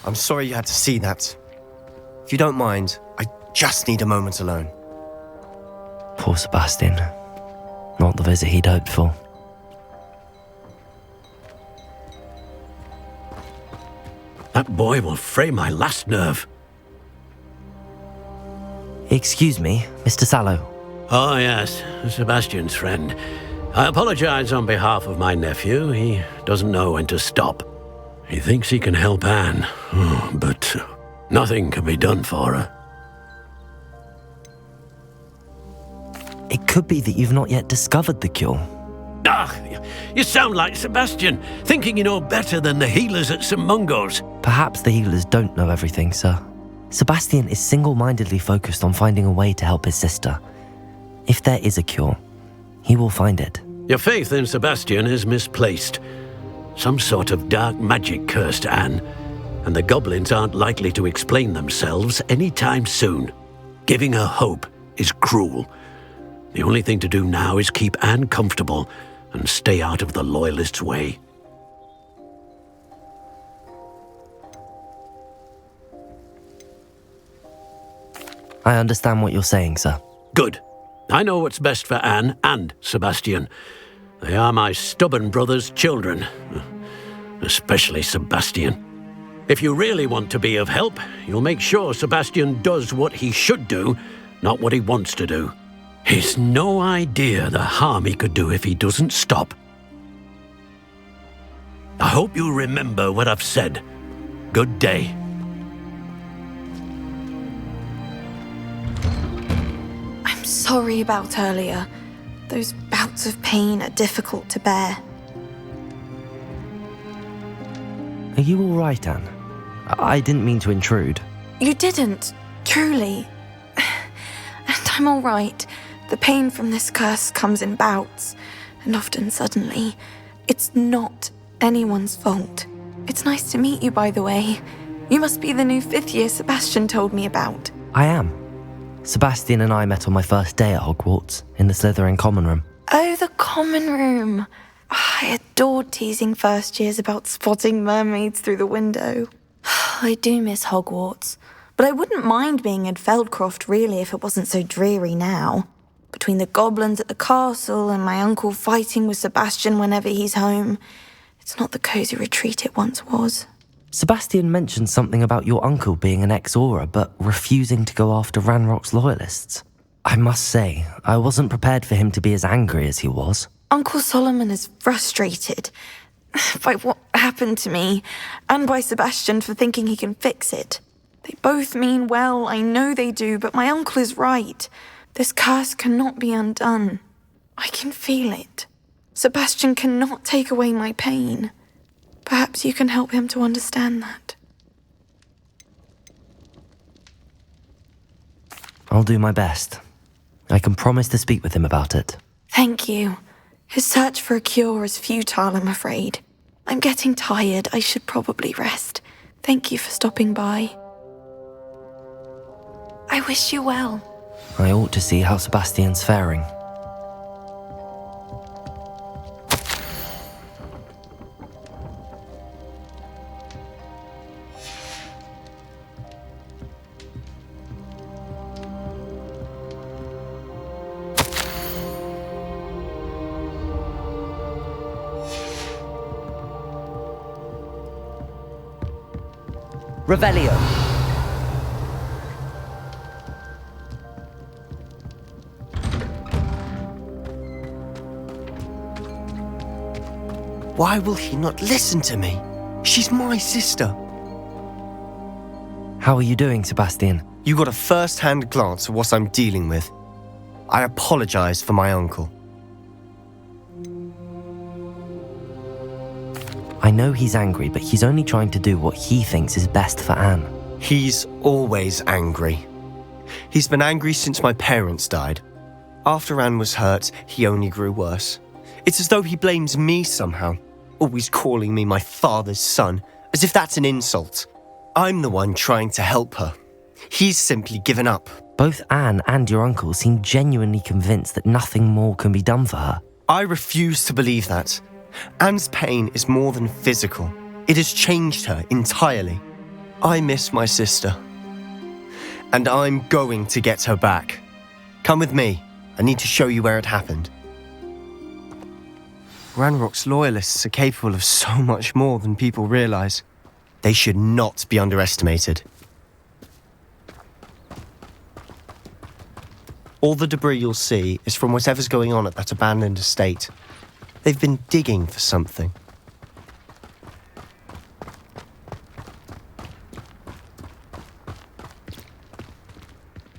I'm sorry you had to see that. If you don't mind, I just need a moment alone. Poor Sebastian. Not the visit he'd hoped for. That boy will fray my last nerve. Excuse me, Mr. Sallow. Oh, yes, Sebastian's friend. I apologize on behalf of my nephew. He doesn't know when to stop. He thinks he can help Anne, but nothing can be done for her. It could be that you've not yet discovered the cure. Ah, you sound like Sebastian, thinking you know better than the healers at St. Mungo's. Perhaps the healers don't know everything, sir. Sebastian is single-mindedly focused on finding a way to help his sister. If there is a cure, He will find it. Your faith in Sebastian is misplaced. Some sort of dark magic cursed Anne, and the goblins aren't likely to explain themselves anytime soon. Giving her hope is cruel. The only thing to do now is keep Anne comfortable and stay out of the Loyalists' way. I understand what you're saying, sir. Good. I know what's best for Anne and Sebastian. They are my stubborn brother's children, especially Sebastian. If you really want to be of help, you'll make sure Sebastian does what he should do, not what he wants to do. He's no idea the harm he could do if he doesn't stop. I hope you remember what I've said. Good day. I'm sorry about earlier. Those bouts of pain are difficult to bear. Are you all right, Anne? I didn't mean to intrude. You didn't, truly. And I'm all right. The pain from this curse comes in bouts, and often suddenly. It's not anyone's fault. It's nice to meet you, by the way. You must be the new 5th year Sebastian told me about. I am. Sebastian and I met on my first day at Hogwarts, in the Slytherin common room. Oh, the common room. I adored teasing first years about spotting mermaids through the window. I do miss Hogwarts, but I wouldn't mind being in Feldcroft really if it wasn't so dreary now. Between the goblins at the castle and my uncle fighting with Sebastian whenever he's home, it's not the cosy retreat it once was. Sebastian mentioned something about your uncle being an ex-Auror, but refusing to go after Ranrock's Loyalists. I must say, I wasn't prepared for him to be as angry as he was. Uncle Solomon is frustrated by what happened to me, and by Sebastian for thinking he can fix it. They both mean well, I know they do, but my uncle is right. This curse cannot be undone. I can feel it. Sebastian cannot take away my pain. Perhaps you can help him to understand that. I'll do my best. I can promise to speak with him about it. Thank you. His search for a cure is futile, I'm afraid. I'm getting tired. I should probably rest. Thank you for stopping by. I wish you well. I ought to see how Sebastian's faring. Revelio. Why will he not listen to me? She's my sister. How are you doing, Sebastian? You got a first-hand glance at what I'm dealing with. I apologize for my uncle. I know he's angry, but he's only trying to do what he thinks is best for Anne. He's always angry. He's been angry since my parents died. After Anne was hurt, he only grew worse. It's as though he blames me somehow, always calling me my father's son, as if that's an insult. I'm the one trying to help her. He's simply given up. Both Anne and your uncle seem genuinely convinced that nothing more can be done for her. I refuse to believe that. Anne's pain is more than physical. It has changed her entirely. I miss my sister. And I'm going to get her back. Come with me. I need to show you where it happened. Ranrock's Loyalists are capable of so much more than people realize. They should not be underestimated. All the debris you'll see is from whatever's going on at that abandoned estate. They've been digging for something.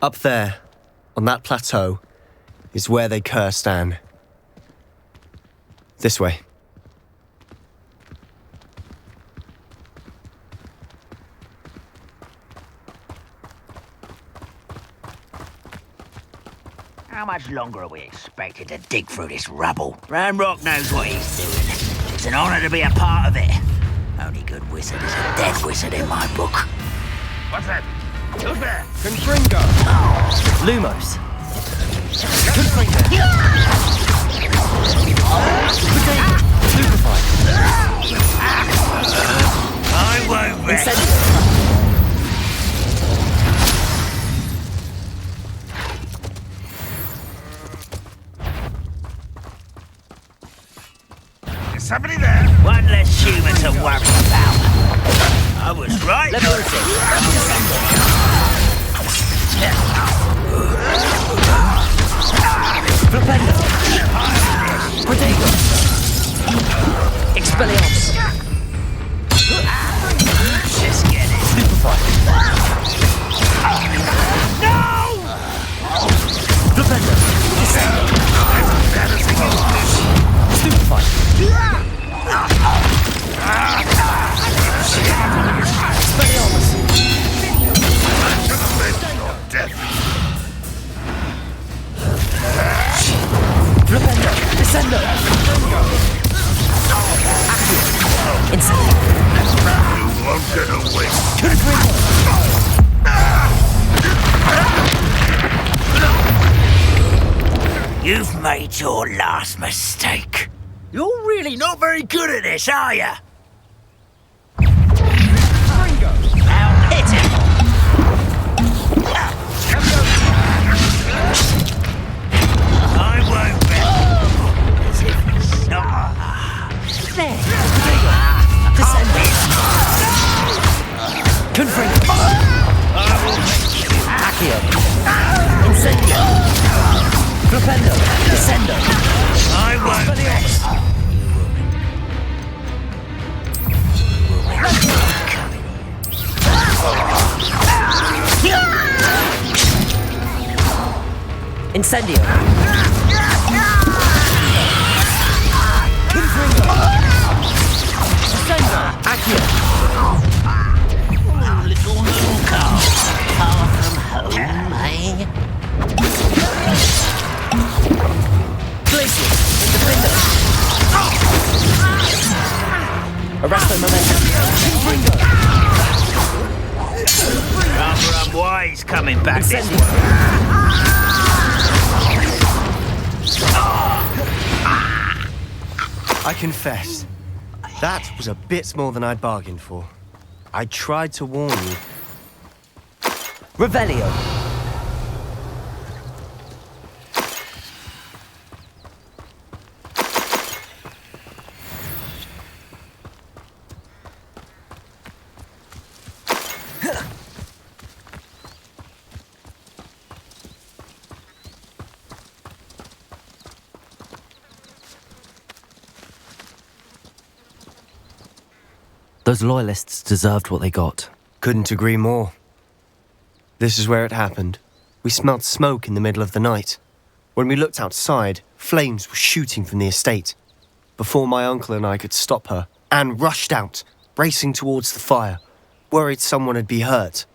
Up there, on that plateau, is where they cursed Anne. This way. How much much longer are we expected to dig through this rubble? Ranrock knows what he's doing. It's an honor to be a part of it. Only good wizard is a dead wizard in my book. What's that? Who's there? Confringo! Lumos! Confringo! Stupefied! I won't rest. Is somebody there? One less human to worry about. I was right. Flipendo! Protego! Expelliarmus! Just get it. Stupefy! No! Flipendo! Stupefy! Expelliarmus! Flipendo! Descendo! Accio! Incendio! You won't get away. You've made your last mistake. You're really not very good at this, are you? Now hit it! I won't bet. As if it's not. There! Descend! Confringo! Accio! Incendio! Flipendo! Descendo! I won't bet. Incendio! Confringo! Descendo! Accio! Little moon cow. Far from home, eh? Glacius! Defendo! Arresto momentum! Confringo! Rather unwise coming back this way. I confess, that was a bit more than I'd bargained for. I tried to warn you. Revelio! Those loyalists deserved what they got. Couldn't agree more. This is where it happened. We smelled smoke in the middle of the night. When we looked outside, flames were shooting from the estate. Before my uncle and I could stop her, Anne rushed out, racing towards the fire, worried someone had been hurt.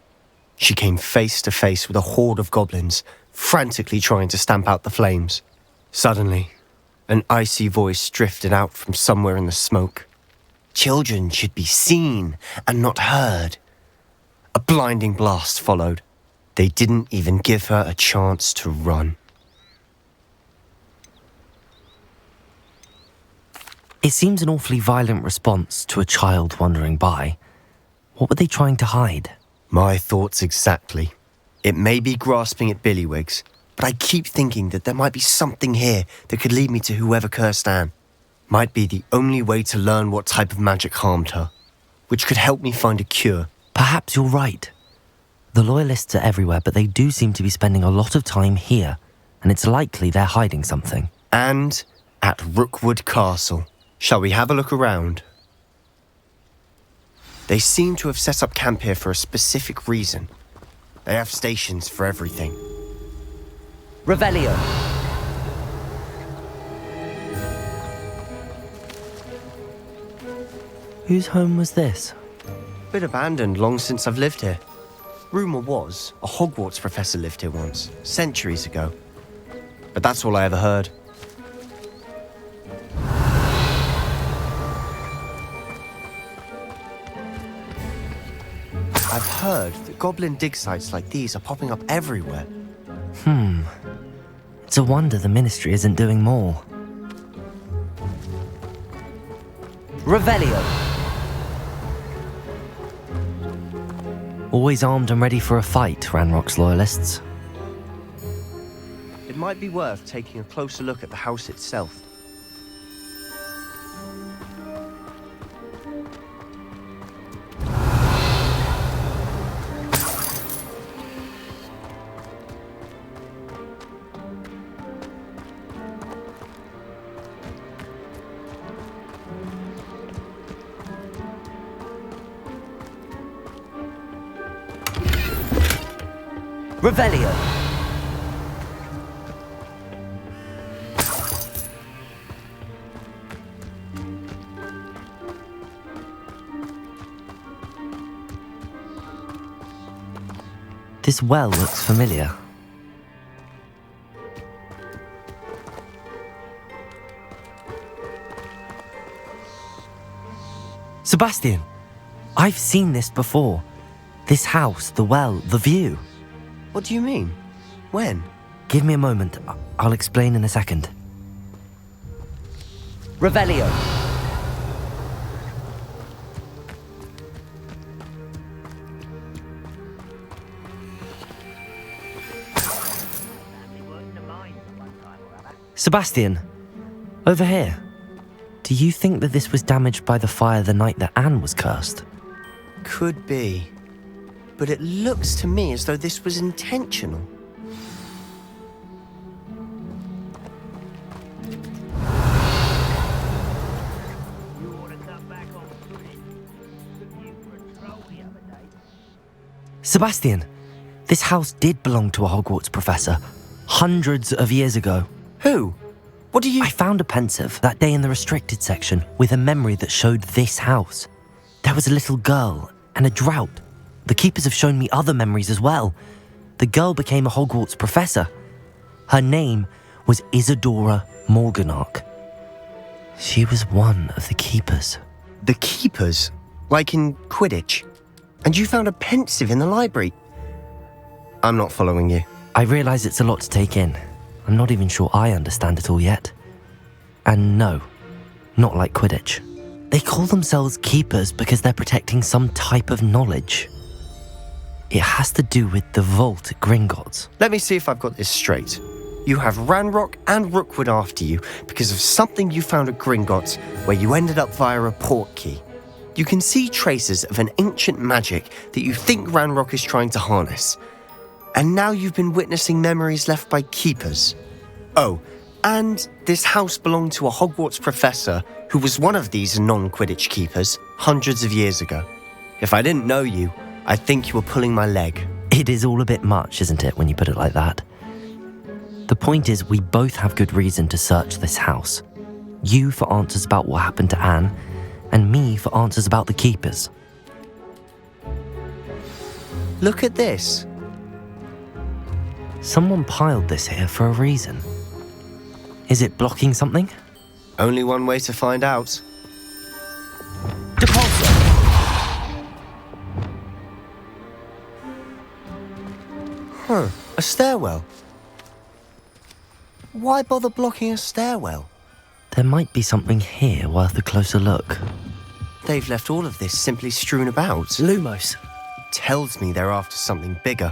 She came face to face with a horde of goblins, frantically trying to stamp out the flames. Suddenly, an icy voice drifted out from somewhere in the smoke. Children should be seen and not heard. A blinding blast followed. They didn't even give her a chance to run. It seems an awfully violent response to a child wandering by. What were they trying to hide? My thoughts exactly. It may be grasping at Billywigs, but I keep thinking that there might be something here that could lead me to whoever cursed Anne. Might be the only way to learn what type of magic harmed her, which could help me find a cure. Perhaps you're right. The loyalists are everywhere, but they do seem to be spending a lot of time here, and it's likely they're hiding something. And at Rookwood Castle. Shall we have a look around? They seem to have set up camp here for a specific reason. They have stations for everything. Revelio! Whose home was this? Bit abandoned long since I've lived here. Rumour was, a Hogwarts professor lived here once, centuries ago. but that's all I ever heard. I've heard that goblin dig sites like these are popping up everywhere. It's a wonder the Ministry isn't doing more. Revelio! Always armed and ready for a fight, Ranrock's loyalists. It might be worth taking a closer look at the house itself. Revelio! This well looks familiar. Sebastian! I've seen this before. This house, the well, the view. What do you mean? When? Give me a moment. I'll explain in a second. Revelio! Sebastian, over here. Do you think that this was damaged by the fire the night that Anne was cursed? Could be. But it looks to me as though this was intentional. Sebastian, this house did belong to a Hogwarts professor, hundreds of years ago. Who? What do you... I found a pensive that day in the restricted section with a memory that showed this house. There was a little girl and a drought. The keepers have shown me other memories as well. The girl became a Hogwarts professor. Her name was Isadora Morganach. She was one of the keepers. The keepers? Like in Quidditch? And you found a pensive in the library? I'm not following you. I realise it's a lot to take in. I'm not even sure I understand it all yet. And no, not like Quidditch. They call themselves keepers because they're protecting some type of knowledge. It has to do with the vault at Gringotts. Let me see if I've got this straight. You have Ranrock and Rookwood after you because of something you found at Gringotts where you ended up via a port key. You can see traces of an ancient magic that you think Ranrock is trying to harness. And now you've been witnessing memories left by keepers. Oh, and this house belonged to a Hogwarts professor who was one of these non-Quidditch keepers hundreds of years ago. If I didn't know you, I think you were pulling my leg. It is all a bit much, isn't it, when you put it like that? The point is, we both have good reason to search this house. You for answers about what happened to Anne, and me for answers about the keepers. Look at this. Someone piled this here for a reason. Is it blocking something? Only one way to find out. Depulso! Huh, a stairwell. Why bother blocking a stairwell? There might be something here worth a closer look. They've left all of this simply strewn about. Lumos. Tells me they're after something bigger.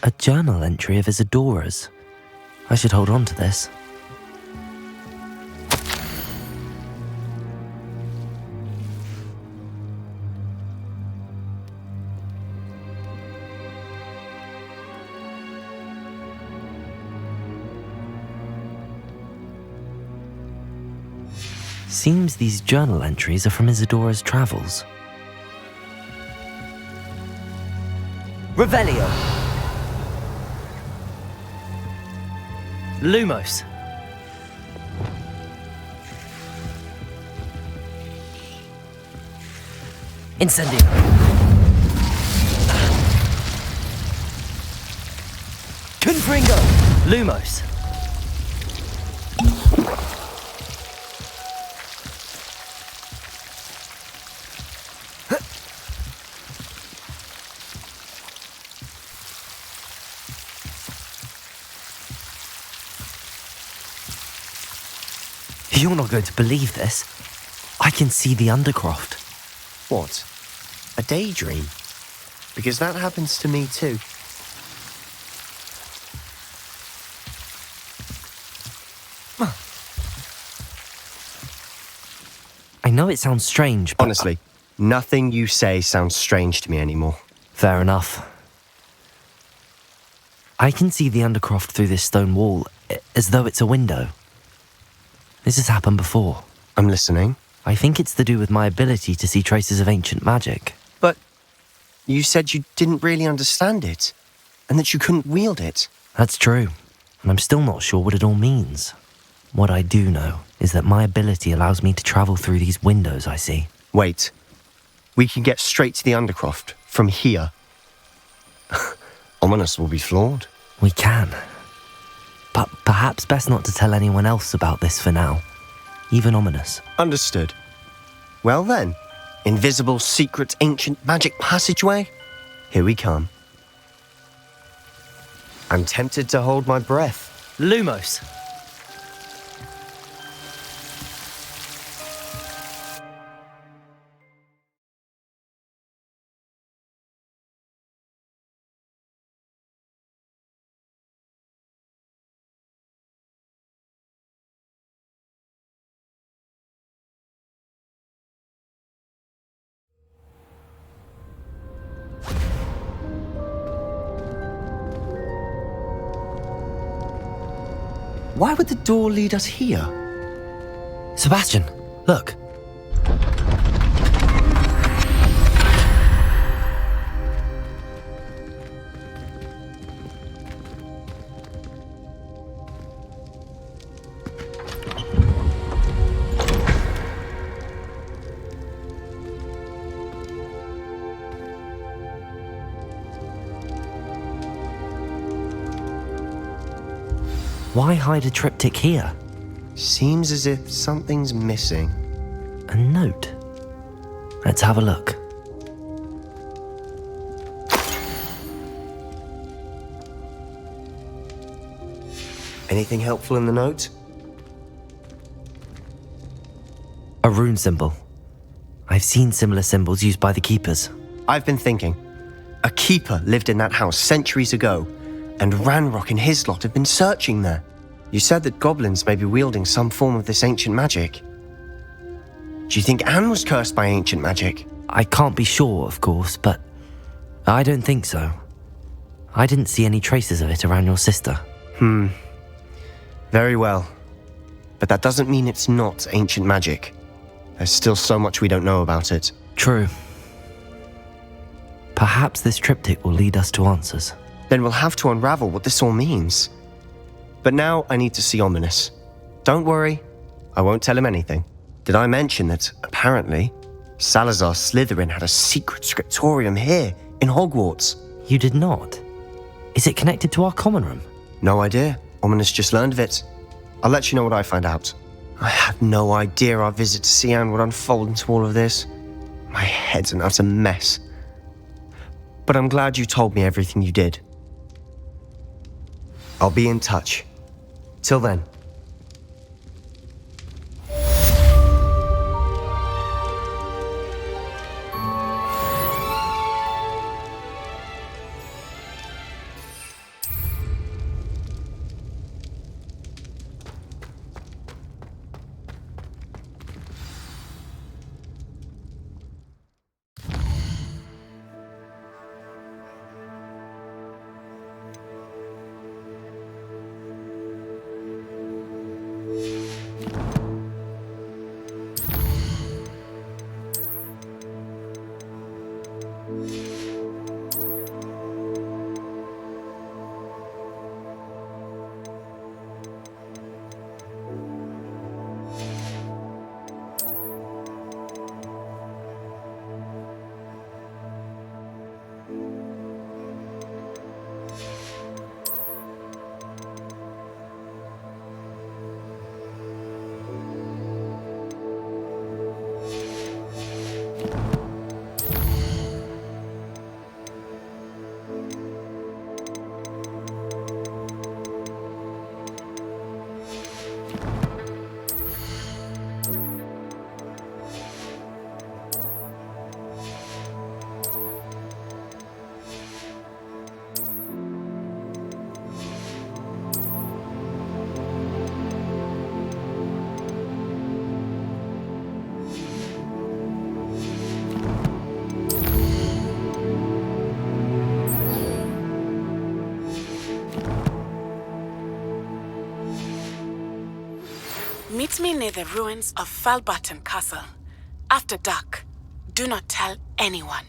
A journal entry of Isadora's. I should hold on to this. Seems these journal entries are from Isadora's travels. Revelio. Lumos. Incendio. Confringo. Lumos. You're not going to believe this. I can see the Undercroft. What? A daydream? Because that happens to me too. I know it sounds strange, but... Honestly, nothing you say sounds strange to me anymore. Fair enough. I can see the Undercroft through this stone wall, as though it's a window. This has happened before. I'm listening. I think it's to do with my ability to see traces of ancient magic. But you said you didn't really understand it, and that you couldn't wield it. That's true, and I'm still not sure what it all means. What I do know is that my ability allows me to travel through these windows I see. Wait. We can get straight to the Undercroft from here. Ominous will be floored. We can. But perhaps best not to tell anyone else about this for now. Even Ominous. Understood. Well then, invisible, secret, ancient magic passageway? Here we come. I'm tempted to hold my breath. Lumos. Why would the door lead us here? Sebastian, look. Why hide a triptych here? Seems as if something's missing. A note. Let's have a look. Anything helpful in the note? A rune symbol. I've seen similar symbols used by the keepers. I've been thinking. A keeper lived in that house centuries ago, and Ranrock and his lot have been searching there. You said that goblins may be wielding some form of this ancient magic. Do you think Anne was cursed by ancient magic? I can't be sure, of course, but I don't think so. I didn't see any traces of it around your sister. Very well. But that doesn't mean it's not ancient magic. There's still so much we don't know about it. True. Perhaps this triptych will lead us to answers. Then we'll have to unravel what this all means. But now I need to see Ominous. Don't worry, I won't tell him anything. Did I mention that, apparently, Salazar Slytherin had a secret scriptorium here in Hogwarts? You did not? Is it connected to our common room? No idea. Ominous just learned of it. I'll let you know what I find out. I had no idea our visit to Sian would unfold into all of this. My head's an utter mess. But I'm glad you told me everything you did. I'll be in touch. Till then. Meet me near the ruins of Falbutton Castle. After dark. Do not tell anyone.